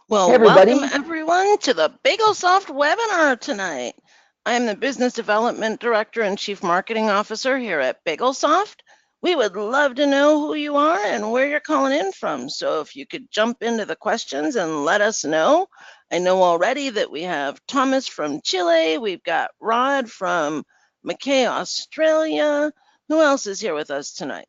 Well, Hey, welcome everybody. everyone to the BagelSoft webinar tonight. I am the Business Development Director and Chief Marketing Officer here at BagelSoft. We would love to know who you are and where you're calling in from. So if you could jump into the questions and let us know. I know already that we have Thomas from Chile. We've got Rod from Mackay, Australia. Who else is here with us tonight?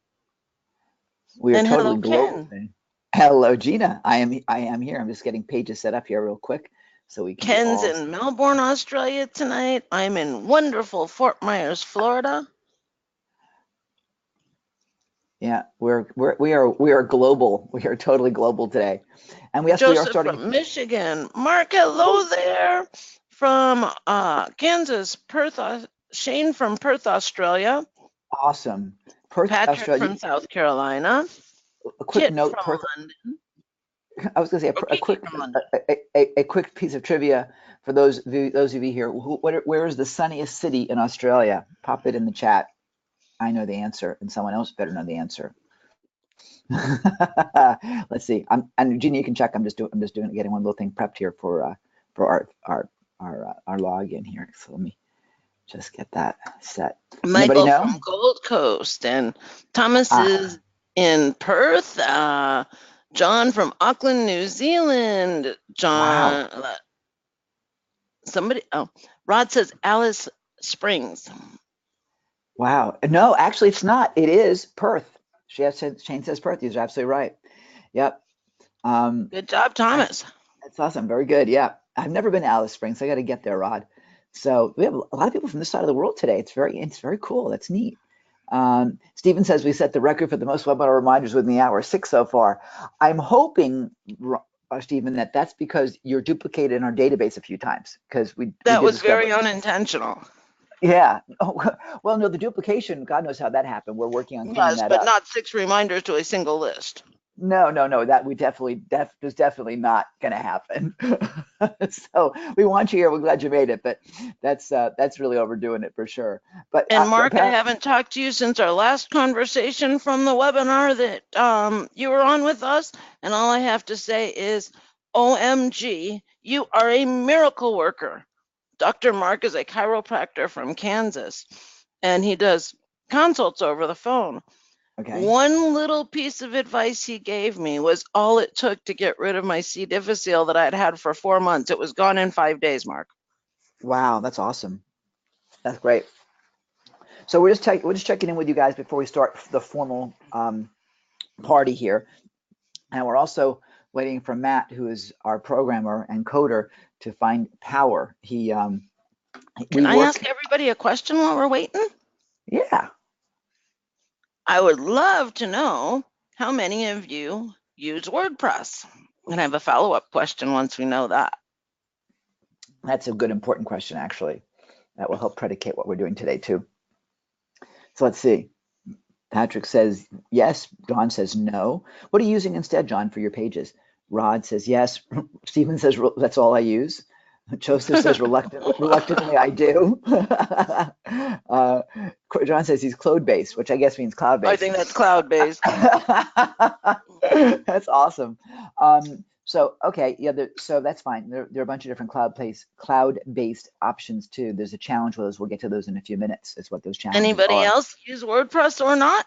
We are And totally hello, global Ken. today. Hello, Gina. I am here. I'm just getting pages set up here real quick so we can be Ken's all. in Melbourne, Australia tonight. I'm in wonderful Fort Myers, Florida. Yeah, we are global. We are totally global today. And yes, we are Joseph starting. from Michigan. Mark, hello there. From Kansas, Perth, Shane from Perth, Australia. Awesome. Perth, Patrick Australia. from South Carolina. A quick Kit note, from Perth. London. I was going to say Or a Kiki quick from London. a quick piece of trivia for those of you here. Where is the sunniest city in Australia? Pop it in the chat. I know the answer, and someone else better know the answer. Let's see. And Gina, you can check. I'm just doing getting one little thing prepped here for our login here. So let me just get that set. Anybody Michael know? from Gold Coast. And Thomas is Ah, in Perth. John from Auckland, New Zealand. wow, John, somebody, oh, Rod says Alice Springs. wow. No, actually, it's not. It is Perth. Shane says Perth. He's absolutely right. Yep. Um, Good job, I, Thomas. that's awesome. Very good. Yeah, I've never been to Alice Springs. So I got to get there, Rod. So we have a lot of people from this side of the world today. It's very cool. That's neat. Stephen says we set the record for the most webinar reminders within the hour, 6 so far. I'm hoping, Stephen, that's because you're duplicated in our database a few times because we That did was discover. very unintentional. Yeah. Oh, well, no, the duplication, God knows how that happened. We're working on cleaning Yes, that but up. not 6 reminders to a single list. No, no, no. That we definitely is definitely not going to happen. So we want you here. We're glad you made it, but that's really overdoing it for sure. But And Mark, I apparently, haven't talked to you since our last conversation from the webinar that you were on with us. And all I have to say is, OMG, you are a miracle worker. Dr. Mark is a chiropractor from Kansas, and he does consults over the phone. okay. One little piece of advice he gave me was all it took to get rid of my C. difficile that I'd had for 4 months. It was gone in 5 days, Mark. Wow, that's awesome. That's great. So we're just checking in with you guys before we start the formal party here, and we're also waiting for Matt, who is our programmer and coder, to find power. Can We I ask work. everybody a question while we're waiting? Yeah, I would love to know how many of you use WordPress. And I have a follow-up question once we know that. that's a good important question actually. That will help predicate what we're doing today too. So let's see. Patrick says yes. John says no. What are you using instead, John, for your pages? Rod says yes. Stephen says that's all I use. Joseph says reluctantly I do. uh, John says he's cloud based, which I guess means cloud I based. think that's cloud-based. That's awesome. So okay, yeah, so that's fine. There are a bunch of different cloud based options too. There's a challenge with those. We'll get to those in a few minutes. Is what those challenges Anybody are. else use WordPress or not?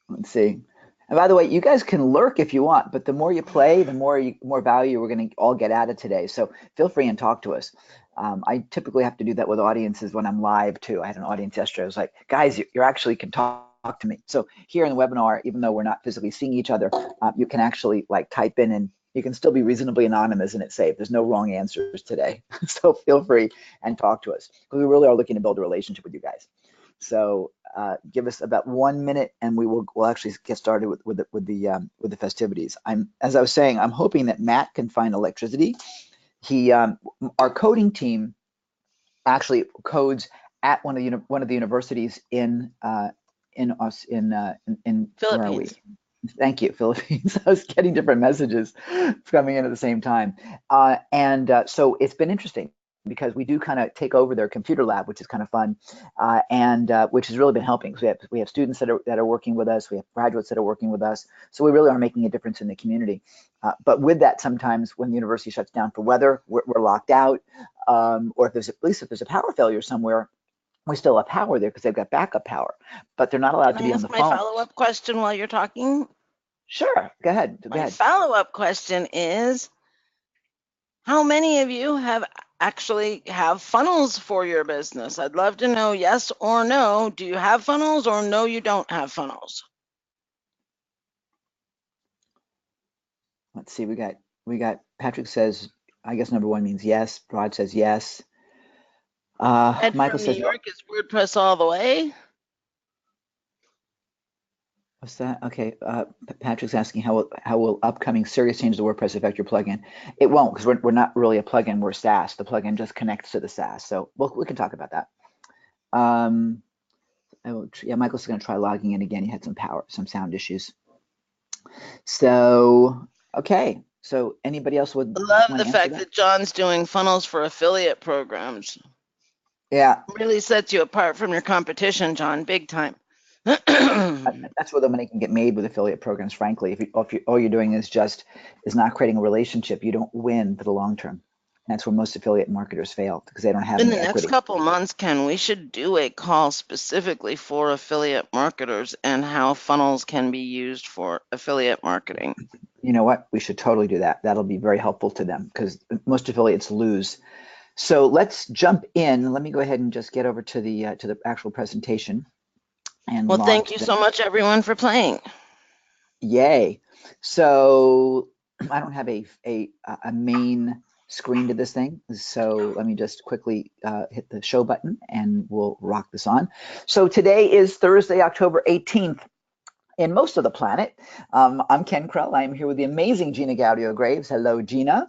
Let's see. And by the way, you guys can lurk if you want, but the more you play, the more value we're going to all get out of today. So feel free and talk to us. I typically have to do that with audiences when I'm live too. I had an audience yesterday. I was like, guys, you actually can talk to me. So here in the webinar, even though we're not physically seeing each other, you can actually like type in and you can still be reasonably anonymous and it's safe. There's no wrong answers today. So feel free and talk to us because we really are looking to build a relationship with you guys. So give us about 1 minute, and we'll actually get started with the festivities. As I was saying, I'm hoping that Matt can find electricity. He our coding team actually codes at one of the universities in us in where are we? Philippines. Thank you, Philippines. I was getting different messages coming in at the same time, and so it's been interesting. because we do kind of take over their computer lab, which is kind of fun, and which has really been helping. So we have students that are working with us, we have graduates that are working with us, so we really are making a difference in the community. But with that, sometimes when the university shuts down for weather, we're locked out, or if there's at least if there's a power failure somewhere, we still have power there because they've got backup power, but they're not allowed Can to I be on ask the my phone. follow-up question while you're talking? Sure, go ahead, go My ahead. follow-up question is, how many of you have actually have funnels for your business? I'd love to know yes or no. Do you have funnels or no, you don't have funnels? Let's see, we got Patrick says, I guess number one means yes. Rod says yes. Ed Michael from New says, York is WordPress all the way. what's that? Okay, Patrick's asking how will upcoming serious changes to WordPress affect your plugin? It won't, because we're not really a plugin, we're SaaS. The plugin just connects to the SaaS, so we can talk about that. Um, yeah, Michael's going to try logging in again. He had some sound issues. So okay, so anybody else would Love want the to answer fact that? that John's doing funnels for affiliate programs. Yeah, Really sets you apart from your competition, John, big time. that's where the money can get made with affiliate programs. Frankly, if all you're doing is not creating a relationship, you don't win for the long term. That's where most affiliate marketers fail because they don't have In any the next equity. couple months, Ken, we should do a call specifically for affiliate marketers and how funnels can be used for affiliate marketing. You know what? We should totally do that. That'll be very helpful to them because most affiliates lose. So let's jump in. Let me go ahead and just get over to the actual presentation and Well, log thank to you the. so much, everyone, for playing. Yay! So I don't have a main screen to this thing. So let me just quickly hit the show button and we'll rock this on. So today is Thursday, October 18th. In most of the planet. I'm Ken Krell. I'm here with the amazing Gina Gaudio Graves. Hello, Gina.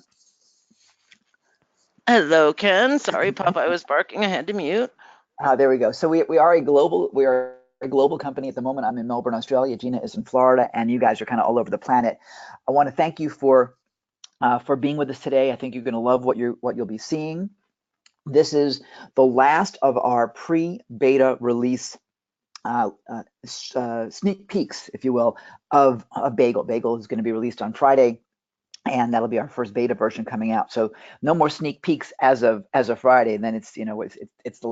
Hello, Ken. Sorry, Popeye was barking. I had to mute. There we go. So we are a global company at the moment. I'm in Melbourne, Australia. Gina is in Florida, and you guys are kind of all over the planet. I want to thank you for being with us today. I think you're going to love what you'll be seeing. This is the last of our pre-beta release sneak peeks, if you will, of Bagel. Bagel is going to be released on Friday, and that'll be our first beta version coming out. So no more sneak peeks as of Friday. And then it's the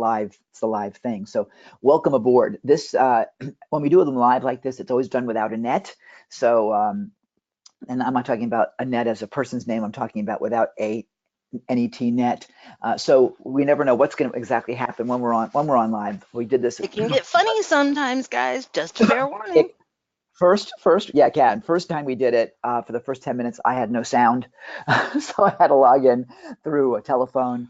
live thing. So welcome aboard. This when we do them live like this, it's always done without a net. So and I'm not talking about a net as a person's name. I'm talking about without a net. So we never know what's going to exactly happen when we're on live. We did this. It can get funny sometimes, guys. Just a fair warning. It, first, yeah, Kat. First time we did it, for the first 10 minutes, I had no sound, so I had to log in through a telephone.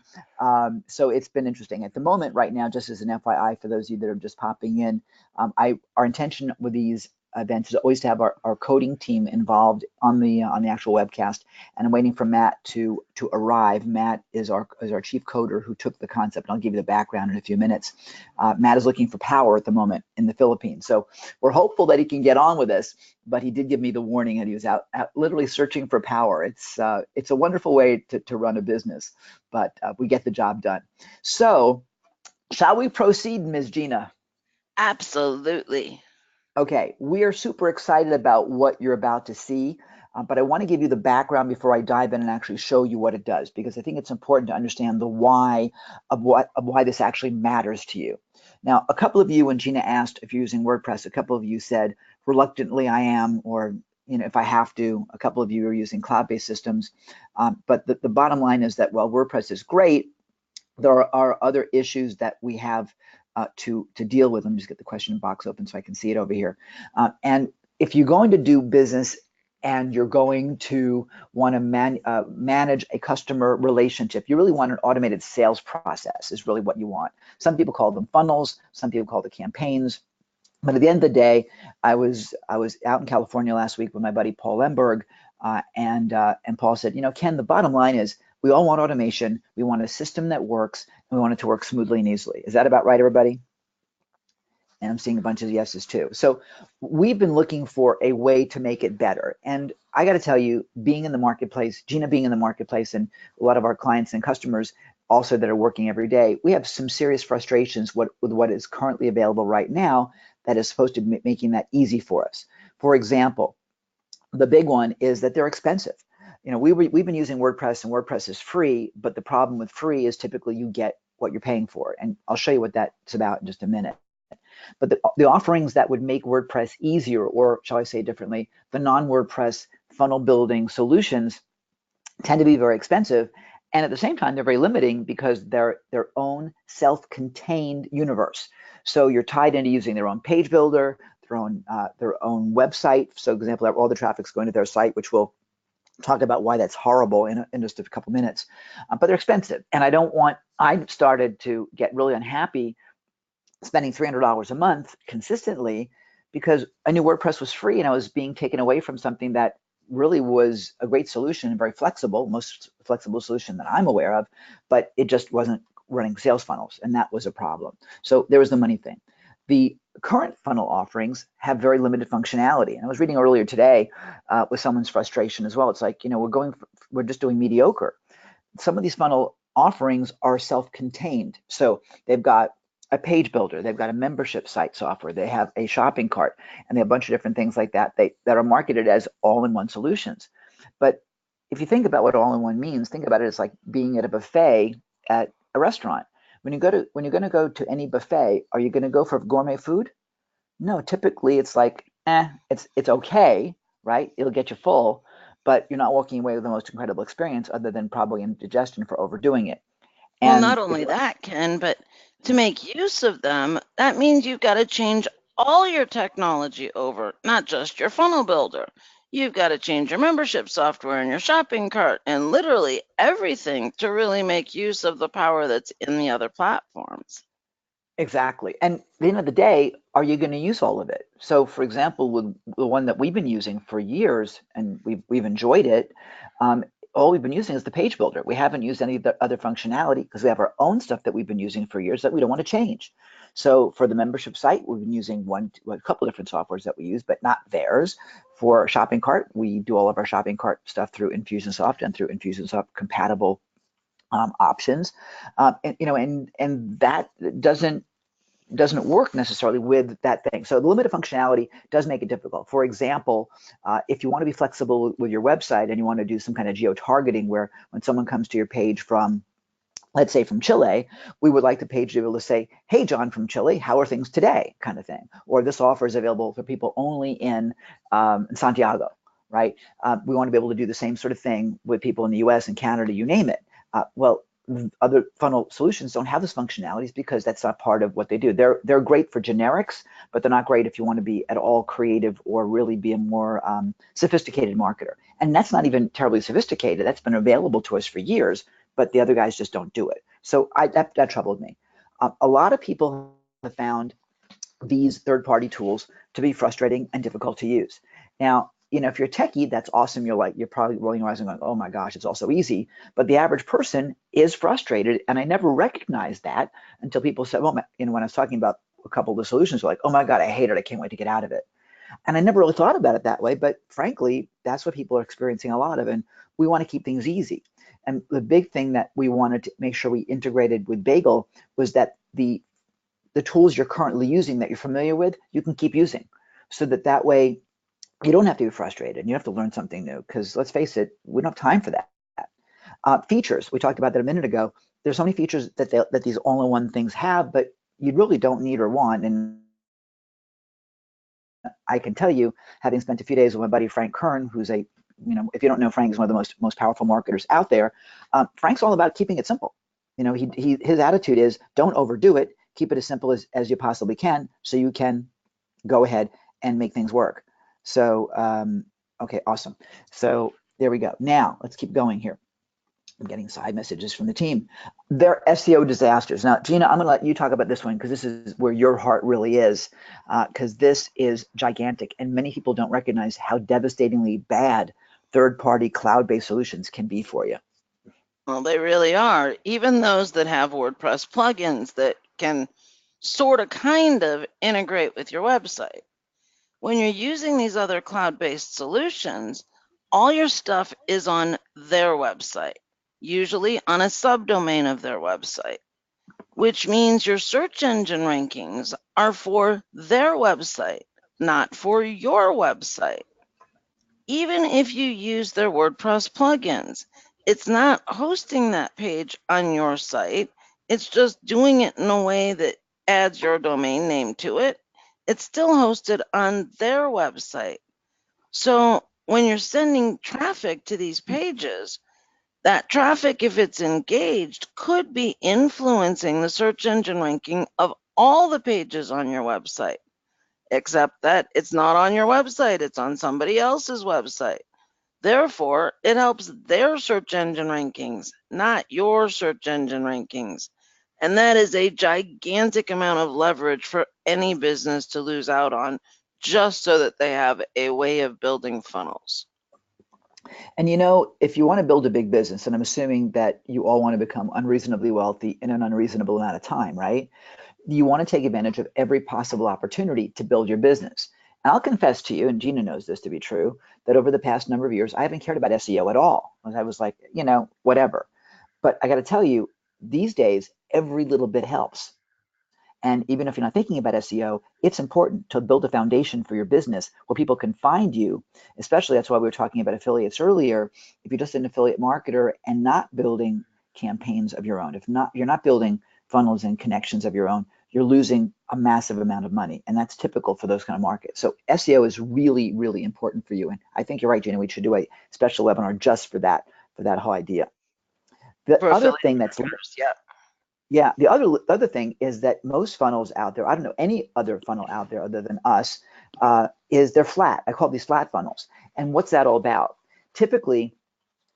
So it's been interesting. At the moment, right now, just as an FYI for those of you that are just popping in, our intention with these events is always to have our coding team involved on the actual webcast, and I'm waiting for Matt to arrive. Matt is our chief coder who took the concept, and I'll give you the background in a few minutes. Matt is looking for power at the moment in the Philippines, so we're hopeful that he can get on with this, but he did give me the warning that he was out literally searching for power. It's a wonderful way to run a business, but we get the job done. So shall we proceed, Ms. Gina? Absolutely. Okay, we are super excited about what you're about to see, but I want to give you the background before I dive in and actually show you what it does, because I think it's important to understand the why of why this actually matters to you. Now, a couple of you, when Gina asked if you're using WordPress, a couple of you said reluctantly I am, or if I have to. A couple of you are using cloud-based systems, but the bottom line is that while WordPress is great, there are other issues that we have to deal with. Let me just get the question box open so I can see it over here. And if you're going to do business and you're going to want to manage a customer relationship, you really want an automated sales process is really what you want. Some people call them funnels, some people call them campaigns. But at the end of the day, I was out in California last week with my buddy Paul Lemberg, and Paul said, Ken, the bottom line is we all want automation. We want a system that works, and we want it to work smoothly and easily. Is that about right, everybody? And I'm seeing a bunch of yeses too. So we've been looking for a way to make it better. And I got to tell you, being in the marketplace, Gina being in the marketplace, and a lot of our clients and customers, also that are working every day, we have some serious frustrations with what is currently available right now that is supposed to be making that easy for us. For example, the big one is that they're expensive. We've been using WordPress, and WordPress is free, but the problem with free is typically you get what you're paying for. And I'll show you what that's about in just a minute. But the offerings that would make WordPress easier, or shall I say it differently, the non-WordPress funnel building solutions tend to be very expensive. And at the same time, they're very limiting because they're their own self-contained universe. So you're tied into using their own page builder, their own website. So, for example, all the traffic's going to their site, which we'll talk about why that's horrible in just a couple minutes. But they're expensive, and I started to get really unhappy spending $300 a month consistently because I knew WordPress was free and I was being taken away from something that really was a great solution and very flexible, most flexible solution that I'm aware of, but it just wasn't running sales funnels, and that was a problem. So there was the money thing. The current funnel offerings have very limited functionality. And I was reading earlier today with someone's frustration as well. It's like, we're just doing mediocre. Some of these funnel offerings are self-contained. So they've got a page builder, they've got a membership site software, they have a shopping cart, and they have a bunch of different things like that that are marketed as all-in-one solutions. But if you think about what all-in-one means, think about it as like being at a buffet at a restaurant. When you're going to go to any buffet, are you going to go for gourmet food? No, typically it's like, it's okay, right? It'll get you full, but you're not walking away with the most incredible experience other than probably indigestion for overdoing it. Well, not And if only you're, that, Ken, but to make use of them, that means you've got to change all your technology over, not just your funnel builder. You've got to change your membership software and your shopping cart and literally everything to really make use of the power that's in the other platforms. Exactly. And at the end of the day, are you going to use all of it? So, for example, with the one that we've been using for years and we've enjoyed it, um, all we've been using is the page builder. We haven't used any of the other functionality because we have our own stuff that we've been using for years that we don't want to change. So, for the membership site, we've been using a couple of different softwares that we use, but not theirs. For shopping cart, we do all of our shopping cart stuff through Infusionsoft and through Infusionsoft compatible options, and that doesn't work necessarily with that thing. So the limited functionality does make it difficult. For example, if you want to be flexible with your website and you want to do some kind of geo-targeting where when someone comes to your page from, let's say, from Chile, we would like the page to be able to say, hey, John from Chile, how are things today, kind of thing. Or this offer is available for people only in Santiago, right? We want to be able to do the same sort of thing with people in the US and Canada, you name it. Well, other funnel solutions don't have those functionalities because that's not part of what they do. They're great for generics, but they're not great if you want to be at all creative or really be a more sophisticated marketer. And that's not even terribly sophisticated. That's been available to us for years, but the other guys just don't do it. So that troubled me. A lot of people have found these third-party tools to be frustrating and difficult to use. Now, if you're a techie, that's awesome. You're probably rolling your eyes and going, "Oh my gosh, it's all so easy." But the average person is frustrated, and I never recognized that until people said, "Well, when I was talking about a couple of the solutions, they're like, oh my God, I hate it. I can't wait to get out of it." And I never really thought about it that way, but frankly, that's what people are experiencing a lot of, and we want to keep things easy. And the big thing that we wanted to make sure we integrated with Bagel was that the tools you're currently using that you're familiar with, you can keep using, so that way you don't have to be frustrated and you have to learn something new. Because let's face it, we don't have time for that. Features, we talked about that a minute ago. There's so many features that these all-in-one things have, but you really don't need or want. And I can tell you, having spent a few days with my buddy Frank Kern, who's if you don't know, Frank is one of the most powerful marketers out there. Frank's all about keeping it simple. His attitude is don't overdo it. Keep it as simple as you possibly can, so you can go ahead and make things work. So, okay, awesome. So there we go. Now let's keep going here. I'm getting side messages from the team. They're SEO disasters. Now, Gina, I'm going to let you talk about this one because this is where your heart really is, because this is gigantic, and many people don't recognize how devastatingly bad third-party cloud-based solutions can be for you. Well, they really are. Even those that have WordPress plugins that can sort of kind of integrate with your website. When you're using these other cloud based solutions, all your stuff is on their website. usually on a subdomain of their website, which means your search engine rankings are for their website, not for your website. Even if you use their WordPress plugins, it's not hosting that page on your site. It's just doing it in a way that adds your domain name to it. It's still hosted on their website. So when you're sending traffic to these pages, that traffic, if it's engaged, could be influencing the search engine ranking of all the pages on your website, except that it's not on your website, it's on somebody else's website. Therefore, it helps their search engine rankings, not your search engine rankings. And that is a gigantic amount of leverage for any business to lose out on just so that they have a way of building funnels. And you know, if you want to build a big business, and I'm assuming that you all want to become unreasonably wealthy in an unreasonable amount of time, right? You want to take advantage of every possible opportunity to build your business. And I'll confess to you, and Gina knows this to be true, that over the past number of years, I haven't cared about SEO at all. I was like, whatever. But I got to tell you, these days, every little bit helps. And even if you're not thinking about SEO, it's important to build a foundation for your business where people can find you. Especially, that's why we were talking about affiliates earlier. If you're just an affiliate marketer and not building campaigns of your own, if not, you're not building funnels and connections of your own, you're losing a massive amount of money. And that's typical for those kind of markets. So SEO is really, really important for you. And I think you're right, Gina. We should do a special webinar just for that whole idea. The For other affiliate thing that's marketers, yeah. yeah, the other thing is that most funnels out there, I don't know any other funnel out there other than us, is they're flat. I call these flat funnels. And what's that all about? Typically,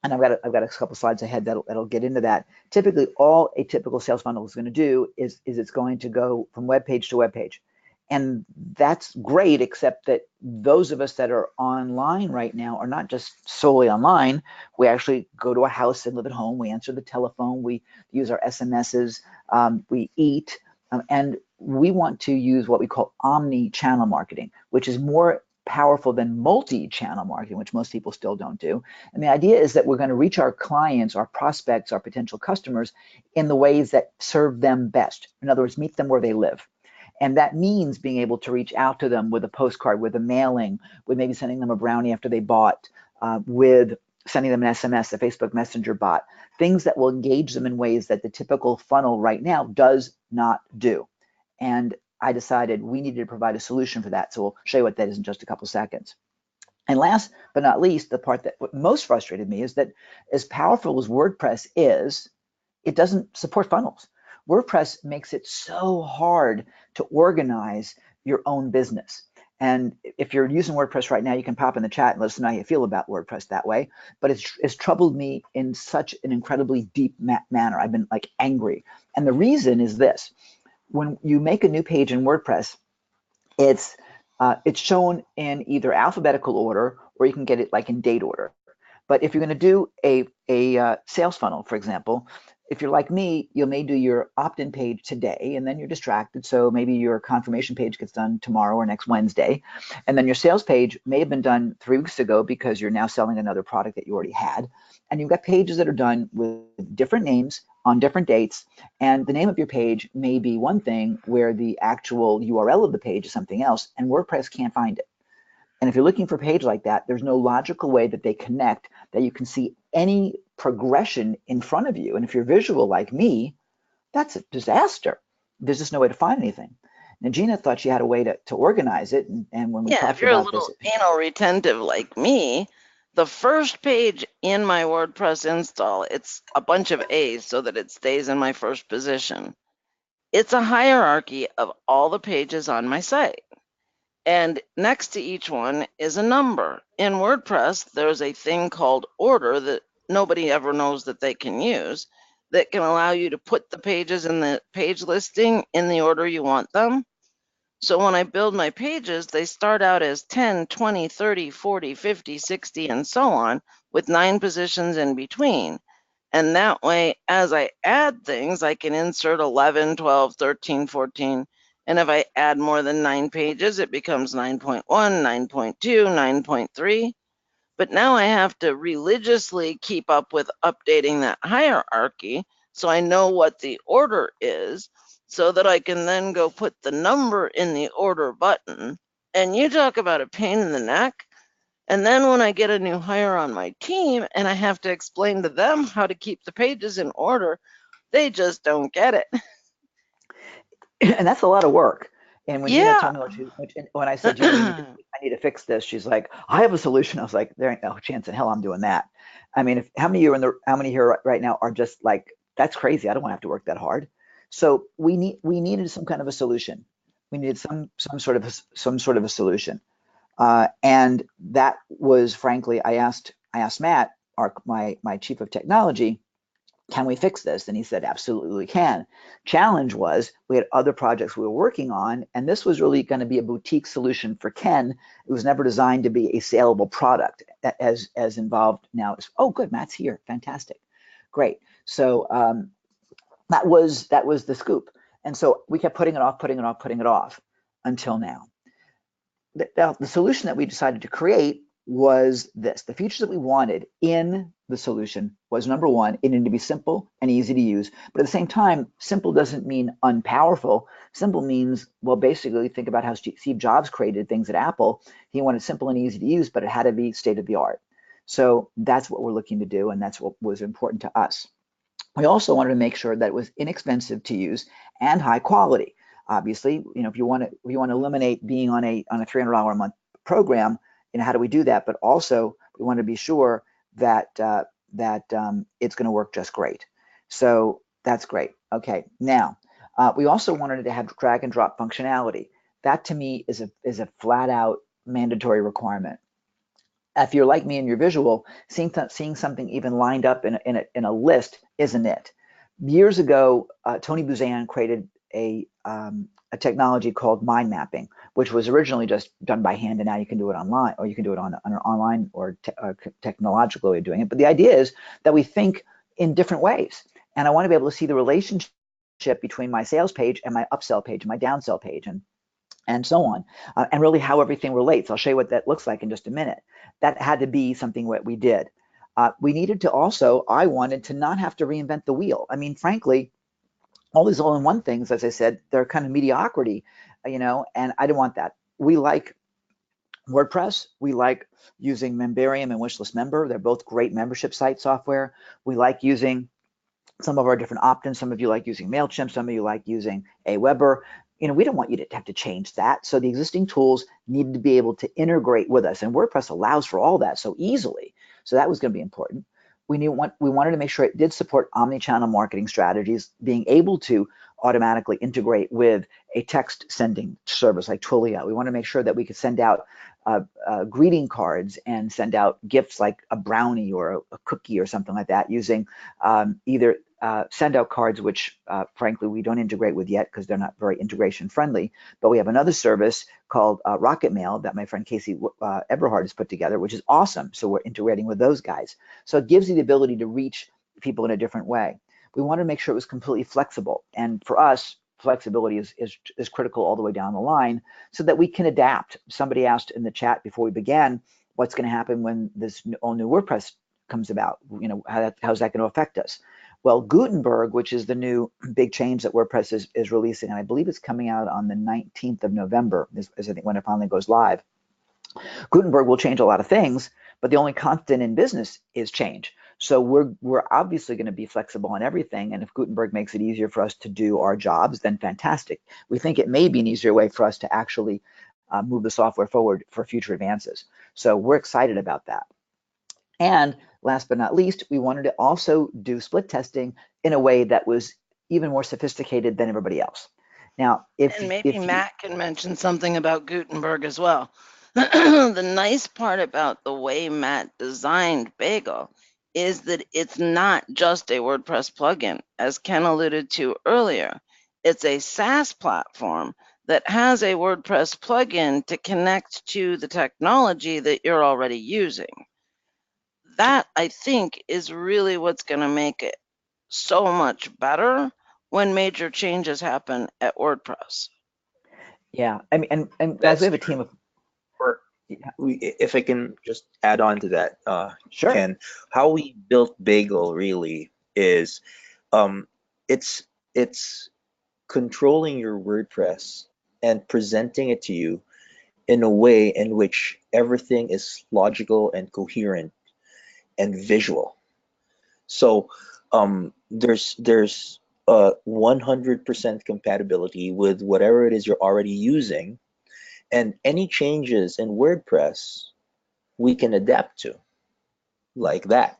and I've got a couple slides ahead that'll get into that. Typically, all a typical sales funnel is going to do is it's going to go from web page to web page. And that's great, except that those of us that are online right now are not just solely online. We actually go to a house and live at home. We answer the telephone. We use our SMSs. We eat. And we want to use what we call omni-channel marketing, which is more powerful than multi-channel marketing, which most people still don't do. And the idea is that we're going to reach our clients, our prospects, our potential customers in the ways that serve them best. In other words, meet them where they live. And that means being able to reach out to them with a postcard, with a mailing, with maybe sending them a brownie after they bought, with sending them an SMS, a Facebook Messenger bot, things that will engage them in ways that the typical funnel right now does not do. And I decided we needed to provide a solution for that. So we'll show you what that is in just a couple seconds. And last but not least, the part that most frustrated me is that as powerful as WordPress is, it doesn't support funnels. WordPress makes it so hard to organize your own business. And if you're using WordPress right now, you can pop in the chat and let us know how you feel about WordPress that way. But it's troubled me in such an incredibly deep manner. I've been like angry. And the reason is this. When you make a new page in WordPress, it's shown in either alphabetical order or you can get it like in date order. But if you're going to do a sales funnel, for example, if you're like me, you may do your opt-in page today and then you're distracted. So maybe your confirmation page gets done tomorrow or next Wednesday. And then your sales page may have been done 3 weeks ago because you're now selling another product that you already had. And you've got pages that are done with different names on different dates. And the name of your page may be one thing where the actual URL of the page is something else, and WordPress can't find it. And if you're looking for a page like that, there's no logical way that they connect that you can see any progression in front of you. And if you're visual like me, that's a disaster. There's just no way to find anything. Now, Gina thought she had a way to organize it. And when we Yeah, if talked you're a about this, little anal retentive like me, the first page in my WordPress install, it's a bunch of A's so that it stays in my first position. It's a hierarchy of all the pages on my site. And next to each one is a number. In WordPress, there's a thing called order that nobody ever knows that they can use that can allow you to put the pages in the page listing in the order you want them. So when I build my pages, they start out as 10, 20, 30, 40, 50, 60, and so on, with 9 positions in between. And that way, as I add things, I can insert 11, 12, 13, 14. And if I add more than 9 pages, it becomes 9.1, 9.2, 9.3. But now I have to religiously keep up with updating that hierarchy so I know what the order is so that I can then go put the number in the order button. And you talk about a pain in the neck. And then when I get a new hire on my team and I have to explain to them how to keep the pages in order, they just don't get it. And that's a lot of work. And when Gina Yeah. told me when I said, Gina, I need to fix this, she's like, I have a solution. I was like, there ain't no chance in hell I'm doing that. I mean, how many here right now are just like, that's crazy. I don't want to have to work that hard. So we needed some kind of a solution. We needed some sort of a solution. And that was frankly, I asked Matt, my chief of technology, can we fix this? And he said, absolutely we can. Challenge was we had other projects we were working on, and this was really going to be a boutique solution for Ken. It was never designed to be a saleable product as involved now. Oh, good, Matt's here. Fantastic. Great. So that was the scoop. And so we kept putting it off, putting it off, putting it off until now. The solution that we decided to create was this. The features that we wanted in the solution was number one, it needed to be simple and easy to use. But at the same time, simple doesn't mean unpowerful. Simple means, well, basically think about how Steve Jobs created things at Apple. He wanted simple and easy to use, but it had to be state of the art. So that's what we're looking to do, and that's what was important to us. We also wanted to make sure that it was inexpensive to use and high quality. Obviously, if you want to eliminate being on a $300 a month program, how do we do that? But also, we want to be sure that it's going to work just great. So that's great. Okay, now we also wanted to have drag and drop functionality. That to me is a flat out mandatory requirement. If you're like me and you're visual, seeing something even lined up in a list isn't it. Years ago, Tony Buzan created a technology called mind mapping, which was originally just done by hand, and now you can do it online, or you can do it on an online or technological way of doing it. But the idea is that we think in different ways, and I want to be able to see the relationship between my sales page and my upsell page and my downsell page, and so on, and really how everything relates. I'll show you what that looks like in just a minute. That had to be something that we did. We needed to also, I wanted to not have to reinvent the wheel. I mean, frankly, all these all-in-one things, as I said, they're kind of mediocrity, and I didn't want that. We like WordPress. We like using Membarium and Wishlist Member. They're both great membership site software. We like using some of our different opt-ins. Some of you like using MailChimp. Some of you like using Aweber. We don't want you to have to change that. So the existing tools need to be able to integrate with us. And WordPress allows for all that so easily. So that was going to be important. We wanted to make sure it did support omni-channel marketing strategies, being able to automatically integrate with a text sending service like Twilio. We want to make sure that we could send out greeting cards and send out gifts like a brownie or a cookie or something like that using either send out cards, which frankly we don't integrate with yet because they're not very integration friendly. But we have another service called Rocket Mail that my friend Casey Eberhard has put together, which is awesome. So we're integrating with those guys. So it gives you the ability to reach people in a different way. We wanted to make sure it was completely flexible. And for us, flexibility is critical all the way down the line so that we can adapt. Somebody asked in the chat before we began, what's going to happen when this all new WordPress comes about? How's that going to affect us? Well, Gutenberg, which is the new big change that WordPress is releasing, and I believe it's coming out on the 19th of November, is I think when it finally goes live. Gutenberg will change a lot of things, but the only constant in business is change. So we're obviously going to be flexible on everything, and if Gutenberg makes it easier for us to do our jobs, then fantastic. We think it may be an easier way for us to actually move the software forward for future advances. So we're excited about that. And last but not least, we wanted to also do split testing in a way that was even more sophisticated than everybody else. Now, And maybe Matt can mention something about Gutenberg as well. The nice part about the way Matt designed Bagel is that it's not just a WordPress plugin, as Ken alluded to earlier. It's a SaaS platform that has a WordPress plugin to connect to the technology that you're already using. That, I think, is really what's going to make it so much better when major changes happen at WordPress. yeah, I mean, and guys, we That's have a true. team of if I can just add on to that, Sure. Ken, how we built Bagel really is, um, it's it's controlling your WordPress and presenting it to you in a way in which everything is logical and coherent and visual. So there's 100% compatibility with whatever it is you're already using, and any changes in WordPress we can adapt to like that.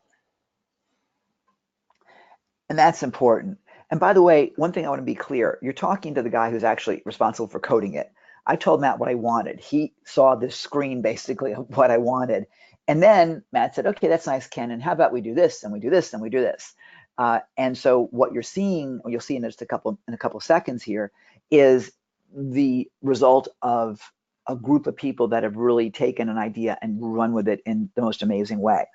And that's important. And by the way, one thing I want to be clear, you're talking to the guy who's actually responsible for coding it. I told Matt what I wanted. He saw this screen basically of what I wanted. And then Matt said, okay, that's nice, Ken. And how about we do this and we do this and we do this? And so what you're seeing, or you'll see in just a couple seconds here, is the result of a group of people that have really taken an idea and run with it in the most amazing way.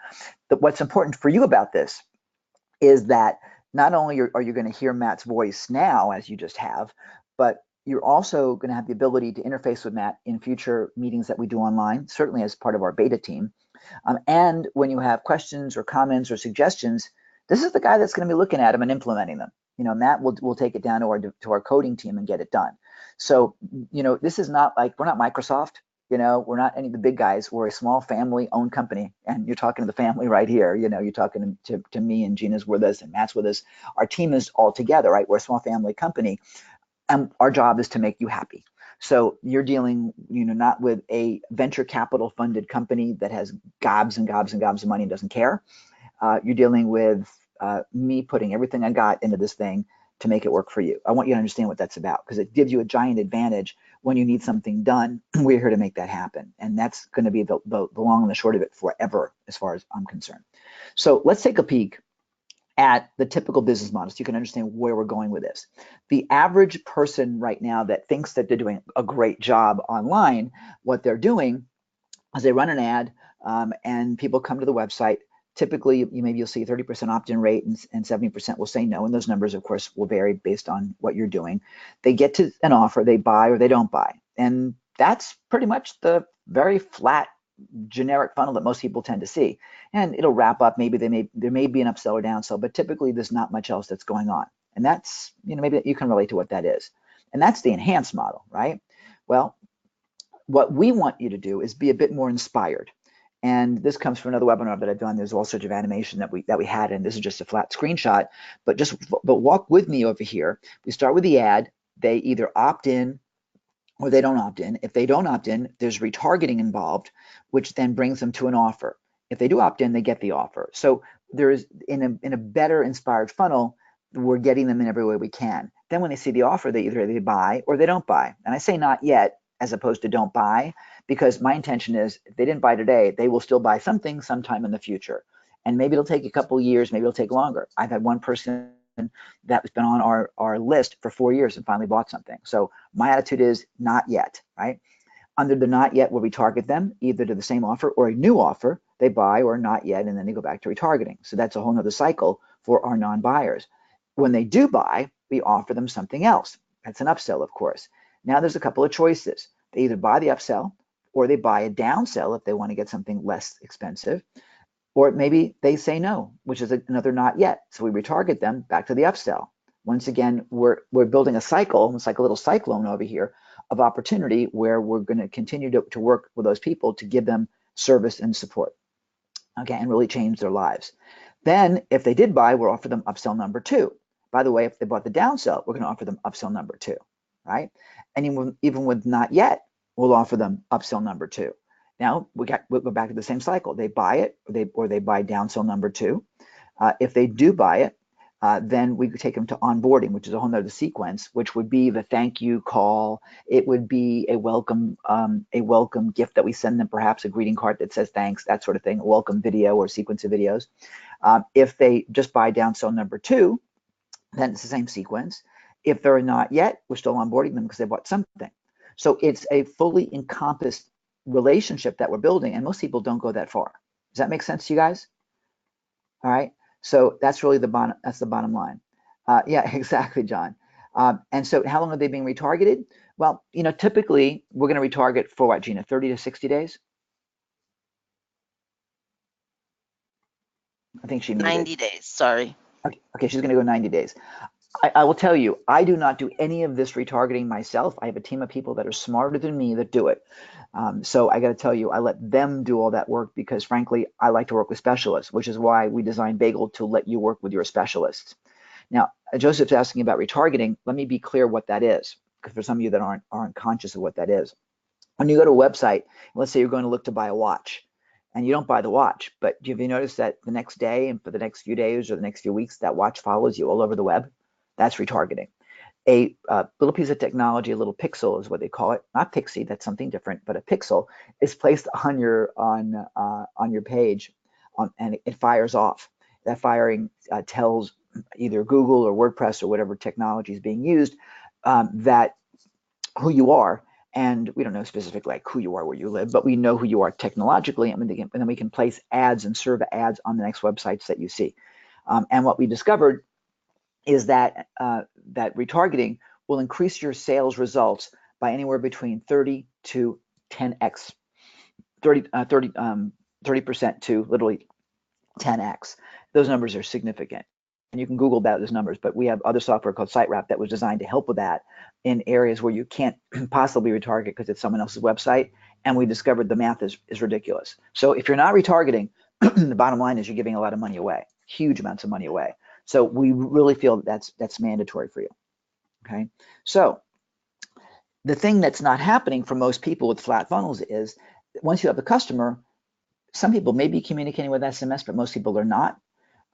But what's important for you about this is that not only are you going to hear Matt's voice now, as you just have, but you're also going to have the ability to interface with Matt in future meetings that we do online, certainly as part of our beta team. And when you have questions or comments or suggestions, this is the guy that's going to be looking at them and implementing them. Matt will take it down to our coding team and get it done. So, this is not like, we're not Microsoft. We're not any of the big guys. We're a small family-owned company, and you're talking to the family right here. You're talking to me, and Gina's with us, and Matt's with us. Our team is all together, right? We're a small family company, and our job is to make you happy. So you're dealing, not with a venture capital funded company that has gobs and gobs and gobs of money and doesn't care. You're dealing with me putting everything I got into this thing to make it work for you. I want you to understand what that's about, because it gives you a giant advantage when you need something done. We're here to make that happen. And that's going to be the long and the short of it forever, as far as I'm concerned. So let's take a peek at the typical business model so you can understand where we're going with this. The average person right now that thinks that they're doing a great job online, what they're doing is they run an ad, and people come to the website. Typically, you'll see 30% opt-in rate, and 70% will say no. And those numbers, of course, will vary based on what you're doing. They get to an offer, they buy or they don't buy. And that's pretty much the very flat, generic funnel that most people tend to see. And it'll wrap up. Maybe there may be an upsell or downsell, but typically there's not much else that's going on. And that's, maybe you can relate to what that is. And that's the enhanced model, right? Well, what we want you to do is be a bit more inspired. And this comes from another webinar that I've done. There's all sorts of animation that we had, and this is just a flat screenshot. But walk with me over here. We start with the ad. They either opt in or they don't opt in. If they don't opt in, there's retargeting involved, which then brings them to an offer. If they do opt in, they get the offer. So there's in a better inspired funnel, we're getting them in every way we can. Then when they see the offer, they either buy or they don't buy. And I say not yet as opposed to don't buy, because my intention is if they didn't buy today, they will still buy something sometime in the future. And maybe it'll take a couple of years, maybe it'll take longer. I've had one person that has been on our list for 4 years and finally bought something. So my attitude is not yet, right? Under the not yet, where we target them either to the same offer or a new offer, they buy, or not yet, and then they go back to retargeting. So that's a whole nother cycle for our non-buyers. When they do buy, we offer them something else. That's an upsell, of course. Now there's a couple of choices. They either buy the upsell or they buy a downsell if they want to get something less expensive. Or maybe they say no, which is another not yet. So we retarget them back to the upsell. Once again, we're building a cycle, almost like a little cyclone over here, of opportunity where we're going to continue to work with those people to give them service and support, okay, and really change their lives. Then if they did buy, we'll offer them upsell number 2. By the way, if they bought the downsell, we're going to offer them upsell number 2, right? And even with not yet, we'll offer them upsell number 2. Now we'll go back to the same cycle. They buy it, or they buy downsell number 2. If they do buy it, then we could take them to onboarding, which is a whole nother sequence, which would be the thank you call. It would be a welcome gift that we send them, perhaps a greeting card that says thanks, that sort of thing, a welcome video or sequence of videos. If they just buy downsell number 2, then it's the same sequence. If they're not yet, we're still onboarding them because they bought something. So it's a fully encompassed relationship that we're building, and most people don't go that far. Does that make sense to you guys? All right. So that's really the bottom line. Yeah, exactly, John. And so how long are they being retargeted? Well, typically we're going to retarget for what, Gina, 30 to 60 days? I think she muted. 90 days. Sorry. Okay, she's going to go 90 days. I will tell you, I do not do any of this retargeting myself. I have a team of people that are smarter than me that do it. So I got to tell you, I let them do all that work because, frankly, I like to work with specialists, which is why we designed Bagel to let you work with your specialists. Now, Joseph's asking about retargeting. Let me be clear what that is, because for some of you that aren't conscious of what that is. When you go to a website, let's say you're going to look to buy a watch, and you don't buy the watch, but have you noticed that the next day and for the next few days or the next few weeks, that watch follows you all over the web? That's retargeting. A little piece of technology, a little pixel is what they call it, not pixie. That's something different, but a pixel is placed on your page, and it fires off. That firing tells either Google or WordPress or whatever technology is being used that who you are. And we don't know specifically like who you are where you live, but we know who you are technologically, and then we can place ads and serve ads on the next websites that you see. And what we discovered is that that retargeting will increase your sales results by anywhere between 30 to 10x, 30% to literally 10x. Those numbers are significant. And you can Google about those numbers, but we have other software called SiteWrap that was designed to help with that in areas where you can't possibly retarget because it's someone else's website. And we discovered the math is ridiculous. So if you're not retargeting, the bottom line is you're giving a lot of money away, huge amounts of money away. So we really feel that's mandatory for you. Okay. So the thing that's not happening for most people with flat funnels is once you have a customer, some people may be communicating with SMS, but most people are not.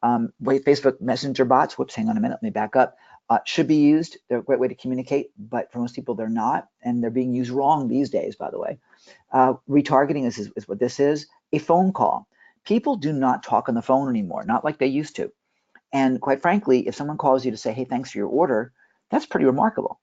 Facebook Messenger bots, whoops, hang on a minute, let me back up, should be used. They're a great way to communicate, but for most people, they're not, and they're being used wrong these days, by the way. Retargeting is what this is, a phone call. People do not talk on the phone anymore, not like they used to. And quite frankly, if someone calls you to say, hey, thanks for your order, that's pretty remarkable.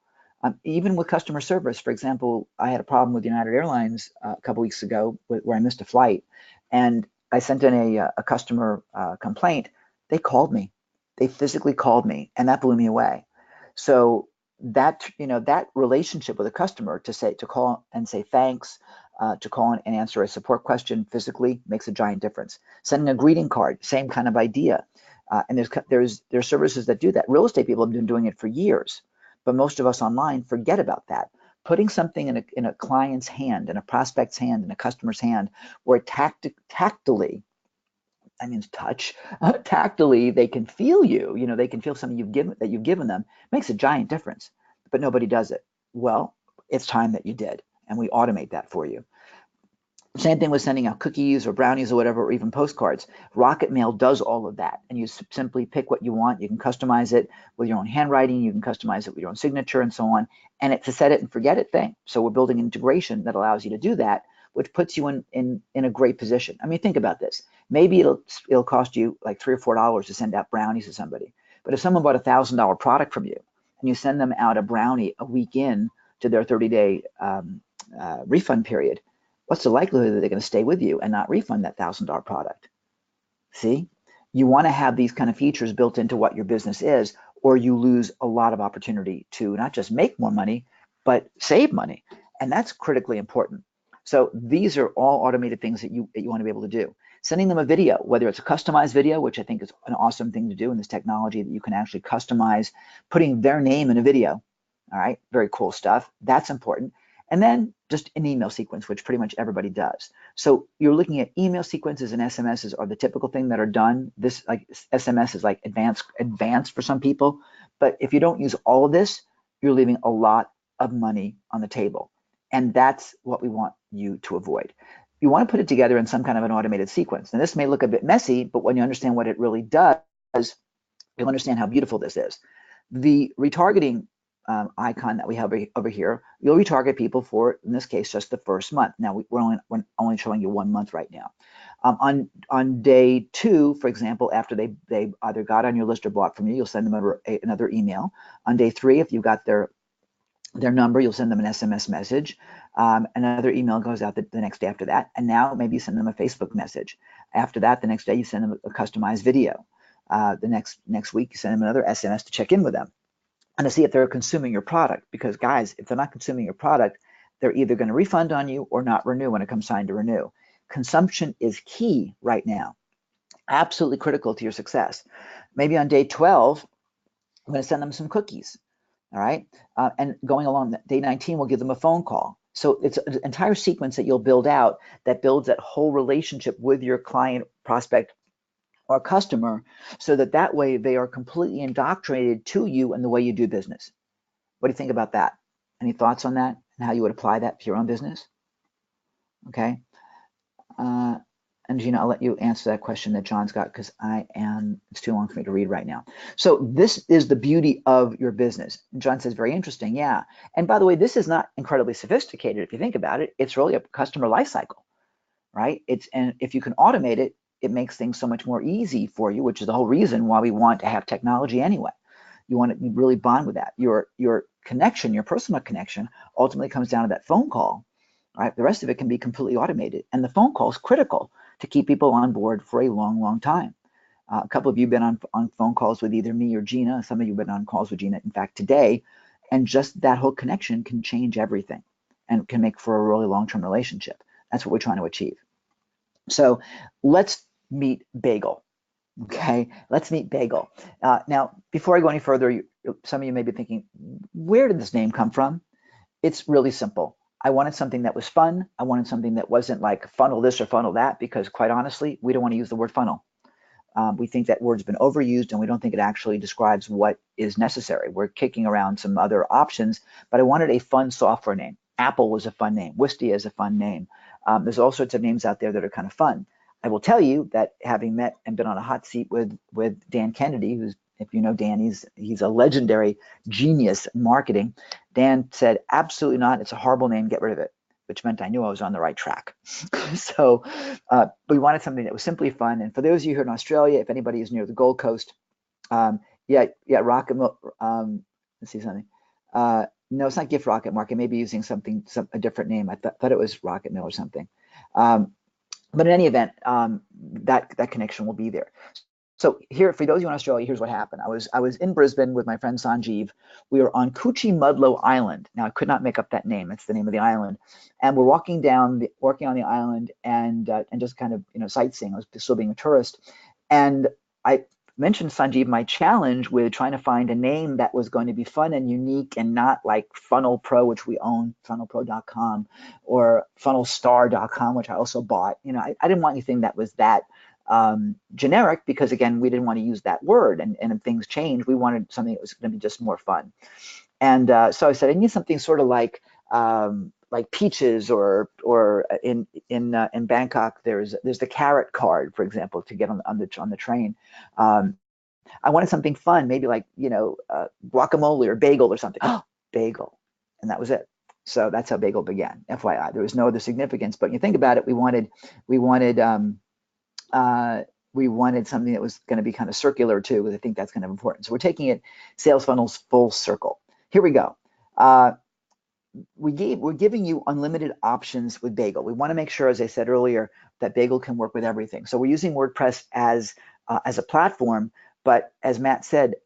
Even with customer service, for example, I had a problem with United Airlines a couple weeks ago where I missed a flight, and I sent in a customer complaint. They called me. They physically called me, and that blew me away. So that that relationship with a customer to call and say thanks, to call and answer a support question physically makes a giant difference. Sending a greeting card, same kind of idea. And there's services that do that. Real estate people have been doing it for years, but most of us online forget about that. Putting something in a client's hand, in a prospect's hand, in a customer's hand, where tactily, that means touch, tactily they can feel you. They can feel something you've given them. Makes a giant difference. But nobody does it. Well, it's time that you did, and we automate that for you. Same thing with sending out cookies or brownies or whatever, or even postcards. Rocket Mail does all of that, and you simply pick what you want. You can customize it with your own handwriting. You can customize it with your own signature and so on. And it's a set it and forget it thing. So we're building an integration that allows you to do that, which puts you in a great position. I mean, think about this. Maybe it'll cost you like $3 or $4 to send out brownies to somebody. But if someone bought $1,000 product from you and you send them out a brownie a week in to their 30-day refund period, what's the likelihood that they're going to stay with you and not refund that $1,000 product? See, you want to have these kind of features built into what your business is, or you lose a lot of opportunity to not just make more money, but save money. And that's critically important. So these are all automated things that you want to be able to do. Sending them a video, whether it's a customized video, which I think is an awesome thing to do in this technology, that you can actually customize, putting their name in a video. All right, very cool stuff. That's important. And then just an email sequence, which pretty much everybody does. So you're looking at email sequences, and SMSs are the typical thing that are done. This, like SMS, is like advanced for some people. But if you don't use all of this, you're leaving a lot of money on the table. And that's what we want you to avoid. You want to put it together in some kind of an automated sequence. And this may look a bit messy, but when you understand what it really does, you'll understand how beautiful this is. The retargeting icon that we have over here, you'll retarget people for, in this case, just the first month. Now we're only showing you 1 month right now. On day 2, for example, after they either got on your list or bought from you, you'll send them another email. On day 3, if you've got their number, you'll send them an SMS message. Another email goes out the next day after that, and now maybe you send them a Facebook message. After that, the next day you send them a customized video. The next week you send them another SMS to check in with them and to see if they're consuming your product. Because guys, if they're not consuming your product, they're either going to refund on you or not renew when it comes time to renew. Consumption is key right now. Absolutely critical to your success. Maybe on day 12, I'm going to send them some cookies. All right. And going along day 19, we'll give them a phone call. So it's an entire sequence that you'll build out that builds that whole relationship with your client, prospect, or customer, so that that way they are completely indoctrinated to you and the way you do business. What do you think about that? Any thoughts on that and how you would apply that to your own business? Okay. Uh, and Gina, I'll let you answer that question that John's got because it's too long for me to read right now. So this is the beauty of your business. And John says, very interesting. Yeah. And by the way, this is not incredibly sophisticated if you think about it. It's really a customer life cycle, right? And if you can automate it, it makes things so much more easy for you, which is the whole reason why we want to have technology anyway. You want to really bond with that. Your connection, your personal connection, ultimately comes down to that phone call. Right? The rest of it can be completely automated, and the phone call is critical to keep people on board for a long, long time. A couple of you have been on phone calls with either me or Gina. Some of you have been on calls with Gina, in fact, today, and just that whole connection can change everything and can make for a really long-term relationship. That's what we're trying to achieve. So let's meet Bagel. Okay, let's meet Bagel. Now, before I go any further, some of you may be thinking, where did this name come from? It's really simple. I wanted something that was fun. I wanted something that wasn't like funnel this or funnel that, because quite honestly, we don't want to use the word funnel. We think that word's been overused and we don't think it actually describes what is necessary. We're kicking around some other options, but I wanted a fun software name. Apple was a fun name. Wistia is a fun name. There's all sorts of names out there that are kind of fun. I will tell you that having met and been on a hot seat with Dan Kennedy, who's, if you know Dan, he's a legendary genius in marketing. Dan said, absolutely not. It's a horrible name. Get rid of it, which meant I knew I was on the right track. So we wanted something that was simply fun. And for those of you here in Australia, if anybody is near the Gold Coast, yeah, Rocket. Let's see something. No, it's not Gift Rocket Market. Maybe using a different name. I thought it was Rocket Mill or something. But in any event, that connection will be there. So here, for those of you in Australia, here's what happened. I was in Brisbane with my friend Sanjeev. We were on Coochie-Mudlow Island. Now I could not make up that name. It's the name of the island. And we're working on the island and just kind of sightseeing. I was still being a tourist, and I mentioned Sanjeev my challenge with trying to find a name that was going to be fun and unique and not like Funnel Pro, which we own, funnelpro.com, or funnelstar.com, which I also bought. I didn't want anything that was that generic, because again, we didn't want to use that word, and if things change, we wanted something that was going to be just more fun. And so I said, I need something sort of like peaches, or in Bangkok there's the carrot card, for example, to get on the train. I wanted something fun, maybe like guacamole or bagel or something. Oh, bagel, and that was it. So that's how Bagel began. FYI, there was no other significance, but when you think about it, we wanted something that was going to be kind of circular too, because I think that's kind of important. So we're taking it sales funnels full circle. Here we go. We're giving you unlimited options with Bagel. We want to make sure, as I said earlier, that Bagel can work with everything. So we're using WordPress as a platform, but as Matt said,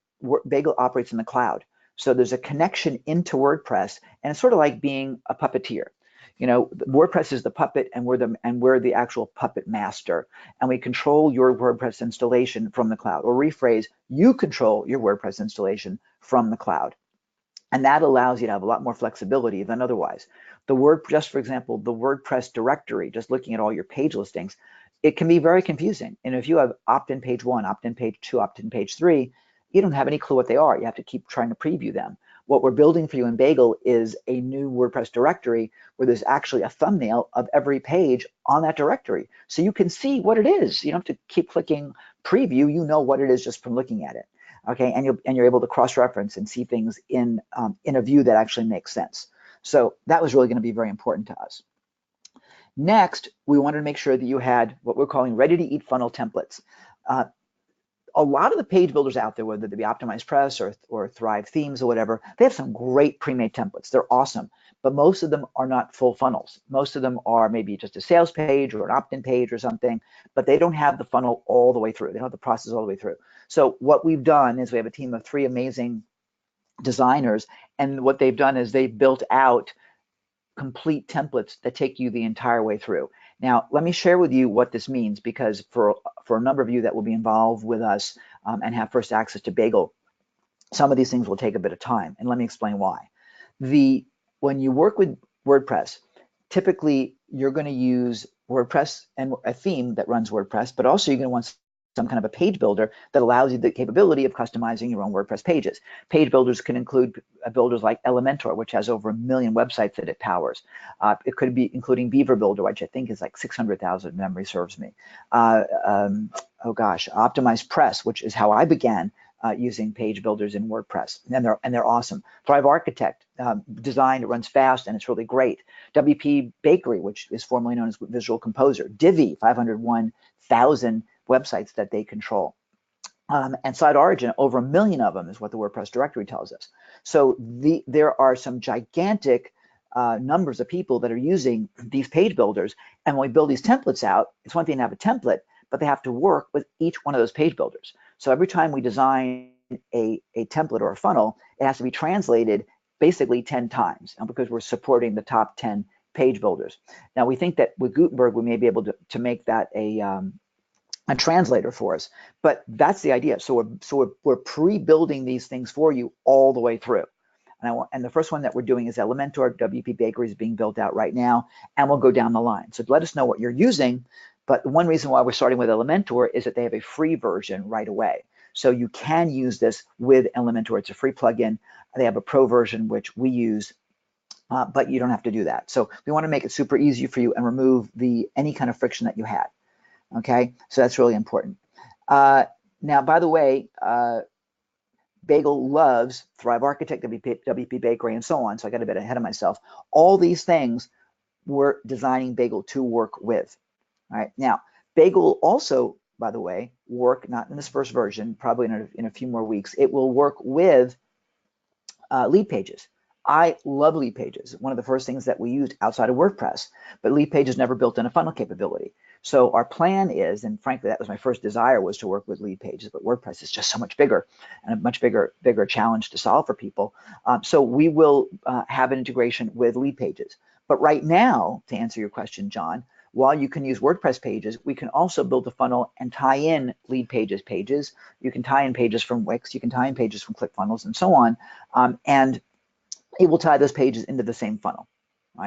Bagel operates in the cloud. So there's a connection into WordPress, and it's sort of like being a puppeteer. WordPress is the puppet, and we're the actual puppet master, and we control your WordPress installation from the cloud. Or rephrase, you control your WordPress installation from the cloud. And that allows you to have a lot more flexibility than otherwise. Just for example, the WordPress directory, just looking at all your page listings, it can be very confusing. And if you have opt-in page 1, opt-in page 2, opt-in page 3, you don't have any clue what they are. You have to keep trying to preview them. What we're building for you in Bagel is a new WordPress directory where there's actually a thumbnail of every page on that directory. So you can see what it is. You don't have to keep clicking preview. You know what it is just from looking at it. Okay, and you're able to cross-reference and see things in a view that actually makes sense. So that was really going to be very important to us. Next, we wanted to make sure that you had what we're calling ready-to-eat funnel templates. A lot of the page builders out there, whether they be Optimized Press or Thrive Themes or whatever, they have some great pre-made templates. They're awesome, but most of them are not full funnels. Most of them are maybe just a sales page or an opt-in page or something, but they don't have the funnel all the way through. They don't have the process all the way through. So what we've done is we have a team of 3 amazing designers, and what they've done is they've built out complete templates that take you the entire way through. Now, let me share with you what this means, because for a number of you that will be involved with us and have first access to Bagel, some of these things will take a bit of time, and let me explain why. When you work with WordPress, typically you're going to use WordPress and a theme that runs WordPress, but also you're going to want some kind of a page builder that allows you the capability of customizing your own WordPress pages. Page builders can include builders like Elementor, which has over 1 million websites that it powers. It could be including Beaver Builder, which I think is like 600,000, memory serves me. Oh gosh, Optimized Press, which is how I began using page builders in WordPress, and they're awesome. Thrive Architect, design, it runs fast, and it's really great. WP Bakery, which is formerly known as Visual Composer. Divi, 501,000 websites that they control. And Site Origin, over 1 million of them is what the WordPress directory tells us. So there are some gigantic numbers of people that are using these page builders. And when we build these templates out, it's one thing to have a template, but they have to work with each one of those page builders. So every time we design a template or a funnel, it has to be translated basically 10 times, because we're supporting the top 10 page builders. Now, we think that with Gutenberg, we may be able to make that a translator for us, but that's the idea. So we're pre-building these things for you all the way through. And the first one that we're doing is Elementor. WP Bakery is being built out right now, and we'll go down the line. So let us know what you're using. But one reason why we're starting with Elementor is that they have a free version right away. So you can use this with Elementor. It's a free plugin. They have a pro version, which we use, but you don't have to do that. So we want to make it super easy for you and remove any kind of friction that you had. Okay, so that's really important. Now, by the way, Bagel loves Thrive Architect, WP Bakery, and so on. So I got a bit ahead of myself. All these things we're designing Bagel to work with. All right, now Bagel also, by the way, work not in this first version, probably in a few more weeks. It will work with lead pages. I love lead pages. One of the first things that we used outside of WordPress, but lead pages never built in a funnel capability. So our plan is, and frankly, that was my first desire, was to work with lead pages, but WordPress is just so much bigger and a much bigger challenge to solve for people. So we will have an integration with lead pages. But right now, to answer your question, John, while you can use WordPress pages, we can also build a funnel and tie in lead pages. You can tie in pages from Wix, you can tie in pages from ClickFunnels, and so on. And it will tie those pages into the same funnel.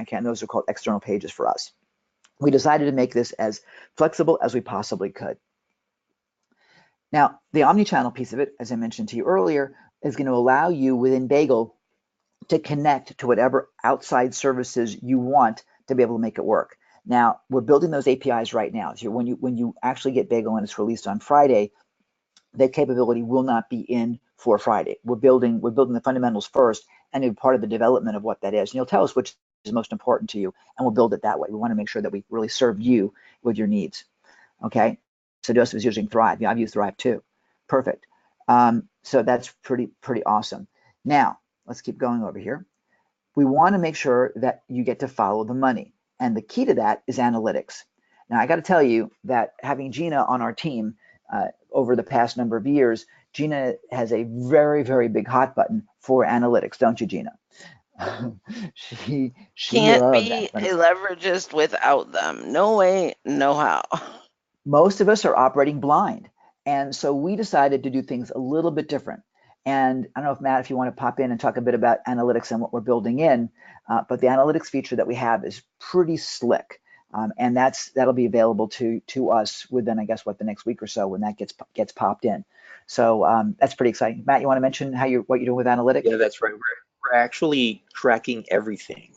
Okay, and those are called external pages for us. We decided to make this as flexible as we possibly could. Now, the omni-channel piece of it, as I mentioned to you earlier, is going to allow you within Bagel to connect to whatever outside services you want to be able to make it work. Now, we're building those APIs right now. So when you actually get Bagel and it's released on Friday, that capability will not be in for Friday. We're building the fundamentals first, and it'll be part of the development of what that is. And you'll tell us which is most important to you, and we'll build it that way. We want to make sure that we really serve you with your needs. Okay. So Joseph is using Thrive. Yeah, I've used Thrive too. Perfect. So that's pretty awesome. Now let's keep going over here. We want to make sure that you get to follow the money, and the key to that is analytics. Now I got to tell you that having Gina on our team over the past number of years, Gina has a very big hot button for analytics, don't you, Gina? she Can't loves be a analytics. leveragist without them. No way, no how. Most of us are operating blind, and so we decided to do things a little bit different. And I don't know if Matt, if you want to pop in and talk a bit about analytics and what we're building in, but the analytics feature that we have is pretty slick. And that'll be available to us within, I guess, the next week or so when that gets popped in. So that's pretty exciting. Matt, you want to mention what you're doing with analytics? Yeah, that's right. We're actually tracking everything,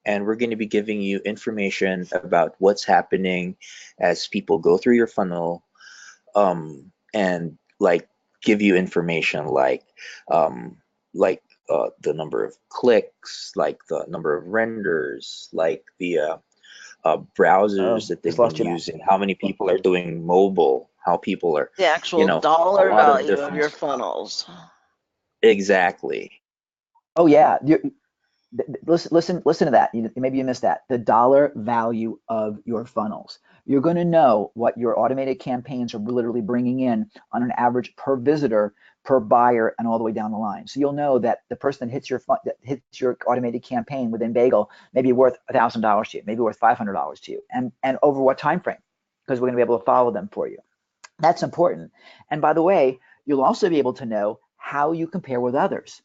and we're going to be giving you information about what's happening as people go through your funnel, and like give you information um, the number of clicks, like the number of renders, like the browsers Oh, that just they've been lost you, Matt. using, how many people are doing mobile, how people are, The you actual know, a dollar lot of value of different. your funnels. Exactly. Oh yeah, listen to that. Maybe you missed that. The dollar value of your funnels. you're going to know what your automated campaigns are literally bringing in on an average per visitor, per buyer, and all the way down the line. So you'll know that the person that hits your automated campaign within Bagel may be worth $1,000 to you, maybe worth $500 to you, and over what time frame, because we're going to be able to follow them for you. That's important. And by the way, you'll also be able to know how you compare with others.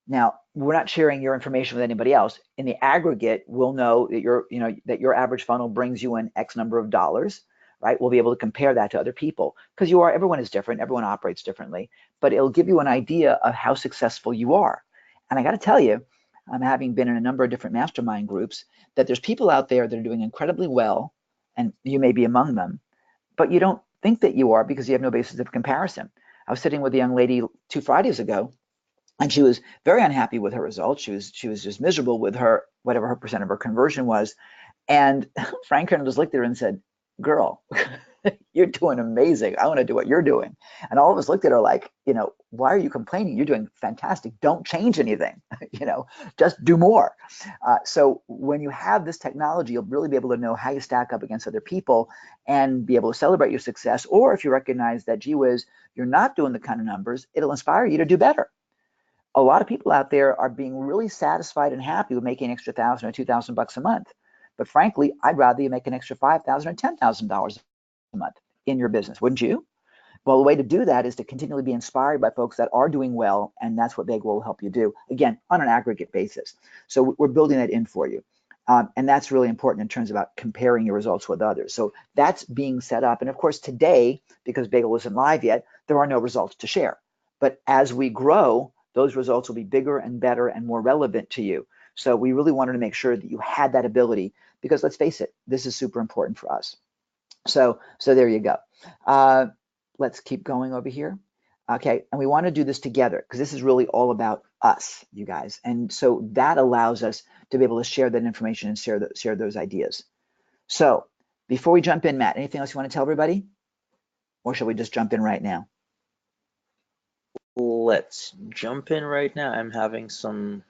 Now, we're not sharing your information with anybody else. In the aggregate, we'll know that your average funnel brings you in X number of dollars, right? We'll be able to compare that to other people because everyone is different, everyone operates differently, but it'll give you an idea of how successful you are. And I got to tell you, I'm having been in a number of different mastermind groups, that there's people out there that are doing incredibly well, and you may be among them, but you don't think that you are because you have no basis of comparison. I was sitting with a young lady 2 Fridays ago, and she was very unhappy with her results. She was just miserable with her whatever her percent of her conversion was. And Frank Kern just looked at her and said, "Girl, you're doing amazing. I want to do what you're doing." And all of us looked at her like, why are you complaining? You're doing fantastic. Don't change anything. Just do more. So when you have this technology, you'll really be able to know how you stack up against other people and be able to celebrate your success. Or if you recognize that, gee whiz, you're not doing the kind of numbers, it'll inspire you to do better. A lot of people out there are being really satisfied and happy with making an extra $1,000 or $2,000 a month. But frankly, I'd rather you make an extra $5,000 or $10,000 a month in your business, wouldn't you? Well, the way to do that is to continually be inspired by folks that are doing well, and that's what Bagel will help you do, again, on an aggregate basis. So we're building that in for you. And that's really important in terms about comparing your results with others. So that's being set up. And of course, today, because Bagel isn't live yet, there are no results to share. But as we grow, those results will be bigger and better and more relevant to you. So we really wanted to make sure that you had that ability, because let's face it, this is super important for us. So there you go. Let's keep going over here. Okay, and we want to do this together because this is really all about us, you guys. And so that allows us to be able to share that information and share those ideas. So before we jump in, Matt, anything else you want to tell everybody? Or shall we just jump in right now? Let's jump in right now. I'm having some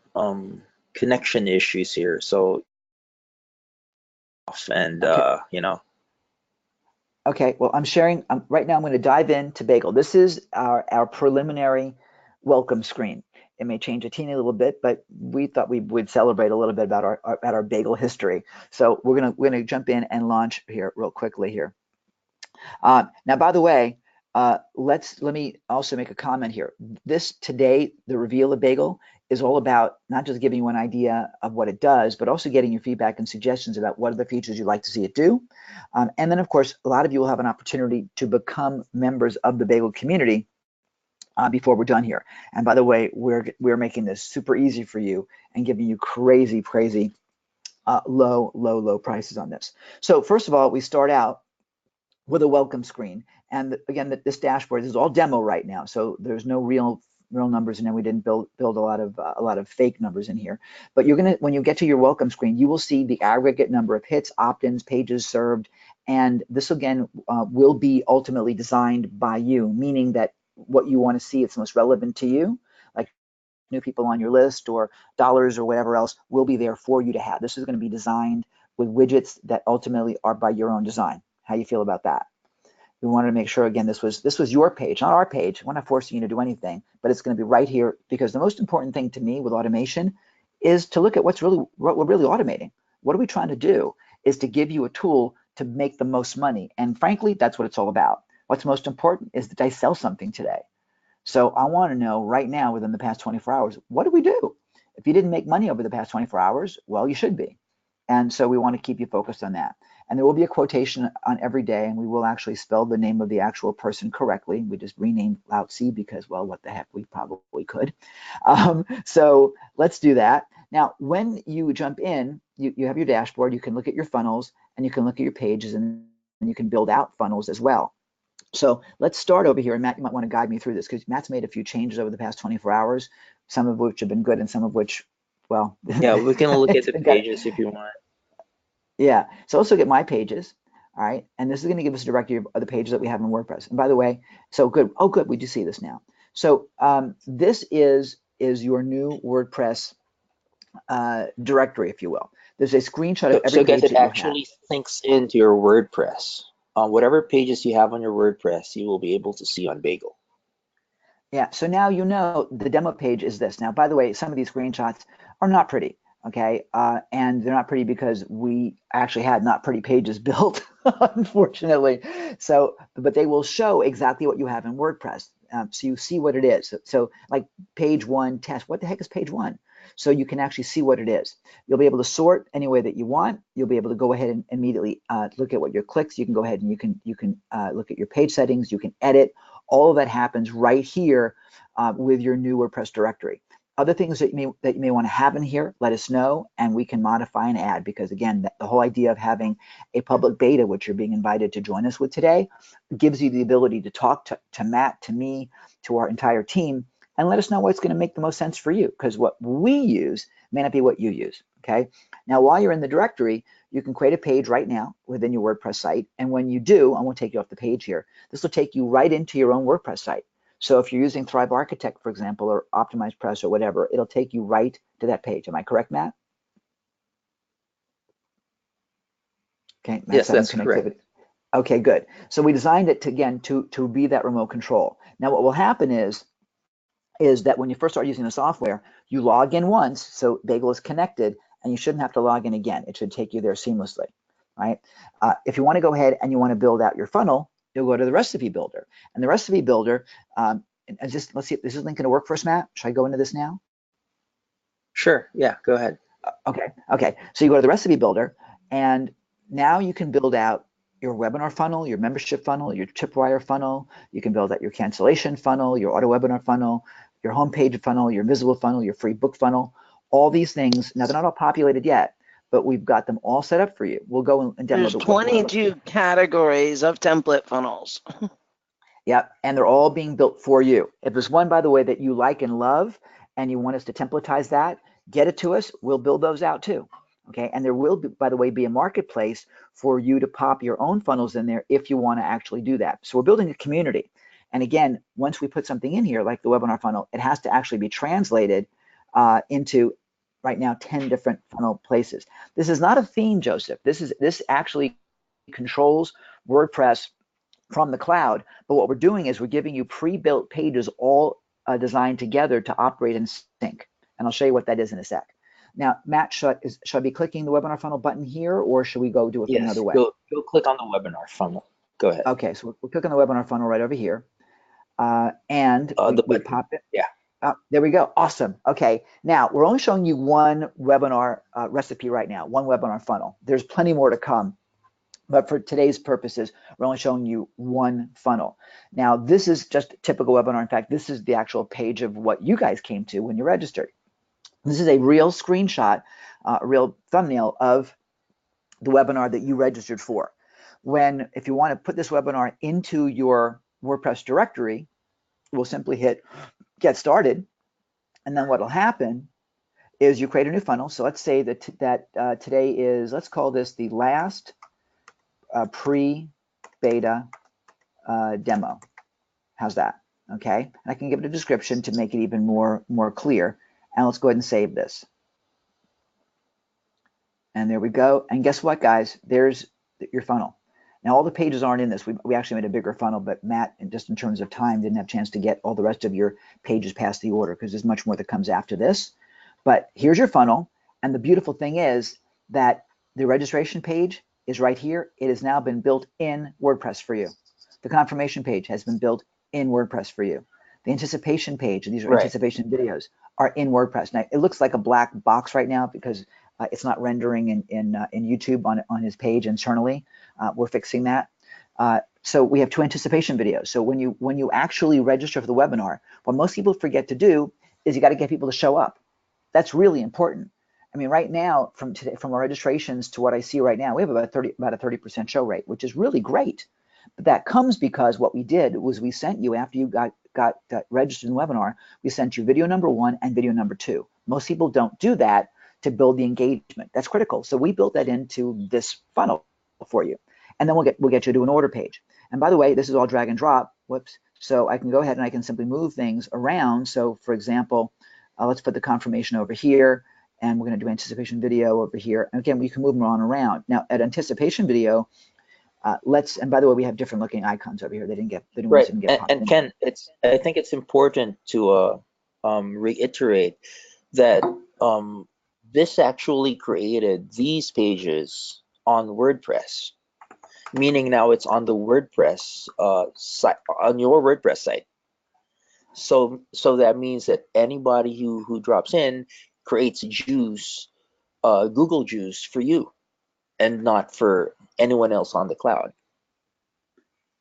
connection issues here, so and Okay. Okay, well, I'm sharing right now. I'm going to dive into Bagel. This is our preliminary welcome screen. It may change a teeny little bit, but we thought we would celebrate a little bit about our Bagel history. So we're gonna jump in and launch here real quickly here. Now, by the way, let me also make a comment here. This today, the reveal of Bagel is all about not just giving you an idea of what it does, but also getting your feedback and suggestions about what are the features you'd like to see it do. And then, of course, a lot of you will have an opportunity to become members of the Bagel community before we're done here. And by the way, we're making this super easy for you and giving you crazy low prices on this. So first of all, we start out with a welcome screen. And again, this dashboard, this is all demo right now, so there's no real numbers in there. We didn't build a lot of fake numbers in here. But when you get to your welcome screen, you will see the aggregate number of hits, opt-ins, pages served, and this again will be ultimately designed by you, meaning that what you want to see, it's most relevant to you, like new people on your list or dollars or whatever else will be there for you to have. This is going to be designed with widgets that ultimately are by your own design. How you feel about that? We wanted to make sure, again, this was your page, not our page. We're not forcing you to do anything, but it's going to be right here, because the most important thing to me with automation is to look at what we're really automating. What are we trying to do is to give you a tool to make the most money. And frankly, that's what it's all about. What's most important is that I sell something today. So I want to know right now, within the past 24 hours, what do we do? If you didn't make money over the past 24 hours, well, you should be. And so we want to keep you focused on that. And there will be a quotation on every day, and we will actually spell the name of the actual person correctly. We just renamed Lao Tzu because, well, what the heck, we probably could. So let's do that. Now, when you jump in, you have your dashboard, you can look at your funnels, and you can look at your pages, and you can build out funnels as well. So let's start over here, and Matt, you might want to guide me through this, because Matt's made a few changes over the past 24 hours, some of which have been good and some of which, well, yeah, we can look at it's the been good. pages if you want. Yeah, so let's look at my pages, all right? And this is going to give us a directory of the pages that we have in WordPress. And by the way, so good. Oh, good, we do see this now. So this is your new WordPress directory, if you will. There's a screenshot of So, every so guys, page it that you have. actually syncs into your WordPress. On whatever pages you have on your WordPress, you will be able to see on Bagel. Yeah, so now you know the demo page is this. Now, by the way, some of these screenshots are not pretty, okay? And they're not pretty because we actually had not pretty pages built, unfortunately. So, but they will show exactly what you have in WordPress. So you see what it is. So like page one test, what the heck is page one? So you can actually see what it is. You'll be able to sort any way that you want. You'll be able to go ahead and immediately look at what your clicks. You can go ahead and you can look at your page settings. You can edit. All of that happens right here with your new WordPress directory. Other things that you may want to have in here, let us know, and we can modify and add, because again, the whole idea of having a public beta, which you're being invited to join us with today, gives you the ability to talk to Matt, to me, to our entire team, and let us know what's going to make the most sense for you, because what we use may not be what you use, okay? Now, while you're in the directory, you can create a page right now within your WordPress site, and when you do, I won't take you off the page here, this will take you right into your own WordPress site. So if you're using Thrive Architect, for example, or Optimize Press or whatever, it'll take you right to that page. Am I correct, Matt? Okay, Matt's Yes, having that's correct. connectivity. Okay, good. So we designed it to be that remote control. Now what will happen is that when you first start using the software, you log in once, so Bagel is connected, and you shouldn't have to log in again. It should take you there seamlessly, right? If you want to go ahead and you want to build out your funnel, you'll go to the recipe builder. And the recipe builder, let's see, is this link going to work for us, Matt? Should I go into this now? Sure. Yeah, go ahead. Okay. So you go to the recipe builder, and now you can build out your webinar funnel, your membership funnel, your tripwire funnel. You can build out your cancellation funnel, your auto webinar funnel, your homepage funnel, your visible funnel, your free book funnel. All these things. Now they're not all populated yet, but we've got them all set up for you. We'll go and demo There's what it looks. 22 categories of template funnels. Yeah, and they're all being built for you. If there's one, by the way, that you like and love, and you want us to templatize that, get it to us. We'll build those out too. Okay, and there will, by the way, be a marketplace for you to pop your own funnels in there if you want to actually do that. So we're building a community. And again, once we put something in here, like the webinar funnel, it has to actually be translated into right now 10 different funnel places. This is not a theme, Joseph. This actually controls WordPress from the cloud. But what we're doing is we're giving you pre-built pages all designed together to operate in sync. And I'll show you what that is in a sec. Now, Matt, should I be clicking the webinar funnel button here, or should we go do it from another Yes, way? go click on the webinar funnel. Go ahead. Okay, so we're clicking the webinar funnel right over here. And The we button. pop it. Yeah. There we go. Awesome. Okay, now we're only showing you one webinar recipe right now, one webinar funnel. There's plenty more to come. But for today's purposes, we're only showing you one funnel. Now, this is just a typical webinar. In fact, this is the actual page of what you guys came to when you registered. This is a real screenshot, a real thumbnail of the webinar that you registered for. If you want to put this webinar into your WordPress directory, we'll simply hit get started. And then what will happen is you create a new funnel. So let's say that today is, let's call this the last pre-beta demo. How's that? Okay, and I can give it a description to make it even more clear. And let's go ahead and save this. And there we go. And guess what, guys? There's your funnel. Now, all the pages aren't in this. We actually made a bigger funnel, but Matt, just in terms of time, didn't have a chance to get all the rest of your pages past the order because there's much more that comes after this. But here's your funnel. And the beautiful thing is that the registration page is right here. It has now been built in WordPress for you. The confirmation page has been built in WordPress for you. The anticipation page, these are Right. anticipation videos, are in WordPress. Now, it looks like a black box right now because it's not rendering in YouTube on his page internally. We're fixing that. So we have two anticipation videos. So when you actually register for the webinar, what most people forget to do is you got to get people to show up. That's really important. I mean, right now, from our registrations to what I see right now, we have about a 30% show rate, which is really great. But that comes because what we did was we sent you, after you got registered in the webinar, we sent you video number 1 and video number 2. Most people don't do that to build the engagement. That's critical. So we built that into this funnel for you. And then we'll get you to an order page. And by the way, this is all drag and drop. Whoops. So I can go ahead and I can simply move things around. So for example, let's put the confirmation over here. and we're going to do anticipation video over here. And again, we can move them on around. Now at anticipation video, and by the way, we have different looking icons over here. The new ones Right. didn't get popped And in. Ken, I think it's important to reiterate that this actually created these pages on WordPress, meaning now it's on the WordPress site, on your WordPress site. So that means that anybody who drops in creates juice, Google juice for you, and not for anyone else on the cloud.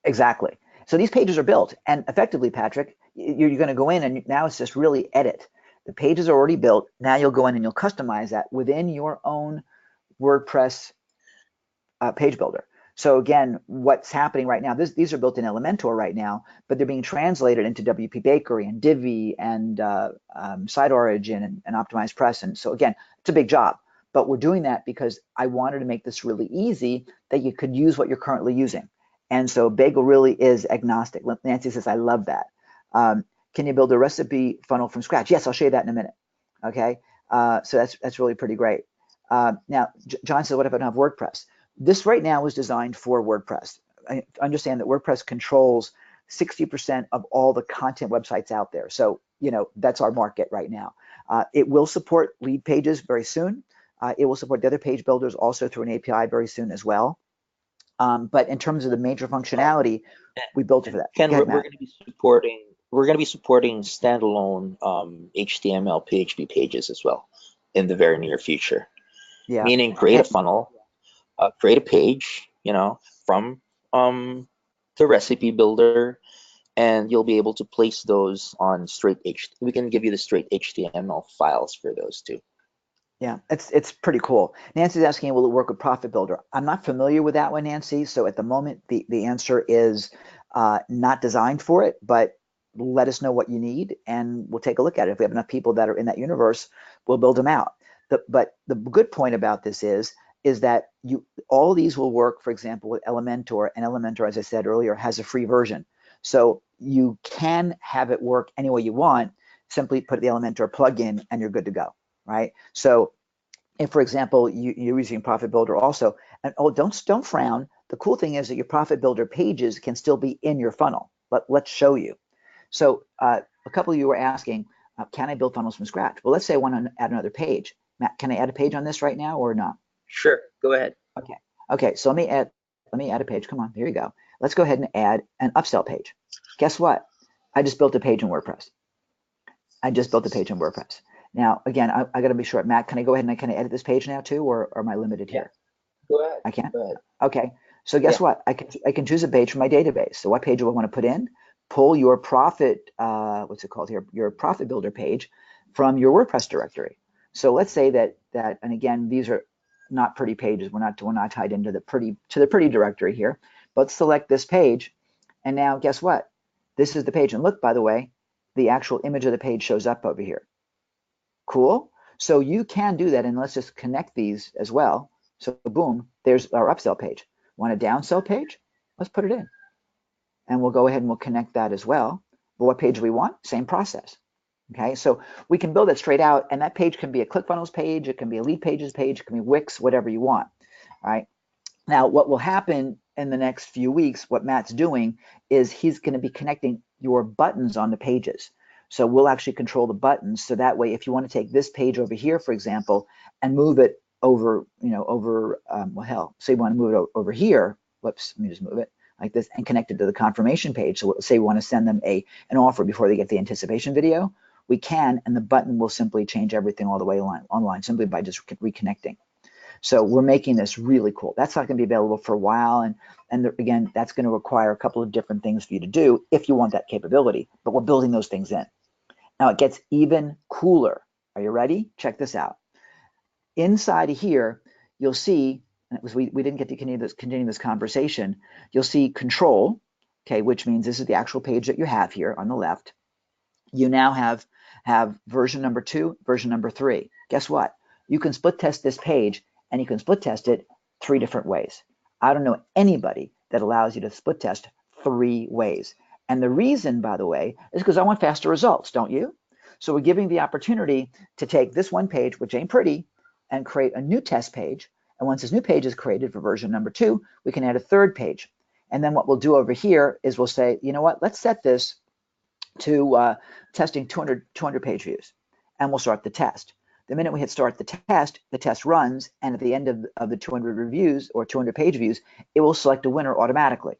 Exactly. So these pages are built, and effectively, Patrick, you're going to go in, and now it's just really edit. The pages are already built. Now you'll go in and you'll customize that within your own WordPress page builder. So again, what's happening right now, these are built in Elementor right now, but they're being translated into WP Bakery and Divi and Site Origin and Optimized Press. And so again, it's a big job, but we're doing that because I wanted to make this really easy that you could use what you're currently using. And so Bagel really is agnostic. Nancy says, I love that. Can you build a recipe funnel from scratch? Yes, I'll show you that in a minute. Okay, so that's really pretty great. Now, John says, what if I don't have WordPress? This right now is designed for WordPress. I understand that WordPress controls 60% of all the content websites out there. So, that's our market right now. It will support lead pages very soon. It will support the other page builders also through an API very soon as well. But in terms of the major functionality, we built it for that. Ken, Go ahead, we're Matt. going to be supporting standalone HTML PHP pages as well in the very near future. Yeah. Meaning create a funnel, create a page, from the recipe builder, and you'll be able to place those on we can give you the straight HTML files for those too. Yeah, it's pretty cool. Nancy's asking, will it work with Profit Builder? I'm not familiar with that one, Nancy. So at the moment, the answer is not designed for it, but let us know what you need and we'll take a look at it. If we have enough people that are in that universe, we'll build them out. But the good point about this is that all these will work, for example, with Elementor, and Elementor, as I said earlier, has a free version. So you can have it work any way you want. Simply put the Elementor plugin and you're good to go. Right? So if, for example, you're using Profit Builder also, and don't frown. The cool thing is that your Profit Builder pages can still be in your funnel. Let's show you. So a couple of you were asking, can I build funnels from scratch? Well, let's say I want to add another page. Matt, can I add a page on this right now or not? Sure, go ahead. Okay. So let me add a page. Come on, here you go. Let's go ahead and add an upsell page. Guess what? I just built a page in WordPress. Now, again, I got to be sure. Matt, can I go ahead and can I edit this page now too, or am I limited here? Go ahead. I can. Go ahead. Okay. So guess what? I can choose a page from my database. So what page do I want to put in? Pull your profit, what's it called here? Your Profit Builder page from your WordPress directory. So let's say that, and again, these are not pretty pages. We're not tied into the pretty directory here. But select this page, and now guess what? This is the page. And look, by the way, the actual image of the page shows up over here. Cool. So you can do that, and let's just connect these as well. So boom, there's our upsell page. Want a downsell page? Let's put it in. And we'll go ahead and we'll connect that as well. But what page do we want? Same process. Okay, so we can build it straight out, and that page can be a ClickFunnels page, it can be a lead pages page, it can be Wix, whatever you want. All right. Now, what will happen in the next few weeks, what Matt's doing is he's going to be connecting your buttons on the pages. So we'll actually control the buttons. So that way, if you want to take this page over here, for example, and move it over, well, hell, say you want to move it over here. Whoops, let me just move it like this and connect it to the confirmation page. So say we want to send them an offer before they get the anticipation video. We can, and the button will simply change everything all the way online simply by just reconnecting. So we're making this really cool. That's not going to be available for a while. And again, that's going to require a couple of different things for you to do if you want that capability. But we're building those things in. Now it gets even cooler. Are you ready? Check this out. Inside of here, you'll see, and we didn't get to continue this conversation. You'll see control, okay, which means this is the actual page that you have here on the left. You now have version number 2, version number 3. Guess what? You can split test this page, and you can split test it 3 different ways. I don't know anybody that allows you to split test 3 ways. And the reason, by the way, is because I want faster results, don't you? So we're giving the opportunity to take this one page, which ain't pretty, and create a new test page. And once this new page is created for version number 2, we can add a third page. And then what we'll do over here is we'll say, you know what, let's set this to testing 200 page views, and we'll start the test. The minute we hit start the test runs, and at the end of the 200 reviews or 200 page views, it will select a winner automatically.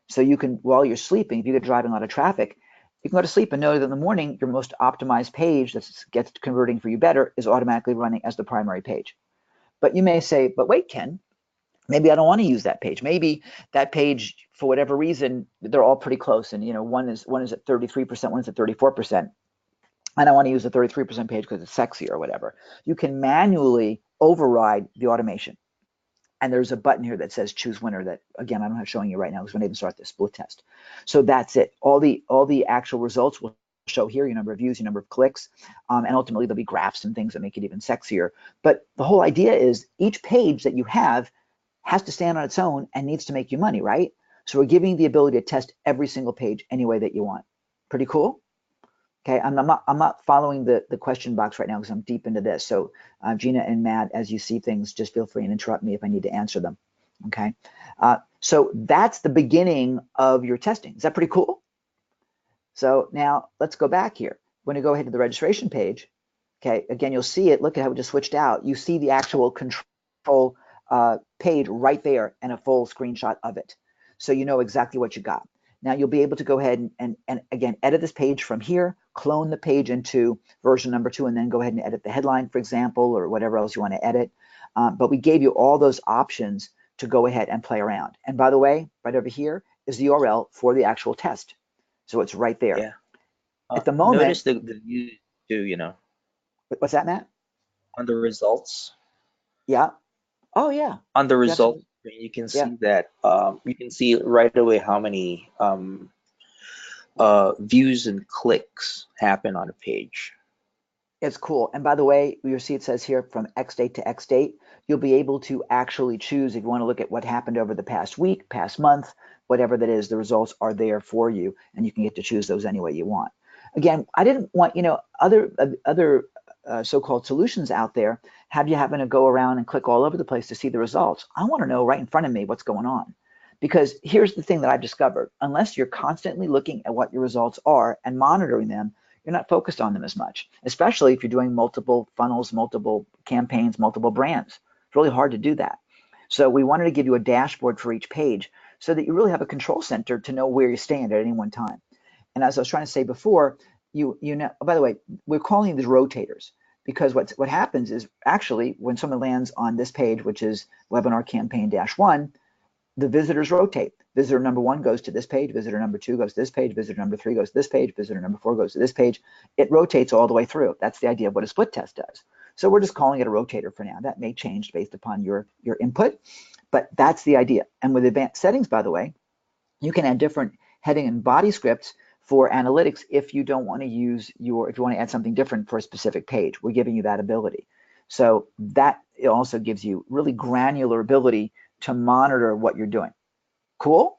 So you can, while you're sleeping, if you get driving a lot of traffic, you can go to sleep and know that in the morning your most optimized page that gets converting for you better is automatically running as the primary page. But you may say, but wait, Ken, maybe I don't want to use that page. Maybe that page, for whatever reason, they're all pretty close, and one is at 33%, one is at 34%. And I want to use the 33% page because it's sexy or whatever. You can manually override the automation. And there's a button here that says choose winner that, again, I'm not showing you right now because we didn't even start the split test. So that's it. All the actual results will show here, your number of views, your number of clicks, and ultimately there'll be graphs and things that make it even sexier. But the whole idea is each page that you have has to stand on its own and needs to make you money, right? So we're giving you the ability to test every single page any way that you want. Pretty cool? Okay, I'm not following the question box right now because I'm deep into this. So Gina and Matt, as you see things, just feel free and interrupt me if I need to answer them. Okay, so that's the beginning of your testing. Is that pretty cool? So now let's go back here. When you go ahead to the registration page, okay, again, you'll see it. Look at how it just switched out. You see the actual control page right there and a full screenshot of it. So you know exactly what you got. Now you'll be able to go ahead and again, edit this page from here, clone the page into version number 2, and then go ahead and edit the headline, for example, or whatever else you want to edit. But we gave you all those options to go ahead and play around. And by the way, right over here is the URL for the actual test. So it's right there. Yeah. At the Notice moment, the view too, what's that, Matt? on the results. Yeah. Oh, yeah. On the result, Definitely. you can Yeah. see that you can see right away how many views and clicks happen on a page. It's cool. And by the way, you'll see it says here from X date to X date, you'll be able to actually choose if you want to look at what happened over the past week, past month, whatever that is, the results are there for you, and you can get to choose those any way you want. Again, I didn't want, other so-called solutions out there have you having to go around and click all over the place to see the results. I want to know right in front of me what's going on. Because here's the thing that I've discovered. Unless you're constantly looking at what your results are and monitoring them, you're not focused on them as much, especially if you're doing multiple funnels, multiple campaigns, multiple brands. It's really hard to do that. So we wanted to give you a dashboard for each page so that you really have a control center to know where you stand at any one time. And as I was trying to say before, you know, by the way, we're calling these rotators because what happens is actually when someone lands on this page, which is webinar campaign -1, the visitors rotate. Visitor number 1 goes to this page, visitor number 2 goes to this page, visitor number 3 goes to this page, visitor number 4 goes to this page. It rotates all the way through. That's the idea of what a split test does. So we're just calling it a rotator for now. That may change based upon your input, but that's the idea. And with advanced settings, by the way, you can add different heading and body scripts for analytics if you don't want to use if you want to add something different for a specific page. We're giving you that ability. So that it also gives you really granular ability to monitor what you're doing. Cool?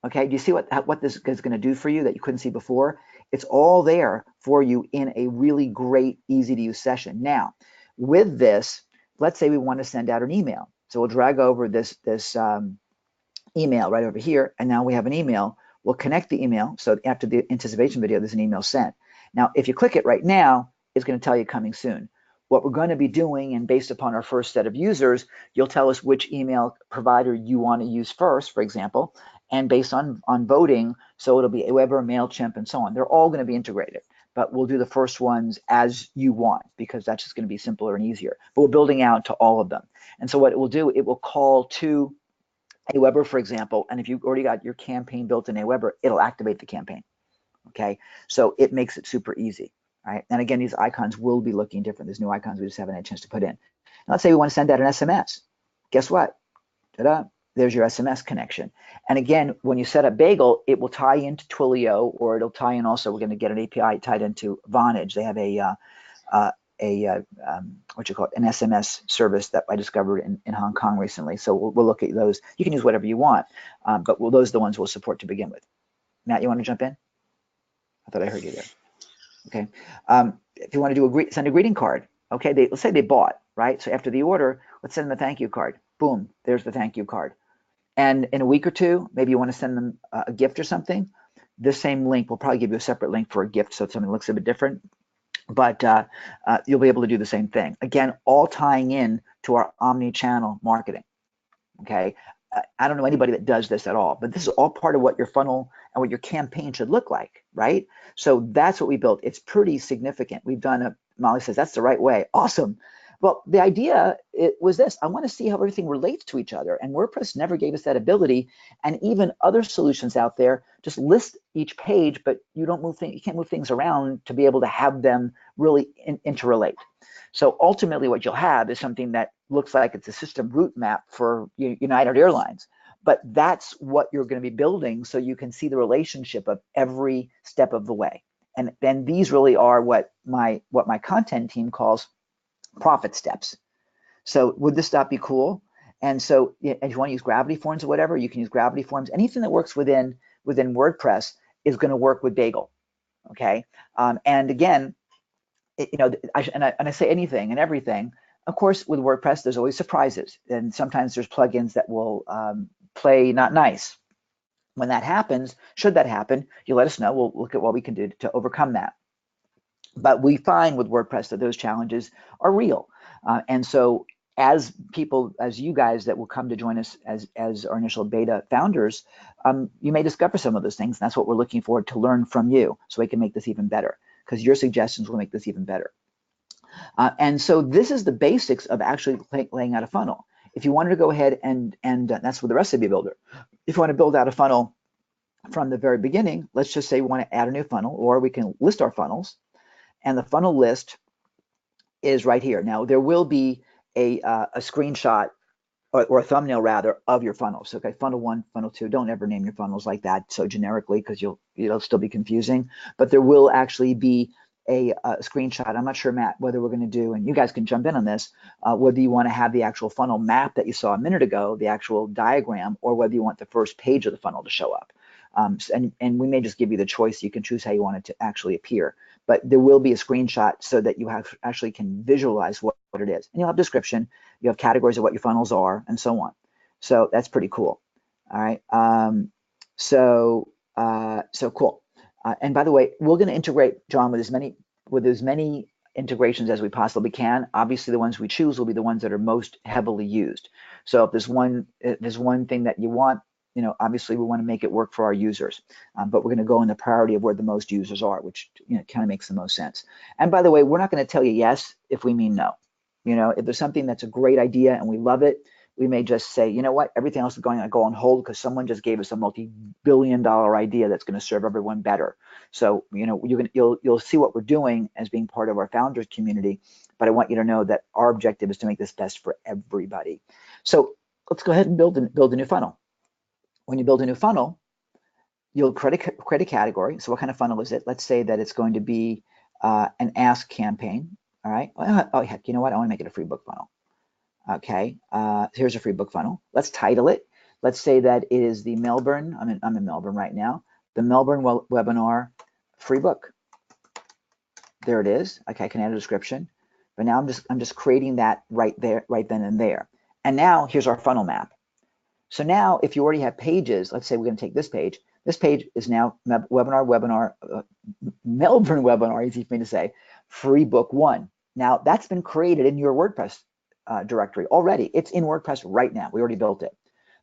Okay, do you see what this is going to do for you that you couldn't see before? It's all there for you in a really great, easy to use session. Now, with this, let's say we want to send out an email. So we'll drag over this email right over here, and now we have an email. We'll connect the email. So after the anticipation video, there's an email sent. Now, if you click it right now, it's going to tell you coming soon. What we're going to be doing, and based upon our first set of users, you'll tell us which email provider you want to use first, for example, and based on voting, so it'll be Aweber, MailChimp, and so on. They're all going to be integrated, but we'll do the first ones as you want because that's just going to be simpler and easier. But we're building out to all of them. And so what it will do, it will call to Aweber, for example, and if you've already got your campaign built in Aweber, it'll activate the campaign. Okay, so it makes it super easy. Right? And again, these icons will be looking different. There's new icons we just haven't had a chance to put in. Now, let's say we want to send out an SMS. Guess what? Ta-da! There's your SMS connection. And again, when you set up Bagel, it will tie into Twilio, or it'll tie in also, we're going to get an API tied into Vonage. They have an SMS service that I discovered in Hong Kong recently. So we'll look at those. You can use whatever you want, but those are the ones we'll support to begin with. Matt, you want to jump in? I thought I heard you there. Okay. If you want to do send a greeting card, okay, let's say they bought, right? So after the order, let's send them a thank you card. Boom, there's the thank you card. And in a week or two, maybe you want to send them a gift or something. This same link will probably give you a separate link for a gift, so something looks a bit different. But you'll be able to do the same thing. Again, all tying in to our omni-channel marketing. Okay. I don't know anybody that does this at all, but this is all part of what your funnel and what your campaign should look like, right? So that's what we built. It's pretty significant. We've done a, Molly says, that's the right way. Awesome. Well, the idea was this. I want to see how everything relates to each other. And WordPress never gave us that ability. And even other solutions out there just list each page, but you can't move things around to be able to have them really interrelate. So ultimately what you'll have is something that looks like it's a system route map for United Airlines. But that's what you're going to be building so you can see the relationship of every step of the way. And then these really are what my content team calls profit steps. So would this not be cool? And so if you want to use gravity forms or whatever, you can use gravity forms. Anything that works within WordPress is going to work with Bagel. Okay. And again, I say anything and everything. Of course, with WordPress, there's always surprises, and sometimes there's plugins that will play not nice. When that happens, should that happen, you let us know. We'll look at what we can do to overcome that. But we find with WordPress that those challenges are real, and so as you guys that will come to join us as our initial beta founders, you may discover some of those things. And that's what we're looking forward to learn from you, so we can make this even better, because your suggestions will make this even better. And so this is the basics of actually laying out a funnel. If you wanted to go ahead and that's with the recipe builder. If you want to build out a funnel from the very beginning, let's just say we want to add a new funnel, or we can list our funnels, and the funnel list is right here. Now there will be a screenshot or a thumbnail rather of your funnels. Okay, funnel 1, funnel 2. Don't ever name your funnels like that so generically, because it'll still be confusing. But there will actually be a screenshot. I'm not sure, Matt, whether we're going to do, and you guys can jump in on this, whether you want to have the actual funnel map that you saw a minute ago, the actual diagram, or whether you want the first page of the funnel to show up. And we may just give you the choice. You can choose how you want it to actually appear. But there will be a screenshot so that you actually can visualize what it is. And you'll have description, you have categories of what your funnels are, and so on. So that's pretty cool. All right. So cool. And by the way, we're going to integrate, John, with as many integrations as we possibly can. Obviously, the ones we choose will be the ones that are most heavily used. So if there's one thing that you want, obviously we want to make it work for our users, but we're going to go in the priority of where the most users are, which kind of makes the most sense. And by the way, we're not going to tell you yes if we mean no. If there's something that's a great idea and we love it, we may just say, you know what, everything else is going to go on hold because someone just gave us a multi-billion-dollar idea that's going to serve everyone better. So you'll see what we're doing as being part of our founders community, but I want you to know that our objective is to make this best for everybody. So let's go ahead and build a new funnel. When you build a new funnel, you'll create a category. So what kind of funnel is it? Let's say that it's going to be an ask campaign. All right. Oh, heck, you know what? I want to make it a free book funnel. Okay. Here's a free book funnel. Let's title it. Let's say that it is the Melbourne. I'm in Melbourne right now. The Melbourne webinar free book. There it is. Okay. I can add a description. But now I'm just creating that right there, right then and there. And now here's our funnel map. So now if you already have pages, let's say we're going to take this page. This page is now Melbourne webinar, easy for me to say, free book 1. Now that's been created in your WordPress directory already. It's in WordPress right now. We already built it.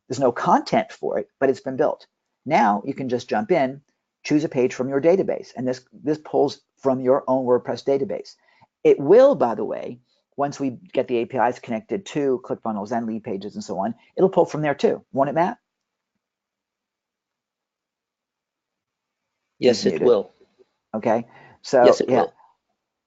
There's no content for it, but it's been built. Now you can just jump in, choose a page from your database, and this pulls from your own WordPress database. It will, by the way, once we get the APIs connected to ClickFunnels and lead pages and so on, it'll pull from there too. Won't it, Matt? Yes, it will. Okay. So yes, it will.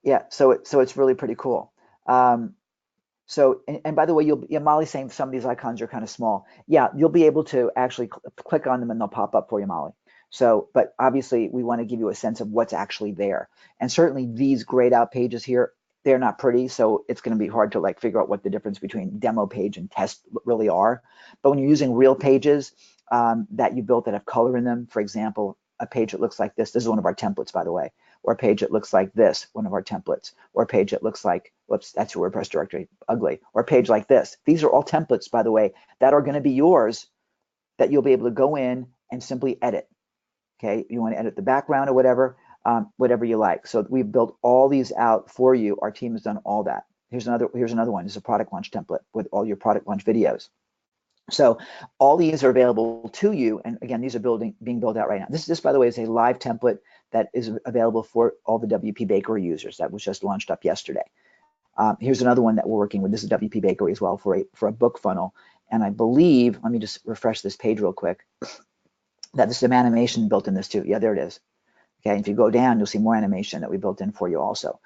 Yeah. So it's really pretty cool. So and by the way, Molly's saying some of these icons are kind of small. Yeah, you'll be able to actually click on them and they'll pop up for you, Molly. So, but obviously we want to give you a sense of what's actually there. And certainly these grayed out pages here, they're not pretty, so it's going to be hard to figure out what the difference between demo page and test really are. But when you're using real pages that you built that have color in them, for example, a page that looks like this. This is one of our templates, by the way. Or a page that looks like this, one of our templates. Or a page that looks like, whoops, that's your WordPress directory, ugly. Or a page like this. These are all templates, by the way, that are going to be yours that you'll be able to go in and simply edit. Okay, you want to edit the background or whatever, whatever you like. So we've built all these out for you. Our team has done all that. Here's another one. This is a product launch template with all your product launch videos. So all these are available to you. And again, these are being built out right now. This, by the way, is a live template that is available for all the WP Bakery users. That was just launched up yesterday. Here's another one that we're working with. This is WP Bakery as well for a book funnel. And I believe, let me just refresh this page real quick, that there's some animation built in this too. Yeah, there it is. Okay, if you go down, you'll see more animation that we built in for you also.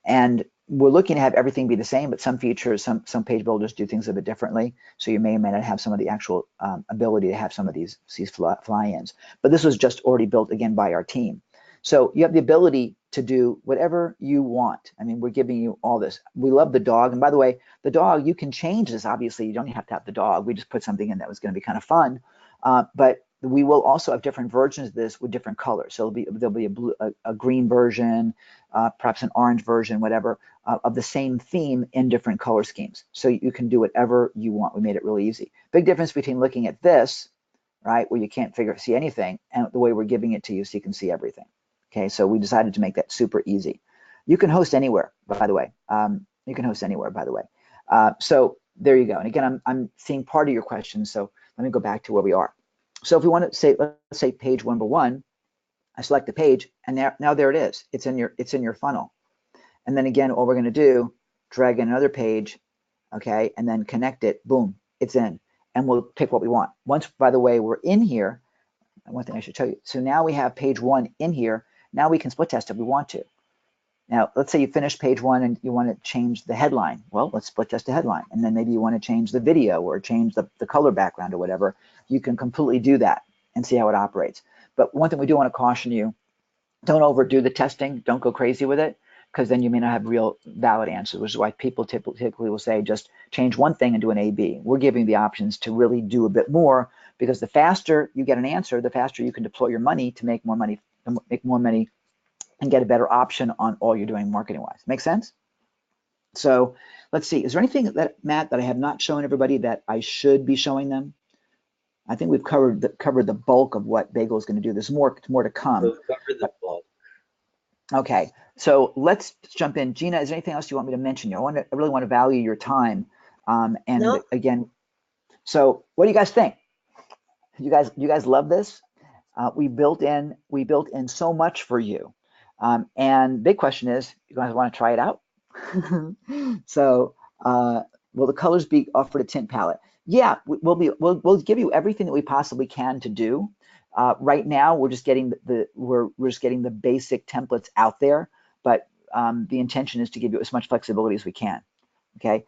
And we're looking to have everything be the same, but some features, some page builders do things a bit differently. So you may or may not have some of the actual ability to have some of these fly-ins. But this was just already built, again, by our team. So you have the ability to do whatever you want. I mean, we're giving you all this. We love the dog. And by the way, the dog, you can change this. Obviously, you don't have to have the dog. We just put something in that was going to be kind of fun. But we will also have different versions of this with different colors. So there'll be a green version, perhaps an orange version, whatever, of the same theme in different color schemes. So you can do whatever you want. We made it really easy. Big difference between looking at this, right, where you can't see anything, and the way we're giving it to you so you can see everything. Okay, so we decided to make that super easy. You can host anywhere, by the way. You can host anywhere, by the way. So there you go. And again, I'm seeing part of your question, so let me go back to where we are. So if we want to say, let's say page number 1, I select the page, and now there it is. It's in your funnel. And then again, all we're going to do, drag in another page, okay, and then connect it. Boom, it's in, and we'll pick what we want. Once, by the way, we're in here. One thing I should tell you. So now we have page 1 in here. Now we can split test if we want to. Now, let's say you finish page 1 and you want to change the headline. Well, let's split test the headline. And then maybe you want to change the video or change the color background or whatever. You can completely do that and see how it operates. But one thing we do want to caution you, don't overdo the testing. Don't go crazy with it, because then you may not have real valid answers, which is why people typically will say just change one thing and do an A/B. We're giving the options to really do a bit more, because the faster you get an answer, the faster you can deploy your money to make more money, and get a better option on all you're doing marketing-wise. Make sense? So let's see. Is there anything that, Matt, that I have not shown everybody that I should be showing them? I think we've covered the bulk of what Bagel is going to do. There's more to come. We've covered the bulk. Okay, so let's jump in. Gina, is there anything else you want me to mention? I really want to value your time. And No? again, so what do you guys think? You guys love this? We built in so much for you. And big question is, you guys want to try it out? So will the colors be offered a tint palette? Yeah, we'll give you everything that we possibly can to do. Right now, we're just getting the basic templates out there, but the intention is to give you as much flexibility as we can. Okay.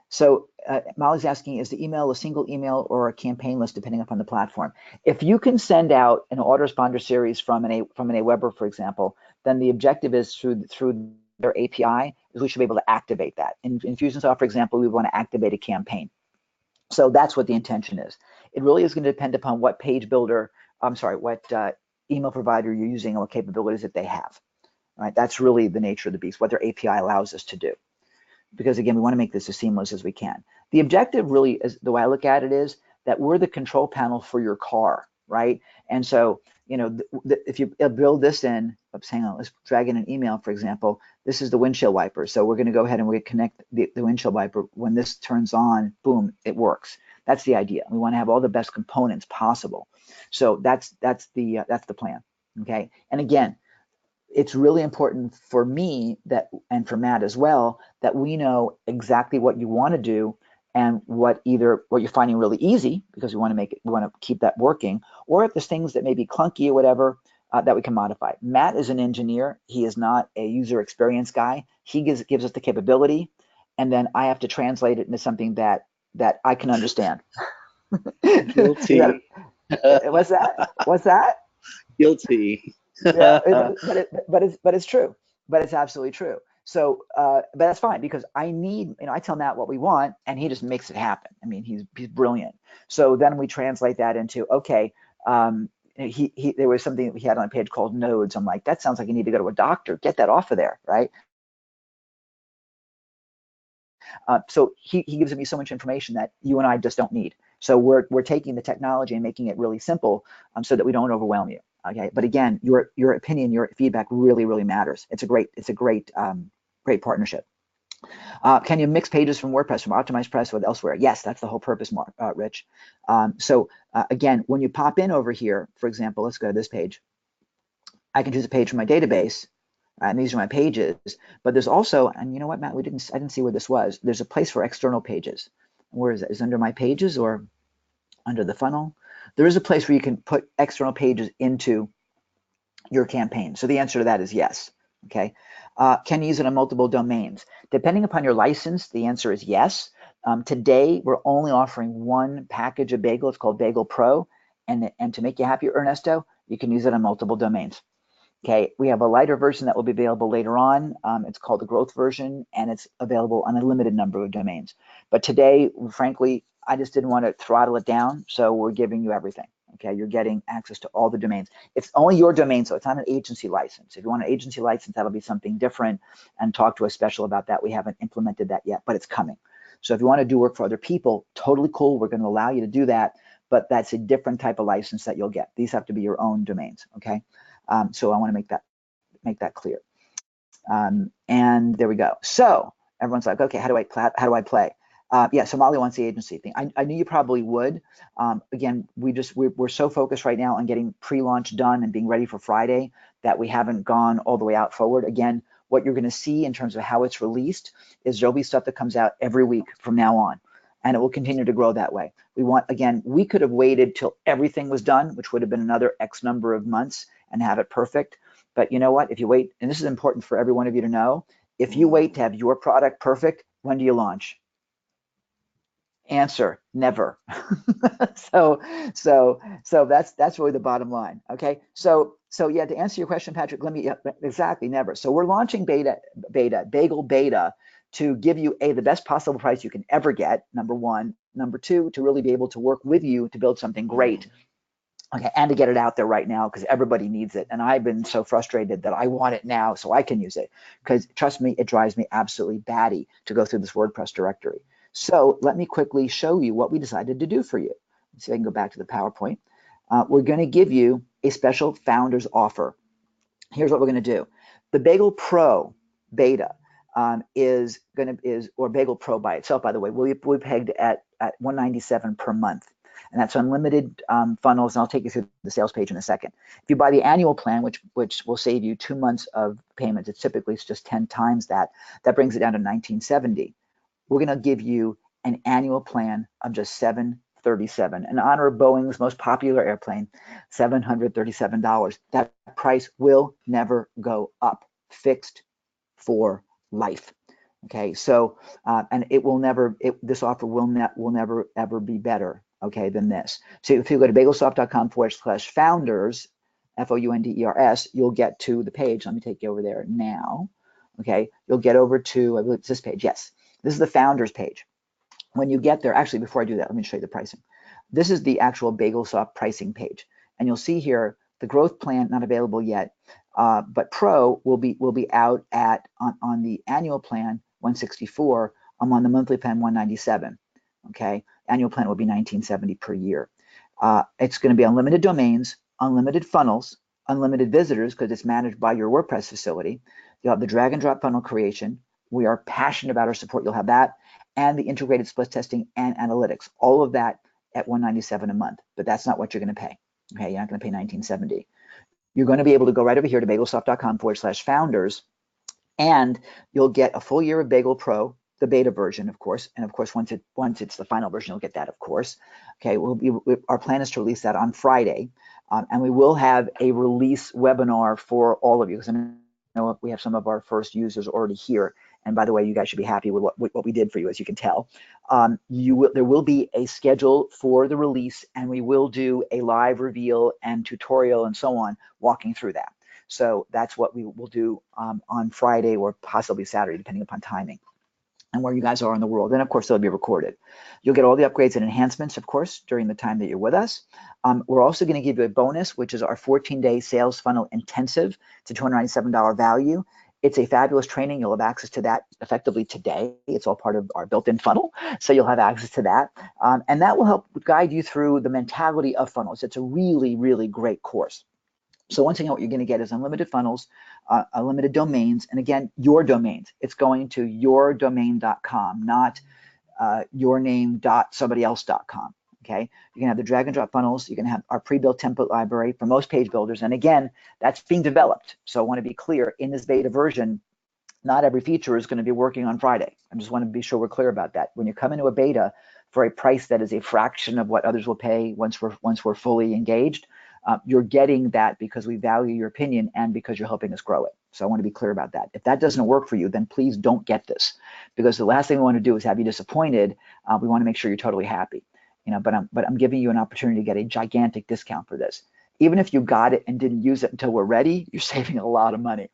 So Molly's asking, is the email a single email or a campaign list depending upon the platform? If you can send out an autoresponder series from an Aweber, for example, then the objective is through their API is we should be able to activate that. In Infusionsoft, for example, we want to activate a campaign. So that's what the intention is. It really is going to depend upon what page builder, what email provider you're using and what capabilities that they have. Right? That's really the nature of the beast, what their API allows us to do. Because again, we want to make this as seamless as we can. The objective really is, the way I look at it, is that we're the control panel for your car, right? And so, if you build this in, hang on, let's drag in an email, for example. This is the windshield wiper. So we're going to go ahead and we connect the windshield wiper. When this turns on, boom, it works. That's the idea. We want to have all the best components possible. So that's the plan. Okay. And again, it's really important for me and for Matt as well, that we know exactly what you want to do and what you're finding really easy, because we want to keep that working, or if there's things that may be clunky or whatever, that we can modify. Matt is an engineer. He is not a user experience guy. He gives us the capability, and then I have to translate it into something that I can understand. Guilty. What's that? Guilty. Yeah, but it's true. But it's absolutely true. So, but that's fine, because I tell Matt what we want, and he just makes it happen. I mean, he's brilliant. So then we translate that into, okay, there was something he had on a page called nodes. I'm like, that sounds like you need to go to a doctor. Get that off of there, right? So he gives me so much information that you and I just don't need. So we're taking the technology and making it really simple, so that we don't overwhelm you. Okay, but again, your opinion, your feedback really matters. It's a great partnership. Can you mix pages from WordPress, from Optimized Press with elsewhere? Yes, that's the whole purpose, Rich. Again, when you pop in over here, for example, let's go to this page. I can choose a page from my database, and these are my pages. But there's also, and you know what, Matt, I didn't see where this was. There's a place for external pages. Where is it? Is it under my pages or under the funnel? There is a place where you can put external pages into your campaign. So the answer to that is yes. Okay. Can you use it on multiple domains? Depending upon your license, the answer is yes. Today, we're only offering one package of Bagel. It's called Bagel Pro. And to make you happy, Ernesto, you can use it on multiple domains. Okay, we have a lighter version that will be available later on. It's called the growth version, and it's available on a limited number of domains. But today, frankly, I just didn't want to throttle it down, so we're giving you everything. Okay, you're getting access to all the domains. It's only your domain, so it's not an agency license. If you want an agency license, that'll be something different, and talk to us special about that. We haven't implemented that yet, but it's coming. So if you want to do work for other people, totally cool. We're going to allow you to do that, but that's a different type of license that you'll get. These have to be your own domains, okay? So I want to make that clear. And there we go. So everyone's like, okay, how do I play? Yeah, so Molly wants the agency thing. I knew you probably would. Again, we're so focused right now on getting pre-launch done and being ready for Friday that we haven't gone all the way out forward. Again, what you're going to see in terms of how it's released is there'll be stuff that comes out every week from now on, and it will continue to grow that way. We could have waited till everything was done, which would have been another X number of months, and have it perfect. But you know what? If you wait, and this is important for every one of you to know, if you wait to have your product perfect, when do you launch? Answer: never. so that's really the bottom line. Okay. So yeah, to answer your question, Patrick, exactly, never. So we're launching Bagel Beta, to give you the best possible price you can ever get, number one. Number two, to really be able to work with you to build something great. Okay, and to get it out there right now, because everybody needs it. And I've been so frustrated that I want it now so I can use it, because trust me, it drives me absolutely batty to go through this WordPress directory. So let me quickly show you what we decided to do for you. Let's see if I can go back to the PowerPoint. We're going to give you a special founders offer. Here's what we're going to do. The Bagel Pro Beta or Bagel Pro by itself, by the way, will be pegged at $197 per month. And that's unlimited funnels, and I'll take you through the sales page in a second. If you buy the annual plan, which will save you 2 months of payments, it's just 10 times that. That brings it down to $1970. We're going to give you an annual plan of just $737 in honor of Boeing's most popular airplane, $737. That price will never go up, fixed for life. Okay, so and it will never. This offer will never ever be better, okay, than this. So if you go to bagelsoft.com/founders, FOUNDERS, you'll get to the page. Let me take you over there now. Okay, you'll get over to, I believe it's this page. Yes, this is the founders page. When you get there, actually, before I do that, let me show you the pricing. This is the actual BagelSoft pricing page, and you'll see here the growth plan not available yet, but Pro will be out at on the annual plan 164. I'm on the monthly plan 197. Okay, annual plan will be 1970 per year. It's going to be unlimited domains, unlimited funnels, unlimited visitors because it's managed by your WordPress facility. You'll have the drag and drop funnel creation. We are passionate about our support. You'll have that, and the integrated split testing and analytics. All of that at $197 a month. But that's not what you're going to pay. Okay, you're not going to pay $1970. You're going to be able to go right over here to bagelsoft.com/founders, and you'll get a full year of Bagel Pro, the beta version, of course. And of course, once it's the final version, you'll get that, of course. Okay, our plan is to release that on Friday, and we will have a release webinar for all of you, because I know we have some of our first users already here. And by the way, you guys should be happy with what we did for you, as you can tell. There will be a schedule for the release, and we will do a live reveal and tutorial and so on, walking through that. So that's what we will do on Friday or possibly Saturday, depending upon timing. and where you guys are in the world. And of course, they'll be recorded. You'll get all the upgrades and enhancements, of course, during the time that you're with us. We're also going to give you a bonus, which is our 14-day sales funnel intensive. It's a $297 value. It's a fabulous training. You'll have access to that effectively today. It's all part of our built-in funnel, so you'll have access to that. And that will help guide you through the mentality of funnels. It's a really, really great course. So once again, what you're going to get is unlimited funnels, unlimited domains, and again, your domains. It's going to yourdomain.com, not yourname.somebodyelse.com. Okay, you can have the drag and drop funnels. You can have our pre-built template library for most page builders. And again, that's being developed. So I want to be clear, in this beta version, not every feature is going to be working on Friday. I just want to be sure we're clear about that. When you come into a beta for a price that is a fraction of what others will pay once we're fully engaged, you're getting that because we value your opinion and because you're helping us grow it. So I want to be clear about that. If that doesn't work for you, then please don't get this, because the last thing we want to do is have you disappointed. We want to make sure you're totally happy. But I'm giving you an opportunity to get a gigantic discount for this. Even if you got it and didn't use it until we're ready, you're saving a lot of money.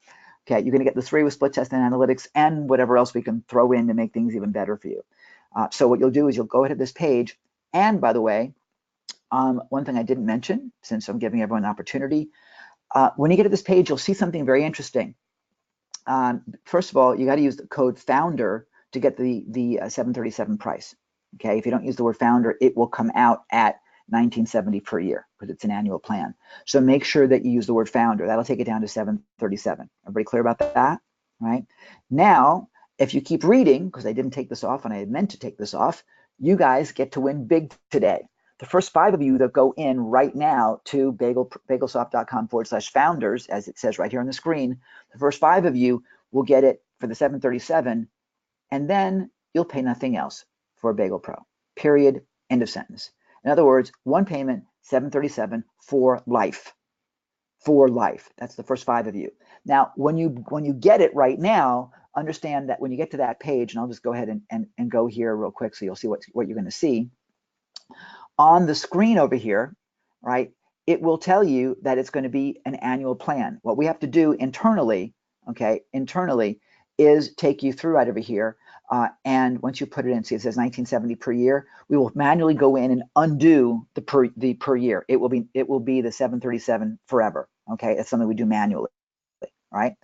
Okay, you're going to get the 3 with split test and analytics and whatever else we can throw in to make things even better for you. So what you'll do is you'll go ahead to this page. And by the way, one thing I didn't mention, since I'm giving everyone an opportunity, when you get to this page, you'll see something very interesting. First of all, you got to use the code FOUNDER to get the $737 price. Okay, if you don't use the word founder, it will come out at $1970 per year because it's an annual plan. So make sure that you use the word founder. That'll take it down to $737. Everybody clear about that? Right? Now, if you keep reading, because I didn't take this off and I had meant to take this off, you guys get to win big today. The first 5 of you that go in right now to bagelsoft.com/founders, as it says right here on the screen, the first 5 of you will get it for the $737, and then you'll pay nothing else for a Bagel Pro, period, end of sentence. In other words, one payment, $737 for life. For life. That's the first 5 of you. Now, when you get it right now, understand that when you get to that page, and I'll just go ahead and go here real quick so you'll see what you're going to see. On the screen over here, right, it will tell you that it's going to be an annual plan. What we have to do internally, okay, is take you through right over here. And once you put it in, see it says $1970 per year, we will manually go in and undo the per year. It will be the $737 forever. Okay, that's something we do manually, right?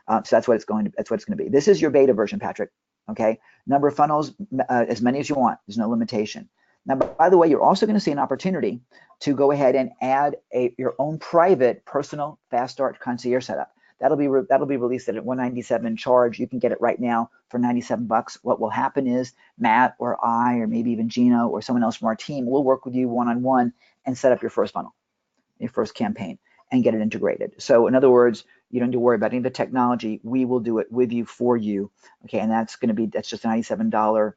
So that's what it's going to be. This is your beta version, Patrick. Okay, number of funnels, as many as you want. There's no limitation. Now, by the way, you're also going to see an opportunity to go ahead and add your own private personal fast start concierge setup. That'll be released at a $197 charge. You can get it right now for $97. What will happen is Matt or I or maybe even Gino or someone else from our team will work with you one-on-one and set up your first funnel, your first campaign, and get it integrated. So in other words, you don't need to worry about any of the technology. We will do it with you, for you. Okay, and that's just a $97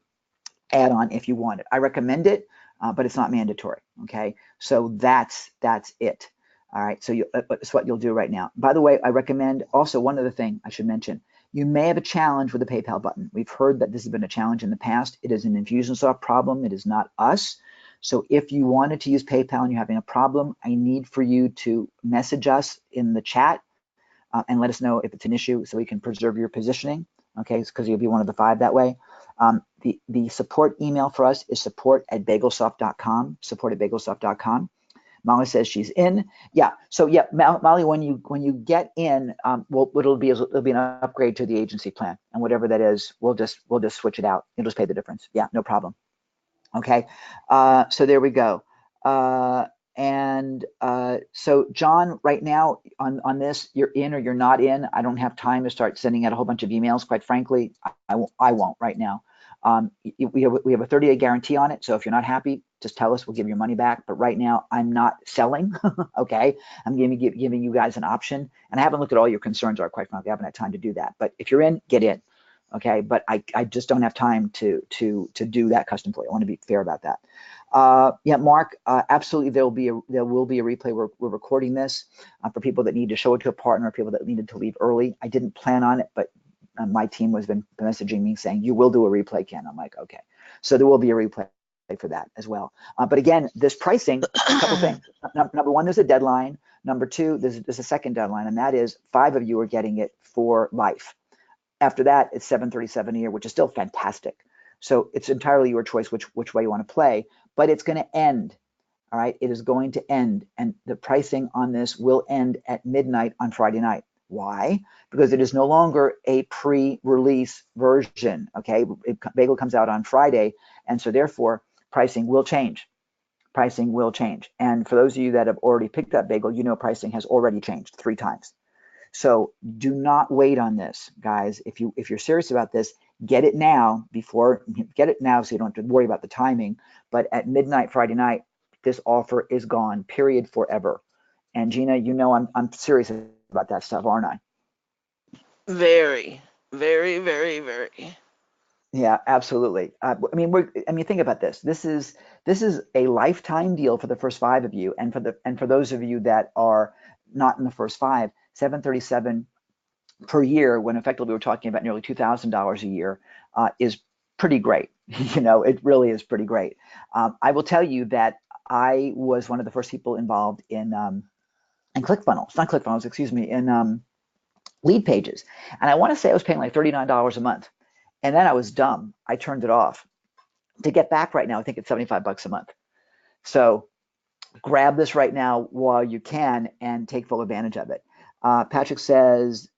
add-on if you want it. I recommend it, but it's not mandatory. Okay, so that's it. All right, so that's what you'll do right now. By the way, I recommend also one other thing I should mention. You may have a challenge with the PayPal button. We've heard that this has been a challenge in the past. It is an Infusionsoft problem. It is not us. So if you wanted to use PayPal and you're having a problem, I need for you to message us in the chat and let us know if it's an issue so we can preserve your positioning. Okay, because you'll be one of the 5 that way. The support email for us is support@bagelsoft.com. Support@bagelsoft.com. Molly says she's in. Yeah. So yeah, Molly, when you get in, it'll be an upgrade to the agency plan, and whatever that is, we'll just switch it out. You'll just pay the difference. Yeah, no problem. Okay. So there we go. So John, right now on this, you're in or you're not in. I don't have time to start sending out a whole bunch of emails. Quite frankly, I won't right now. We have a 30-day guarantee on it. So if you're not happy, just tell us, we'll give your money back. But right now I'm not selling. Okay. I'm giving you guys an option, and I haven't looked at all your concerns are, quite frankly. I haven't had time to do that, but if you're in, get in. Okay. But I just don't have time to do that custom for you. I want to be fair about that. Yeah, Mark, absolutely. There will be a replay. We're recording this for people that need to show it to a partner, or people that needed to leave early. I didn't plan on it, but my team has been messaging me saying, you will do a replay, Ken. I'm like, okay. So there will be a replay for that as well. But again, this pricing, a couple things. Number one, there's a deadline. Number two, there's a second deadline, and that is 5 of you are getting it for life. After that, it's 737 a year, which is still fantastic. So it's entirely your choice which way you want to play, but it's going to end. All right, it is going to end, and the pricing on this will end at midnight on Friday night. Why? Because it is no longer a pre-release version. Okay, Bagel comes out on Friday, and so therefore pricing will change. Pricing will change. And for those of you that have already picked up Bagel, you know pricing has already changed 3 times. So do not wait on this, guys. If you're serious about this, get it now get it now so you don't have to worry about the timing. But at midnight Friday night, this offer is gone, period, forever. And Gina, you know I'm serious about that stuff, aren't I? Very, very, very, very. Yeah, absolutely. I mean, think about this. This is a lifetime deal for the first 5 of you, and for those of you that are not in the first 5, 737 per year, when effectively we're talking about nearly $2,000 a year, is pretty great. It really is pretty great. I will tell you that I was one of the first people involved in ClickFunnels, not ClickFunnels, excuse me, in lead pages, and I want to say I was paying like $39 a month, and then I was dumb. I turned it off. To get back right now, I think it's $75 a month. So grab this right now while you can and take full advantage of it. Patrick says,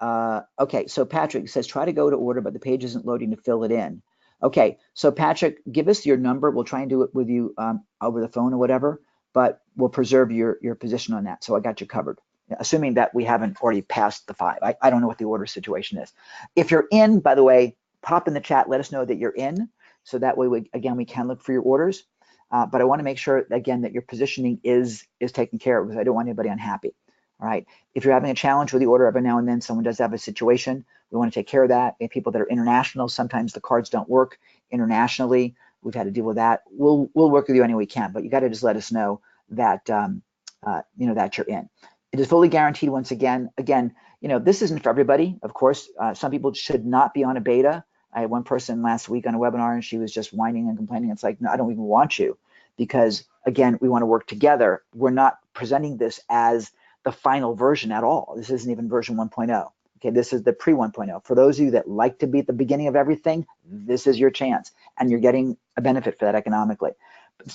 okay, so Patrick says, try to go to order, but the page isn't loading to fill it in. Okay, so Patrick, give us your number. We'll try and do it with you over the phone or whatever, but we'll preserve your position on that. So I got you covered, assuming that we haven't already passed the 5. I don't know what the order situation is. If you're in, by the way, pop in the chat, let us know that you're in. So that way, we can look for your orders. But I want to make sure, again, that your positioning is taken care of, because I don't want anybody unhappy. All right. If you're having a challenge with the order every now and then, someone does have a situation, we want to take care of that. And people that are international, sometimes the cards don't work internationally. We've had to deal with that. We'll work with you any way we can, but you got to just let us know that that you're in. It is fully guaranteed. Once again, this isn't for everybody. Of course, some people should not be on a beta. I had one person last week on a webinar, and she was just whining and complaining. It's like, no, I don't even want you, because again, we want to work together. We're not presenting this as the final version at all. This isn't even version 1.0. Okay, this is the pre 1.0. For those of you that like to be at the beginning of everything, this is your chance, and you're getting a benefit for that economically.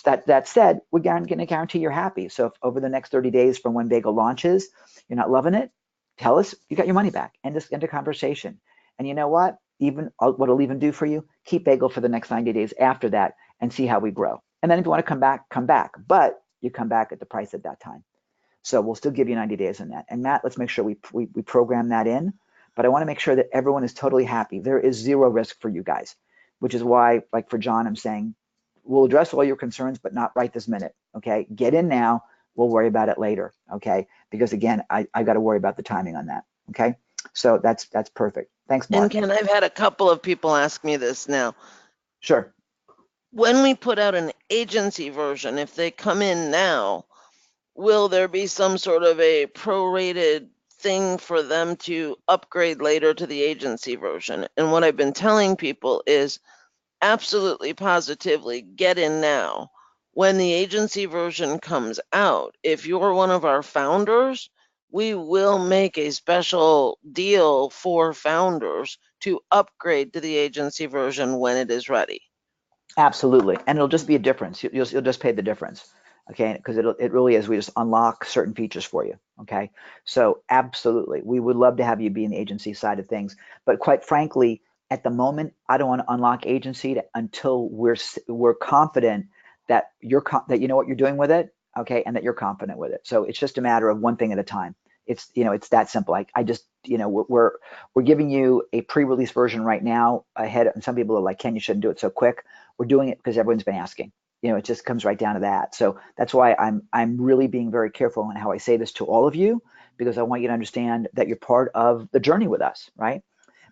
That said, we're going to guarantee you're happy. So if over the next 30 days from when Bagel launches, you're not loving it, tell us. You got your money back. End a conversation. And you know what? Even what it'll even do for you, keep Bagel for the next 90 days after that and see how we grow. And then if you want to come back, come back. But you come back at the price at that time. So we'll still give you 90 days on that. And Matt, let's make sure we program that in. But I want to make sure that everyone is totally happy. There is zero risk for you guys, which is why, like for John, I'm saying, we'll address all your concerns, but not right this minute. Okay, get in now. We'll worry about it later. Okay, because again, I got to worry about the timing on that. Okay, so that's perfect. Thanks, And Mark. Ken, I've had a couple of people ask me this now. Sure. When we put out an agency version, if they come in now, will there be some sort of a prorated thing for them to upgrade later to the agency version? And what I've been telling people is absolutely positively get in now. When the agency version comes out, if you're one of our founders, we will make a special deal for founders to upgrade to the agency version when it is ready. Absolutely, and it'll just be a difference. You'll just pay the difference, okay? Because it really is. We just unlock certain features for you, okay? So absolutely, we would love to have you be in the agency side of things, but quite frankly, at the moment, I don't want to unlock agency until we're confident that that you know what you're doing with it, okay, and that you're confident with it. So it's just a matter of one thing at a time. It's that simple. I just we're giving you a pre-release version right now ahead, and some people are like, Ken, you shouldn't do it so quick. We're doing it because everyone's been asking. It just comes right down to that. So that's why I'm really being very careful in how I say this to all of you, because I want you to understand that you're part of the journey with us, right?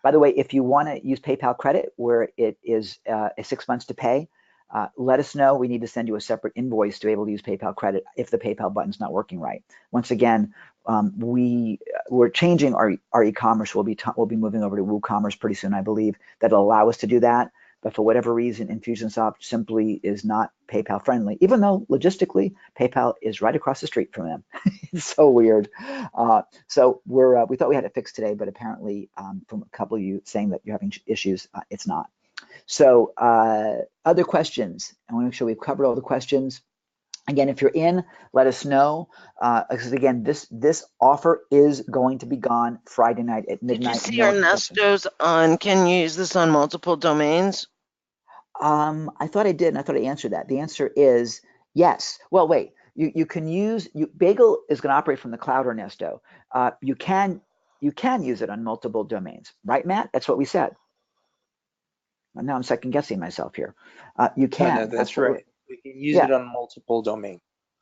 By the way, if you want to use PayPal credit, where it is 6 months to pay, let us know. We need to send you a separate invoice to be able to use PayPal credit if the PayPal button's not working right. Once again, we're changing our e-commerce. We'll be moving over to WooCommerce pretty soon, I believe. That'll allow us to do that. but for whatever reason, Infusionsoft simply is not PayPal friendly, even though logistically PayPal is right across the street from them. It's so weird. So we thought we had it fixed today, but apparently from a couple of you saying that you're having issues, it's not. So other questions? I want to make sure we've covered all the questions. Again, if you're in, let us know. Because again, this offer is going to be gone Friday night at Did you midnight. see our No exceptions. Nestos on can you use this on multiple domains? I thought I did, and I thought I answered that. The answer is yes. Well, wait. You can use Bagel is going to operate from the cloud or Nesto. You can use it on multiple domains, right, Matt? That's what we said. Now I'm second guessing myself here. You No, no, can that's absolutely. right. We can use Yeah. it on multiple domains.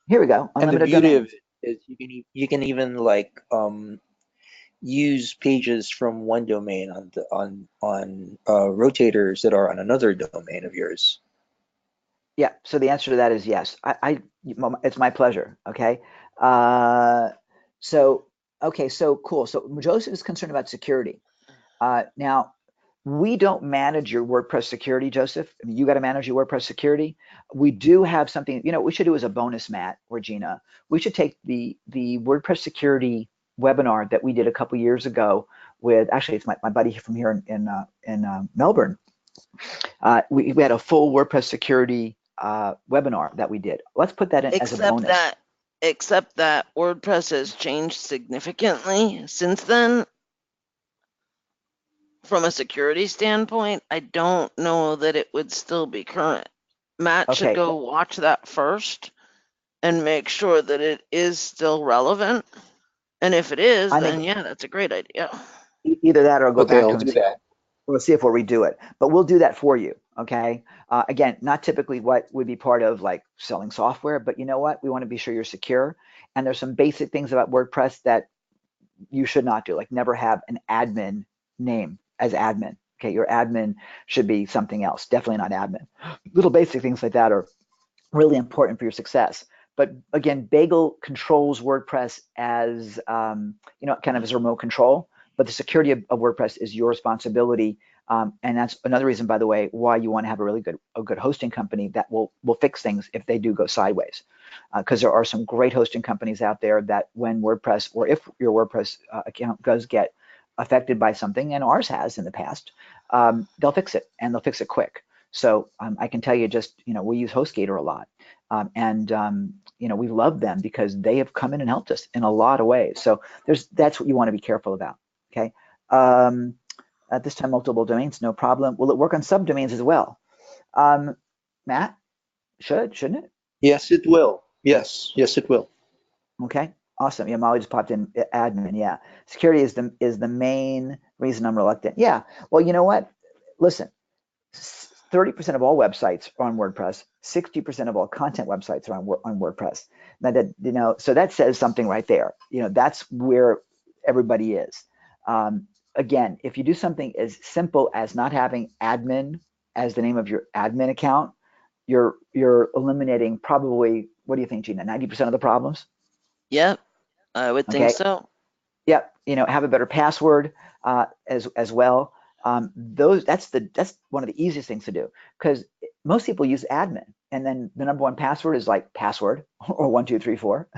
Here we go. And the Unlimited beauty of domains. it is you can even like use pages from one domain on rotators that are on another domain of yours. Yeah, so the answer to that is yes. It's my pleasure. Okay. Uh, so, okay, so cool. So Joseph is concerned about security. Now, we don't manage your WordPress security, Joseph. I mean, you got to manage your WordPress security. We do have something, what we should do as a bonus, Matt or Gina. We should take the WordPress security webinar that we did a couple years ago with, actually, it's my buddy from here in Melbourne. We had a full WordPress security webinar that we did. Let's put that in as a Except bonus. that except that WordPress has changed significantly since then. From a security standpoint, I don't know that it would still be current. Matt should Okay, go watch that first and make sure that it is still relevant. And if it is, I think then yeah, that's a great idea. either that or go Okay, back to I'll him and do see. that. We'll see if we'll redo it, but we'll do that for you. Okay. Again, not typically what would be part of like selling software, but you know what? We want to be sure you're secure. And there's some basic things about WordPress that you should not do, like never have an admin name as admin. Okay. Your admin should be something else. Definitely not admin. Little basic things like that are really important for your success. But again, Bagel controls WordPress as kind of as a remote control. But the security of WordPress is your responsibility, and that's another reason, by the way, why you want to have a good hosting company that will fix things if they do go sideways. Because there are some great hosting companies out there that when WordPress or if your WordPress account does get affected by something, and ours has in the past, they'll fix it and they'll fix it quick. So I can tell you just, we use HostGator a lot. And we love them because they have come in and helped us in a lot of ways. So that's what you want to be careful about. Okay. At this time, multiple domains, no problem. Will it work on subdomains as well? Matt, shouldn't it? Yes, it will. Yes, it will. Okay. Awesome. Yeah, Molly just popped in admin. Yeah. Security is the main reason I'm reluctant. Yeah. Well, you know what? Listen, 30% of all websites are on WordPress. 60% of all content websites are on WordPress. Now so that says something right there. That's where everybody is. Again, if you do something as simple as not having admin as the name of your admin account, you're eliminating probably, what do you think, Gina? 90% of the problems. Yep, I would think Okay. so. Yep. Have a better password as well. That's one of the easiest things to do because most people use admin and then the number one password is like password or 1 2 3 4.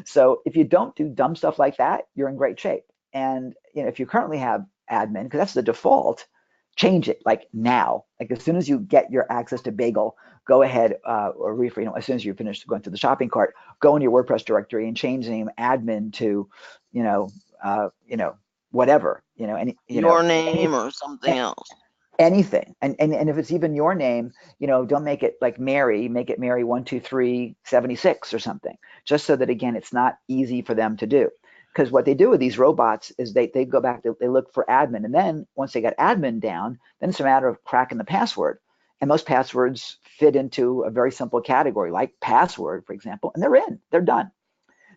So if you don't do dumb stuff like that, you're in great shape. And if you currently have admin, because that's the default, change it like now. Like as soon as you get your access to Bagel, go ahead or as soon as you finish going to the shopping cart, go into your WordPress directory and change the name admin to, you know, whatever, Your any, name or something else. anything. And if it's even your name, don't make it like Mary, make it Mary 1 2 3 76 or something, just so that again, it's not easy for them to do. Because what they do with these robots is they go back, they look for admin. And then once they got admin down, then it's a matter of cracking the password. And most passwords fit into a very simple category, like password, for example, and they're done.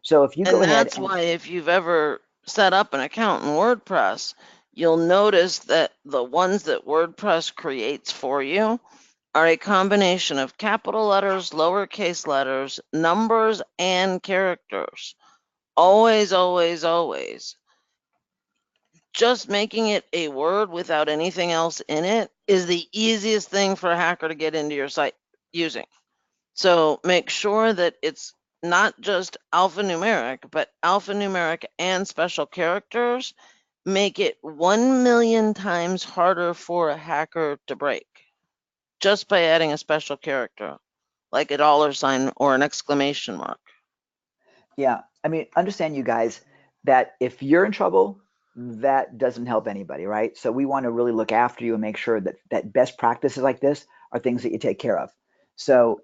So if you go And ahead that's and why if you've ever set up an account in WordPress, you'll notice that the ones that WordPress creates for you are a combination of capital letters, lowercase letters, numbers, and characters. Always, always, always. just making it a word without anything else in it is the easiest thing for a hacker to get into your site using. So make sure that it's not just alphanumeric, but alphanumeric and special characters make it 1 million times harder for a hacker to break just by adding a special character, like a dollar sign or an exclamation mark. Yeah, I mean, understand you guys that if you're in trouble, that doesn't help anybody, right? So we want to really look after you and make sure that best practices like this are things that you take care of. So,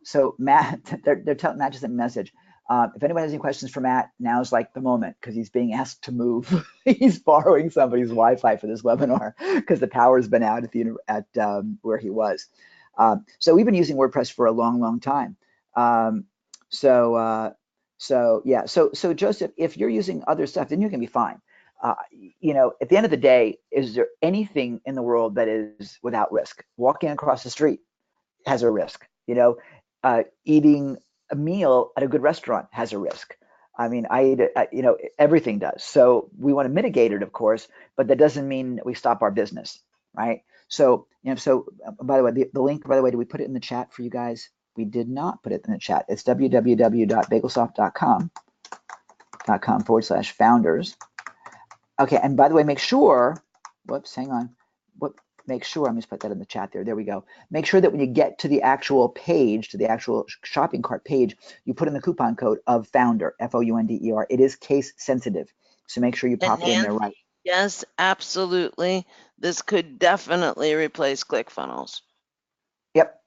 so Matt, they're telling Matt just sent a message. If anyone has any questions for Matt, now's like the moment because he's being asked to move. He's borrowing somebody's Wi-Fi for this webinar because the power's been out at where he was. So we've been using WordPress for a long, long time. Um, so yeah, so Joseph, if you're using other stuff, then you're gonna be fine. At the end of the day, is there anything in the world that is without risk? Walking across the street has a risk. Eating a meal at a good restaurant has a risk. I mean, everything does. So we want to mitigate it, of course, but that doesn't mean that we stop our business, right? So, by the way, the link, by the way, did we put it in the chat for you guys? We did not put it in the chat. It's www.bagelsoft.com/founders. Okay, and by the way, make sure, whoops, hang on. Make sure, I'm just put that in the chat there. There we go. Make sure that when you get to the actual page, to the actual shopping cart page, you put in the coupon code of founder, Founder. It is case sensitive. So make sure you And pop it in there right. Nancy, yes, absolutely. This could definitely replace ClickFunnels. Yep,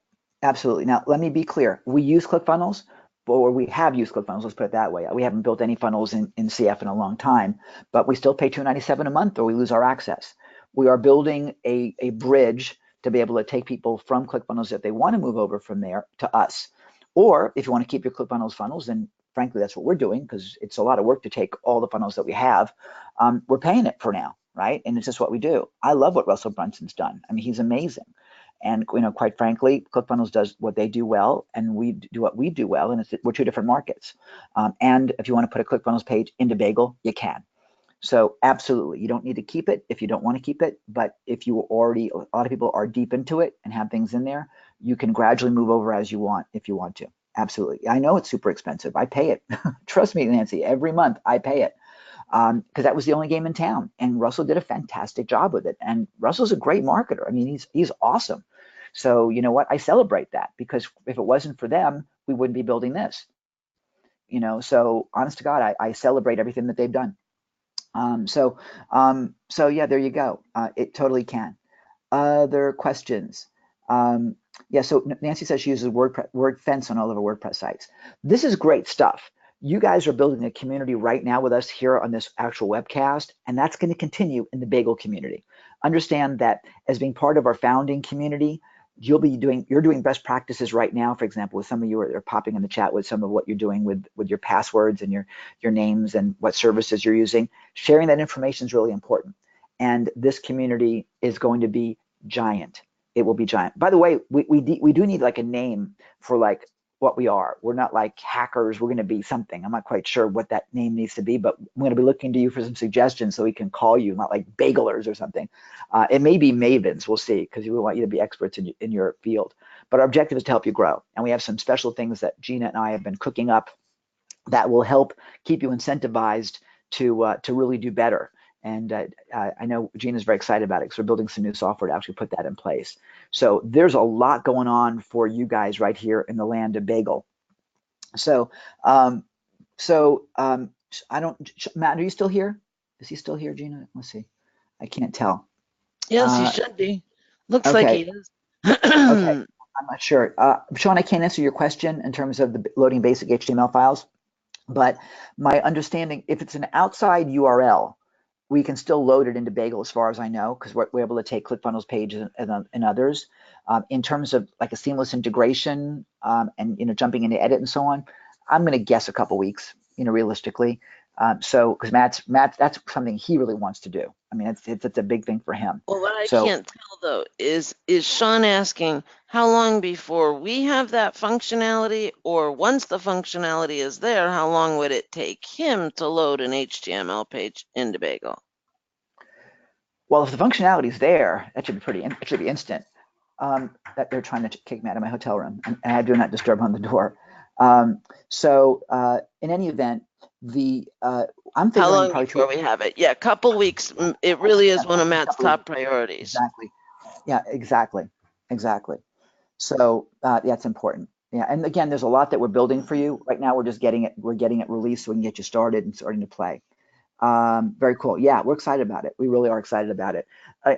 absolutely. Now, let me be clear. We use ClickFunnels, or we have used ClickFunnels, let's put it that way. We haven't built any funnels in CF in a long time, but we still pay $297 a month or we lose our access. We are building a bridge to be able to take people from ClickFunnels if they want to move over from there to us. Or if you want to keep your ClickFunnels funnels, then frankly, that's what we're doing because it's a lot of work to take all the funnels that we have. We're paying it for now, right? And it's just what we do. I love what Russell Brunson's done. I mean, he's amazing. And quite frankly, ClickFunnels does what they do well, and we do what we do well, and we're two different markets. And if you want to put a ClickFunnels page into Bagel, you can. So absolutely, you don't need to keep it if you don't want to keep it. But if you already, a lot of people are deep into it and have things in there, you can gradually move over as you want if you want to. Absolutely. I know it's super expensive. I pay it. Trust me, Nancy, every month I pay it because that was the only game in town. And Russell did a fantastic job with it. And Russell's a great marketer. I mean, he's awesome. So you know what? I celebrate that because if it wasn't for them, we wouldn't be building this. So honest to God, I celebrate everything that they've done. So yeah, there you go. It totally can. Other questions? Yeah, so Nancy says she uses WordFence on all of her WordPress sites. This is great stuff. You guys are building a community right now with us here on this actual webcast, and that's going to continue in the Bagel community. Understand that as being part of our founding community, you're doing best practices right now. For example, with some of you are popping in the chat with some of what you're doing with your passwords and your names and what services you're using. Sharing that information is really important. And this community is going to be giant. It will be giant. By the way, we do need like a name for like what we are. We're not like hackers. We're going to be something. I'm not quite sure what that name needs to be, but I'm going to be looking to you for some suggestions so we can call you, not like bagelers or something. It may be mavens. We'll see, because we want you to be experts in your field. But our objective is to help you grow. And we have some special things that Gina and I have been cooking up that will help keep you incentivized to really do better. And I know Gina's very excited about it because we're building some new software to actually put that in place. So there's a lot going on for you guys right here in the land of Bagel. So, I don't, Matt, are you still here? Is he still here, Gina? Let's see. I can't tell. Yes, he Uh, should be. Looks like he okay. is. Okay. I'm not sure. Sean, I can't answer your question in terms of the loading basic HTML files, but my understanding, if it's an outside URL, we can still load it into Bagel as far as I know, because we're able to take ClickFunnels pages and others. In terms of like a seamless integration and jumping into edit and so on, I'm going to guess a couple weeks, realistically. So because Matt, that's something he really wants to do. I mean, it's a big thing for him. Well, what I So can't tell though is Sean asking how long before we have that functionality, or once the functionality is there, how long would it take him to load an HTML page into Bagel? Well, if the functionality is there, that should be it should be instant. That they're trying to kick me out of my hotel room, and I do not disturb on the door. In any event, the I'm How figuring long probably before we have it? Yeah, couple weeks. It really is one of a Matt's couple of top priorities. exactly. Yeah, exactly. So that's important. Yeah, and again, there's a lot that we're building for you right now. We're getting it released so we can get you started and starting to play. Very cool. Yeah, we're excited about it. We really are excited about it.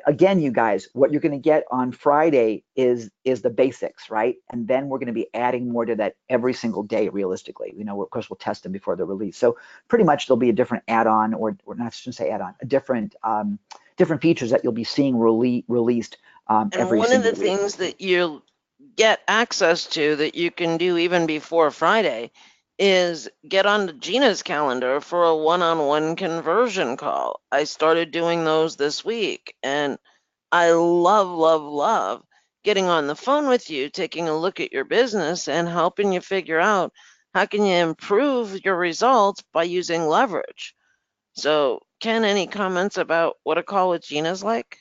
Again, you guys, what you're going to get on Friday is the basics, right? And then we're going to be adding more to that every single day. Realistically, of course, we'll test them before they're released. So pretty much there'll be a different add-on, or not, I shouldn't say add-on, a different features that you'll be seeing released And every one of the single week. things that you'll get access to that you can do even before Friday is get onto Gina's calendar for a one-on-one conversion call. I started doing those this week, and I love, love, love getting on the phone with you, taking a look at your business and helping you figure out how can you improve your results by using leverage. So, Ken, any comments about what a call with Gina's like?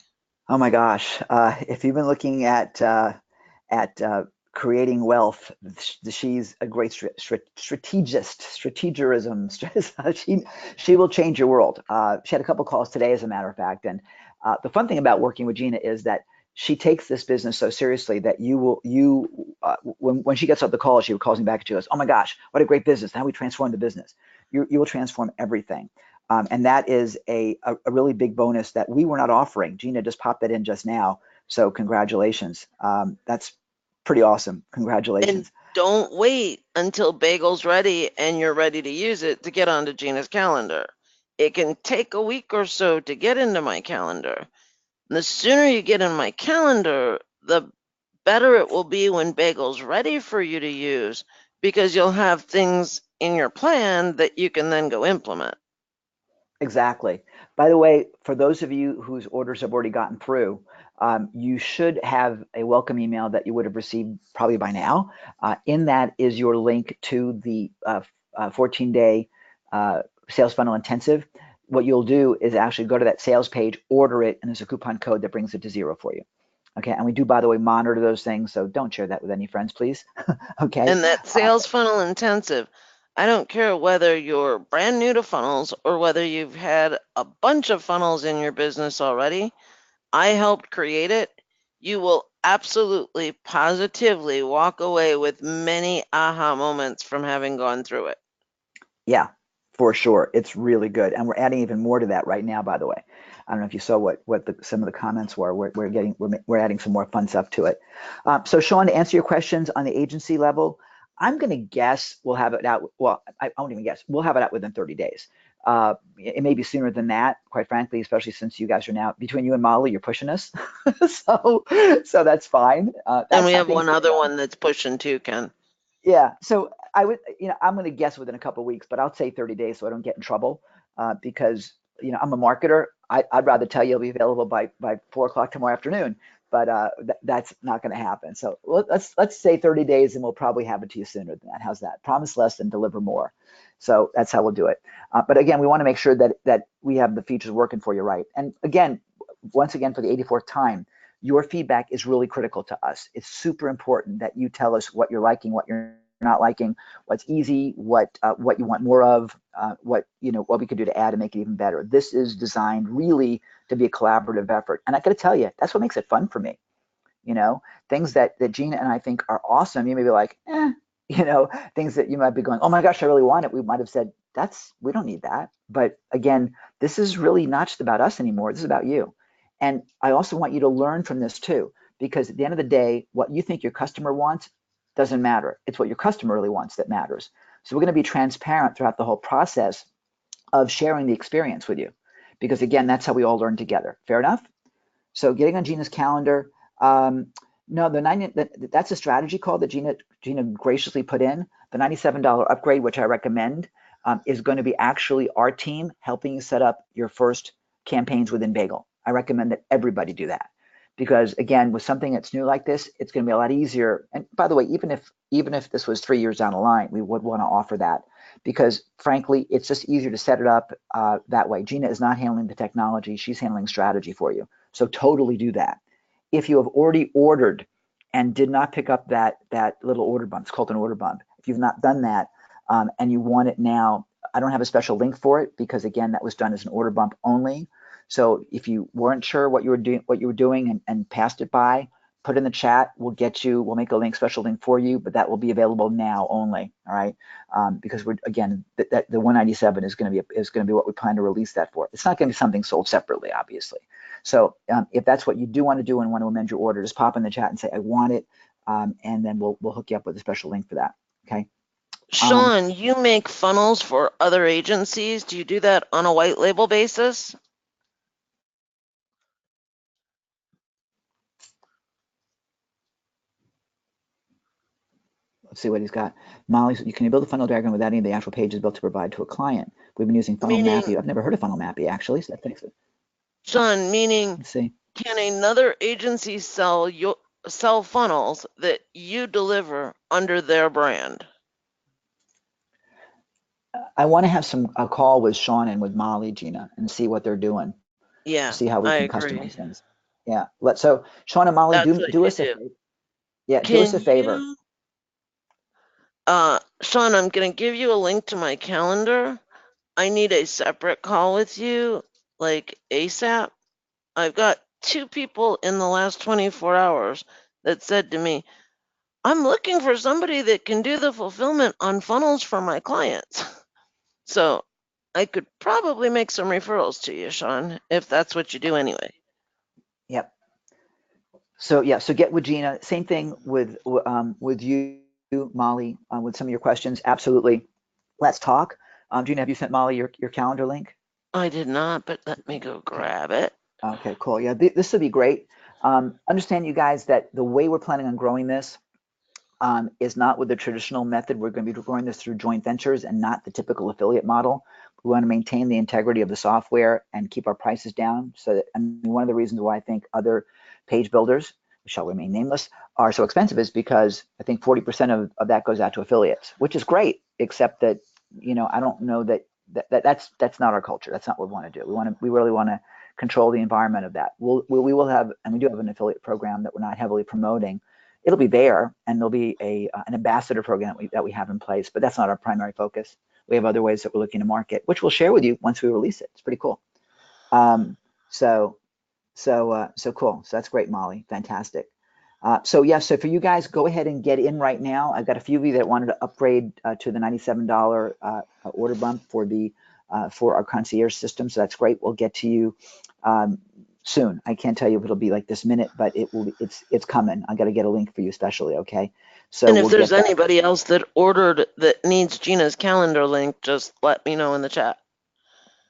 Oh my gosh! If you've been looking at creating wealth, she's a great strategist. Strategerism. She will change your world. She had a couple calls today, as a matter of fact. And the fun thing about working with Gina is that she takes this business so seriously that when she gets off the call, she calls me back and she goes, "Oh my gosh, what a great business! How we transform the business. You will transform everything." And that is a really big bonus that we were not offering. Gina just popped that in just now. So congratulations. That's pretty awesome. And Congratulations. don't wait until Bagel's ready and you're ready to use it to get onto Gina's calendar. It can take a week or so to get into my calendar. The sooner you get in my calendar, the better it will be when Bagel's ready for you to use because you'll have things in your plan that you can then go implement. Exactly. By the way, for those of you whose orders have already gotten through, you should have a welcome email that you would have received probably by now. In that is your link to the 14-day sales funnel intensive. What you'll do is actually go to that sales page, order it, and there's a coupon code that brings it to zero for you. Okay, and we do, by the way, monitor those things, so don't share that with any friends, please. Okay. And that sales funnel intensive, I don't care whether you're brand new to funnels or whether you've had a bunch of funnels in your business already. I helped create it. You will absolutely, positively walk away with many aha moments from having gone through it. Yeah, for sure. It's really good. And we're adding even more to that right now, by the way. I don't know if you saw what some of the comments were. We're adding some more fun stuff to it. So Sean, to answer your questions on the agency level, I'm going to guess we'll have it out. Well, I won't even guess. We'll have it out within 30 days. It may be sooner than that, quite frankly, especially since you guys are now, between you and Molly, you're pushing us. so so that's fine. And we That have being one said, other one that's pushing too, Ken. yeah. So I would, I'm going to guess within a couple of weeks, but I'll say 30 days so I don't get in trouble because, I'm a marketer. I'd rather tell you it'll be available by 4 o'clock tomorrow afternoon, but that's not going to happen. So let's say 30 days and we'll probably have it to you sooner than that. How's that? Promise less and deliver more. So that's how we'll do it. But again, we want to make sure that we have the features working for you right. And again, once again, for the 84th time, your feedback is really critical to us. It's super important that you tell us what you're liking, what you're not liking, what's easy, what you want more of, what we could do to add and make it even better. This is designed really to be a collaborative effort, and I got to tell you, that's what makes it fun for me. Things that Gina and I think are awesome. You may be like, things that you might be going, oh my gosh, I really want it. We might have said we don't need that, but again, this is really not just about us anymore. This is about you, and I also want you to learn from this too, because at the end of the day, what you think your customer wants doesn't matter. It's what your customer really wants that matters. So we're going to be transparent throughout the whole process of sharing the experience with you, because again, that's how we all learn together. Fair enough? So getting on Gina's calendar. No, that's a strategy call that Gina graciously put in. The $97 upgrade, which I recommend, is going to be actually our team helping you set up your first campaigns within Bagel. I recommend that everybody do that because again, with something that's new like this, it's going to be a lot easier. And by the way, even if this was 3 years down the line, we would want to offer that. because frankly, it's just easier to set it up that way. Gina is not handling the technology, she's handling strategy for you. So totally do that. If you have already ordered and did not pick up that little order bump, it's called an order bump. If you've not done that and you want it now, I don't have a special link for it because again, that was done as an order bump only. So if you weren't sure what you were doing and passed it by, put in the chat. We'll make a link, special link for you, but that will be available now only. All right, because we're again the 197 is going to be what we plan to release that for. It's not going to be something sold separately, obviously. So if that's what you do want to do and want to amend your order, just pop in the chat and say I want it, and then we'll hook you up with a special link for that. Okay. Sean, you make funnels for other agencies. Do you do that on a white label basis? Let's see what he's got. Molly, you can build a funnel diagram without any of the actual pages built to provide to a client. We've been using Funnel Meaning, Mappy. I've never heard of Funnel Mappy actually. So thanks. Sean, meaning, Let's see. can another agency sell funnels that you deliver under their brand? I want to have a call with Sean and with Molly, Gina, and see what they're doing to Yeah, see how we I can agree. customize things. Yeah. So Sean and Molly, That's do what do you us a do. favor. Yeah, do us Can a favor. you, Sean, I'm going to give you a link to my calendar. I need a separate call with you, like ASAP. I've got 2 people in the last 24 hours that said to me, I'm looking for somebody that can do the fulfillment on funnels for my clients. So I could probably make some referrals to you, Sean, if that's what you do anyway. Yep. So yeah, so get with Gina. Same thing with you, Molly, with some of your questions. Absolutely. Let's talk. Gina, have you sent Molly your calendar link? I did not, but let me go Okay. grab it. Okay, cool. Yeah, this will be great. Understand, you guys, that the way we're planning on growing this is not with the traditional method. We're going to be growing this through joint ventures and not the typical affiliate model. We want to maintain the integrity of the software and keep our prices down. So that, I mean, one of the reasons why I think other page builders, we shall remain nameless, are so expensive is because I think 40% of that goes out to affiliates, which is great, except that, I don't know that's not our culture. That's not what we want to do. We really want to control the environment of that. We will have, and we do have an affiliate program that we're not heavily promoting. It'll be there, and there'll be an ambassador program that we have in place, but that's not our primary focus. We have other ways that we're looking to market, which we'll share with you once we release it. It's pretty cool. Um, so so cool. So that's great, Molly. Fantastic. So yeah, so for you guys, go ahead and get in right now. I've got a few of you that wanted to upgrade to the $97 order bump for our concierge system. So that's great. We'll get to you soon. I can't tell you if it'll be like this minute, but it's coming. I got to get a link for you especially. Okay. So And if we'll there's get that. anybody else that ordered that needs Gina's calendar link, just let me know in the chat.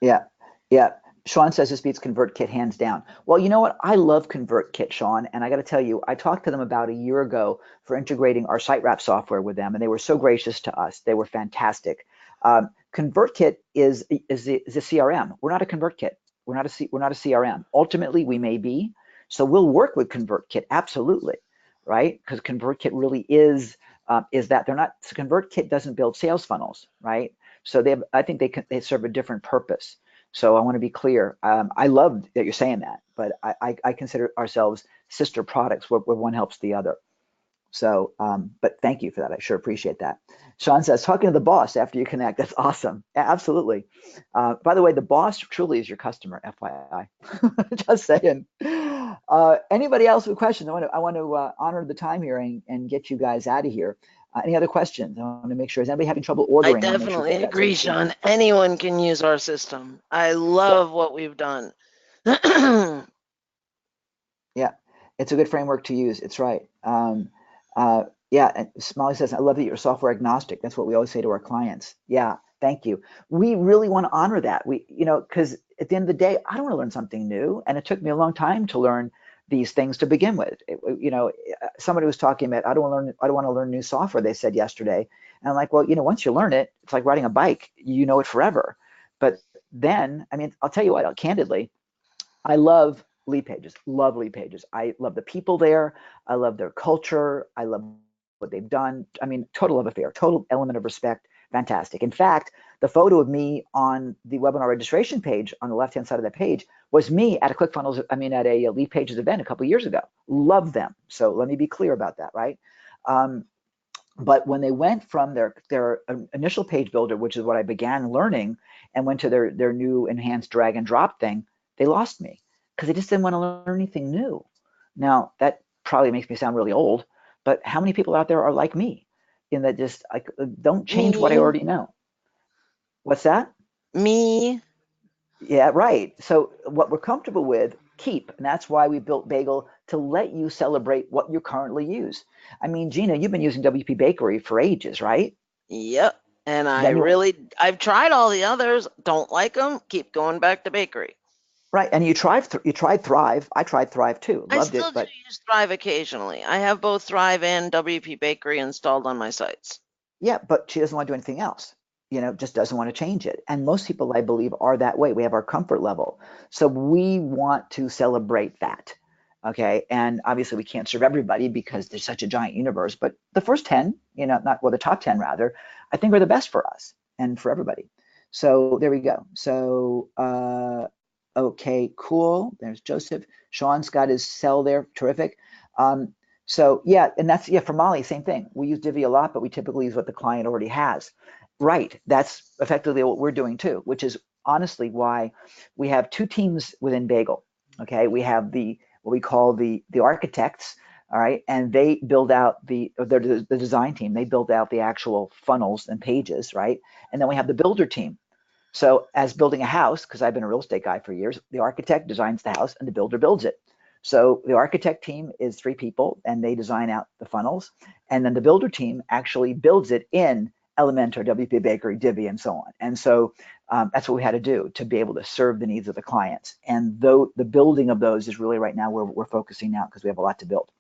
Yeah. Yeah. Sean says this beats ConvertKit hands down. Well, you know what? I love ConvertKit, Sean, and I got to tell you, I talked to them about a year ago for integrating our site wrap software with them, and they were so gracious to us. They were fantastic. ConvertKit is a CRM. We're not a ConvertKit. We're not a CRM. Ultimately, we may be. So we'll work with ConvertKit, absolutely, right? Because ConvertKit really is that they're not. So ConvertKit doesn't build sales funnels, right? So I think they serve a different purpose. So I want to be clear. I love that you're saying that, but I consider ourselves sister products where one helps the other. So, but thank you for that. I sure appreciate that. Sean says, talking to the boss after you connect. That's awesome. Absolutely. By the way, the boss truly is your customer, FYI. Just saying. Anybody else with questions? I want to honor the time here and get you guys out of here. Any other questions? I want to make sure. Is anybody having trouble I ordering? I want to make sure we definitely get that agree, sorted for you. Sean. Anyone can use our system. I Well, love what we've done. yeah, it's a good framework to use. It's right. Yeah, and Smiley says, I love that you're software agnostic. That's what we always say to our clients. Yeah, thank you. We really want to honor that. Because at the end of the day, I don't want to learn something new. And it took me a long time to learn these things to begin with. Somebody was talking about, I don't want to learn new software, they said yesterday. And I'm like, well, once you learn it, it's like riding a bike. You know it forever. But then, I mean, I'll tell you what, candidly, I love lead pages, love lead pages. I love the people there. I love their culture. I love what they've done. I mean, total love affair, total element of respect. Fantastic. In fact, the photo of me on the webinar registration page on the left-hand side of that page was me at a ClickFunnels, at a Lead Pages event a couple of years ago. Love them. So let me be clear about that, right? But when they went from their initial page builder, which is what I began learning, and went to their new enhanced drag and drop thing, they lost me because they just didn't want to learn anything new. Now, that probably makes me sound really old, but how many people out there are like me in that just don't change what I Me, already know? What's that? me. Yeah, right. So what we're comfortable with, keep. And that's why we built Bagel to let you celebrate what you currently use. I mean, Gina, you've been using WP Bakery for ages, right? Yep. And Then you I've tried all the others. Don't like them. Keep going back to bakery. right, and you tried Thrive. I tried Thrive too. I Loved still it, do but use Thrive occasionally. I have both Thrive and WP Bakery installed on my sites. yeah, but she doesn't want to do anything else. Just doesn't want to change it. And most people, I believe, are that way. We have our comfort level. So we want to celebrate that. Okay. And obviously we can't serve everybody because there's such a giant universe. But the first 10, not well, the top 10 rather, I think are the best for us and for everybody. So there we go. So okay, cool. There's Joseph. Sean's got his cell there. Terrific. So yeah, and that's for Molly, same thing. We use Divi a lot, but we typically use what the client already has. Right. That's effectively what we're doing too, which is honestly why we have two teams within Bagel. Okay. We have what we call the architects, all right, and they build out the design team. They build out the actual funnels and pages, right? And then we have the builder team. So as building a house, because I've been a real estate guy for years, the architect designs the house and the builder builds it. So the architect team is 3 people and they design out the funnels. And then the builder team actually builds it in Elementor, WP Bakery, Divi, and so on. And so that's what we had to do to be able to serve the needs of the clients. And though the building of those is really right now where we're focusing now because we have a lot to build.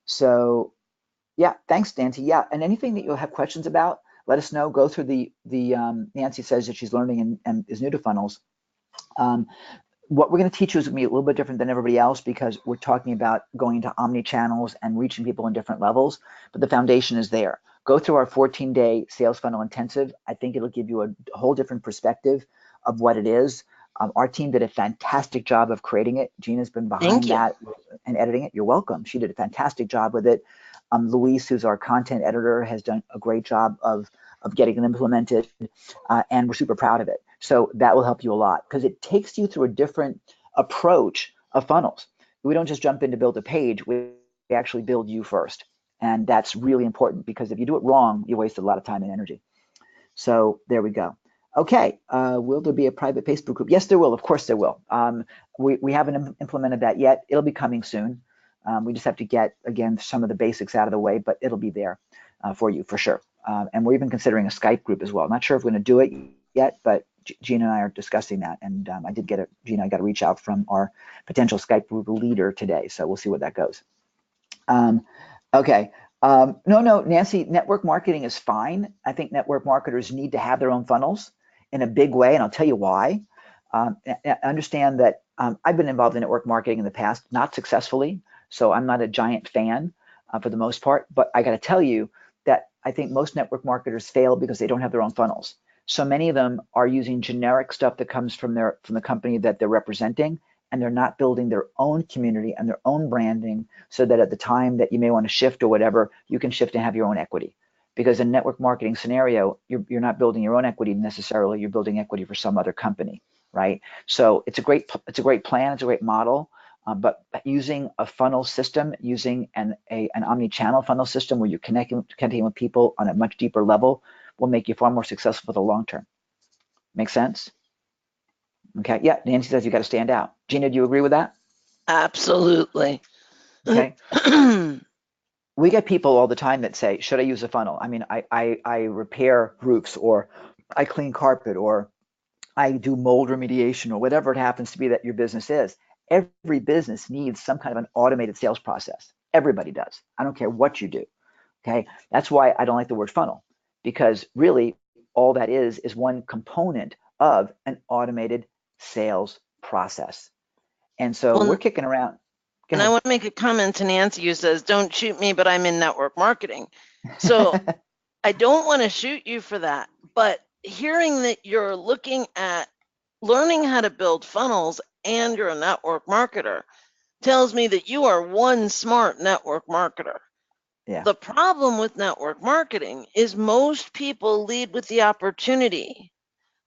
So yeah, thanks, Nancy. Yeah, and anything that you'll have questions about, let us know. Go through the Nancy says that she's learning and is new to funnels. Um, what we're going to teach you is going to be a little bit different than everybody else because we're talking about going into omni channels and reaching people in different levels, but the foundation is there. Go through our 14-day sales funnel intensive. I think it'll give you a whole different perspective of what it is. Our team did a fantastic job of creating it. Gina's been Thank behind you. that and editing it. You're welcome. She did a fantastic job with it. Luis, who's our content editor, has done a great job of getting it implemented, and we're super proud of it. So that will help you a lot because it takes you through a different approach of funnels. We don't just jump in to build a page, we actually build you first. And that's really important because if you do it wrong, you waste a lot of time and energy. So there we go. Okay, will there be a private Facebook group? Yes, there will. Of course there will. We haven't implemented that yet. It'll be coming soon. We just have to get, again, some of the basics out of the way, but it'll be there for you for sure. And we're even considering a Skype group as well. Not sure if we're going to do it yet, but Gina and I are discussing that. And I got a reach out from our potential Skype group leader today. So we'll see where that goes. Okay. No, Nancy, network marketing is fine. I think network marketers need to have their own funnels in a big way, and I'll tell you why. Understand that I've been involved in network marketing in the past, not successfully, so I'm not a giant fan for the most part, but I got to tell you that I think most network marketers fail because they don't have their own funnels. So many of them are using generic stuff that comes from the company that they're representing, and they're not building their own community and their own branding so that at the time that you may want to shift or whatever, you can shift and have your own equity. Because in network marketing scenario, you're not building your own equity necessarily, you're building equity for some other company, right? So it's a great plan, it's a great model, but using a funnel system, using an omni-channel funnel system where you're connecting with people on a much deeper level will make you far more successful for the long term. Make sense? Okay, yeah, Nancy says you got to stand out. Gina, do you agree with that? Absolutely. Okay. We get people all the time that say, should I use a funnel? I mean, I repair roofs, or I clean carpet, or I do mold remediation, or whatever it happens to be that your business is. Every business needs some kind of an automated sales process. Everybody does. I don't care what you do. Okay. That's why I don't like the word funnel, because really all that is one component of an automated sales process. And so we're Well, kicking around. Go and I ahead. want to make a comment to Nancy who says, don't shoot me, but I'm in network marketing. So I don't want to shoot you for that, but hearing that you're looking at learning how to build funnels and you're a network marketer tells me that you are one smart network marketer. Yeah, The problem with network marketing is most people lead with the opportunity.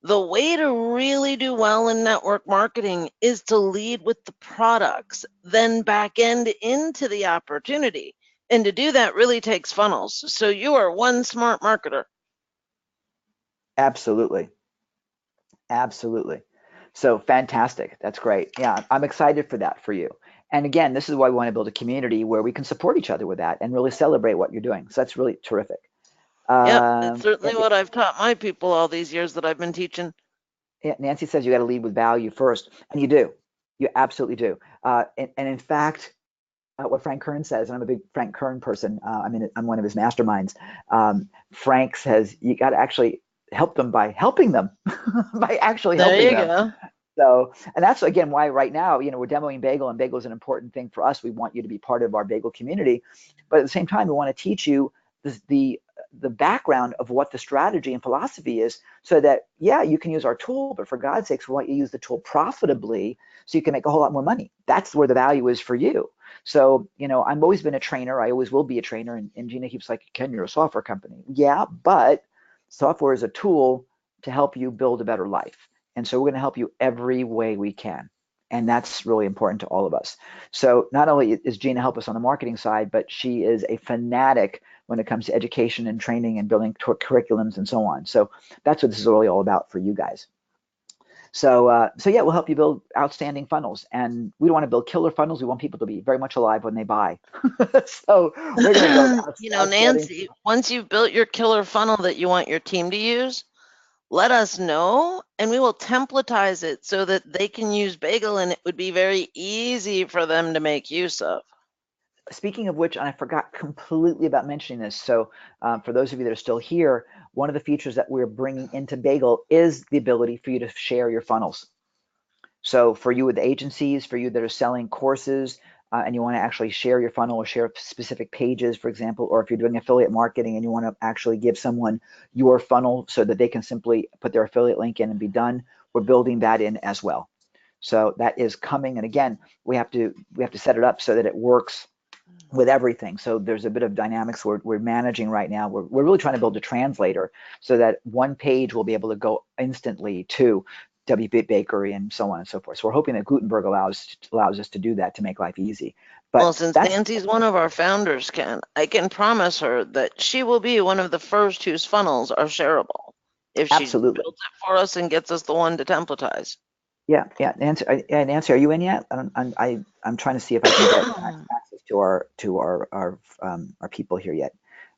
The way to really do well in network marketing is to lead with the products, then back end into the opportunity. And to do that really takes funnels. So you are one smart marketer. absolutely. Absolutely. So fantastic. That's great. Yeah, I'm excited for that for you. And again, this is why we want to build a community where we can support each other with that and really celebrate what you're doing. So that's really terrific. Yep, it's Yeah, certainly what I've taught my people all these years that I've been teaching. yeah, Nancy says you got to lead with value first, and you do. You absolutely do. And in fact, what Frank Kern says, and I'm a big Frank Kern person. I'm one of his masterminds. Frank says you got to actually help them by helping them, by actually There helping you them. go. So, and that's again why right now, we're demoing Bagel, and Bagel is an important thing for us. We want you to be part of our Bagel community, but at the same time, we want to teach you the background of what the strategy and philosophy is, so that yeah, you can use our tool, but for God's sakes, we want you to use the tool profitably, so you can make a whole lot more money. That's where the value is for you. So, I've always been a trainer. I always will be a trainer. And Gina keeps like, Ken, you're a software company. Yeah, but software is a tool to help you build a better life. And so we're going to help you every way we can. And that's really important to all of us. So not only is Gina help us on the marketing side, but she is a fanatic when it comes to education and training and building curriculums and so on. So that's what this is really all about for you guys. So yeah, we'll help you build outstanding funnels, and we don't want to build killer funnels. We want people to be very much alive when they buy. So we're going to build outstanding. Nancy, once you've built your killer funnel that you want your team to use, let us know and we will templatize it so that they can use Bagel and it would be very easy for them to make use of. Speaking of which, and I forgot completely about mentioning this. So for those of you that are still here, one of the features that we're bringing into Bagel is the ability for you to share your funnels. So for you with agencies, for you that are selling courses, and you want to actually share your funnel or share specific pages, for example, or if you're doing affiliate marketing and you want to actually give someone your funnel so that they can simply put their affiliate link in and be done, we're building that in as well. So that is coming. And again, we have to set it up so that it works with everything. So there's a bit of dynamics we're managing right now. We're really trying to build a translator so that one page will be able to go instantly to WP Bakery and so on and so forth. So we're hoping that Gutenberg allows us to do that to make life easy. Well, But since that's Nancy's one of our founders, Ken, I can promise her that she will be one of the first whose funnels are shareable if she absolutely. builds it for us and gets us the one to templatize. Yeah, yeah. Nancy, are you in yet? I'm trying to see if I can get access to our people here yet.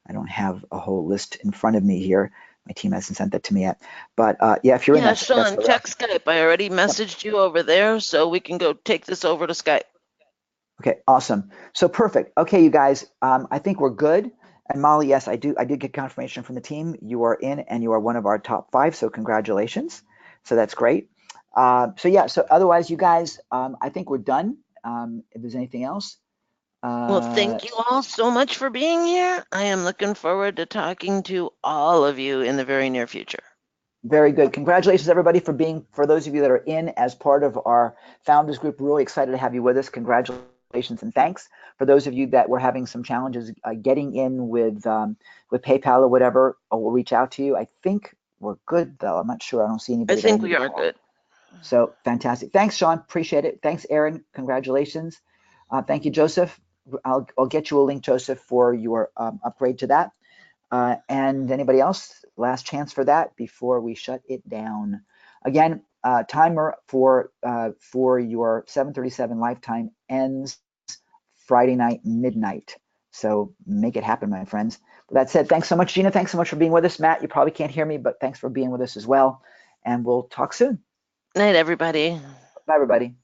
I don't have a whole list in front of me here. My team hasn't sent that to me yet. But yeah, if you're in, Yeah, that's Sean, check correct. Skype. I already messaged you over there, so we can go take this over to Skype. Okay, awesome. So perfect. Okay, you guys, I think we're good. And Molly, yes, I did get confirmation from the team. You are in, and you are one of our top 5. So congratulations. So that's great. So yeah. So otherwise, you guys, I think we're done. If there's anything else, Well, uh, thank you all so much for being here. I am looking forward to talking to all of you in the very near future. very good. Congratulations, everybody, for those of you that are in as part of our founders group. Really excited to have you with us. Congratulations and thanks. For those of you that were having some challenges getting in with PayPal or whatever, we'll reach out to you. I think we're good though. I'm not sure. I don't see I anybody that I think need we to are call. good. So fantastic. Thanks, Sean. Appreciate it. Thanks, Aaron. Congratulations. Thank you, Joseph. I'll get you a link, Joseph, for your upgrade to that. And anybody else, last chance for that before we shut it down. Again, timer for your 737 lifetime ends Friday night midnight. So make it happen, my friends. With that said, thanks so much, Gina. Thanks so much for being with us. Matt, you probably can't hear me, but thanks for being with us as well. And we'll talk soon. Night, everybody. Bye, everybody.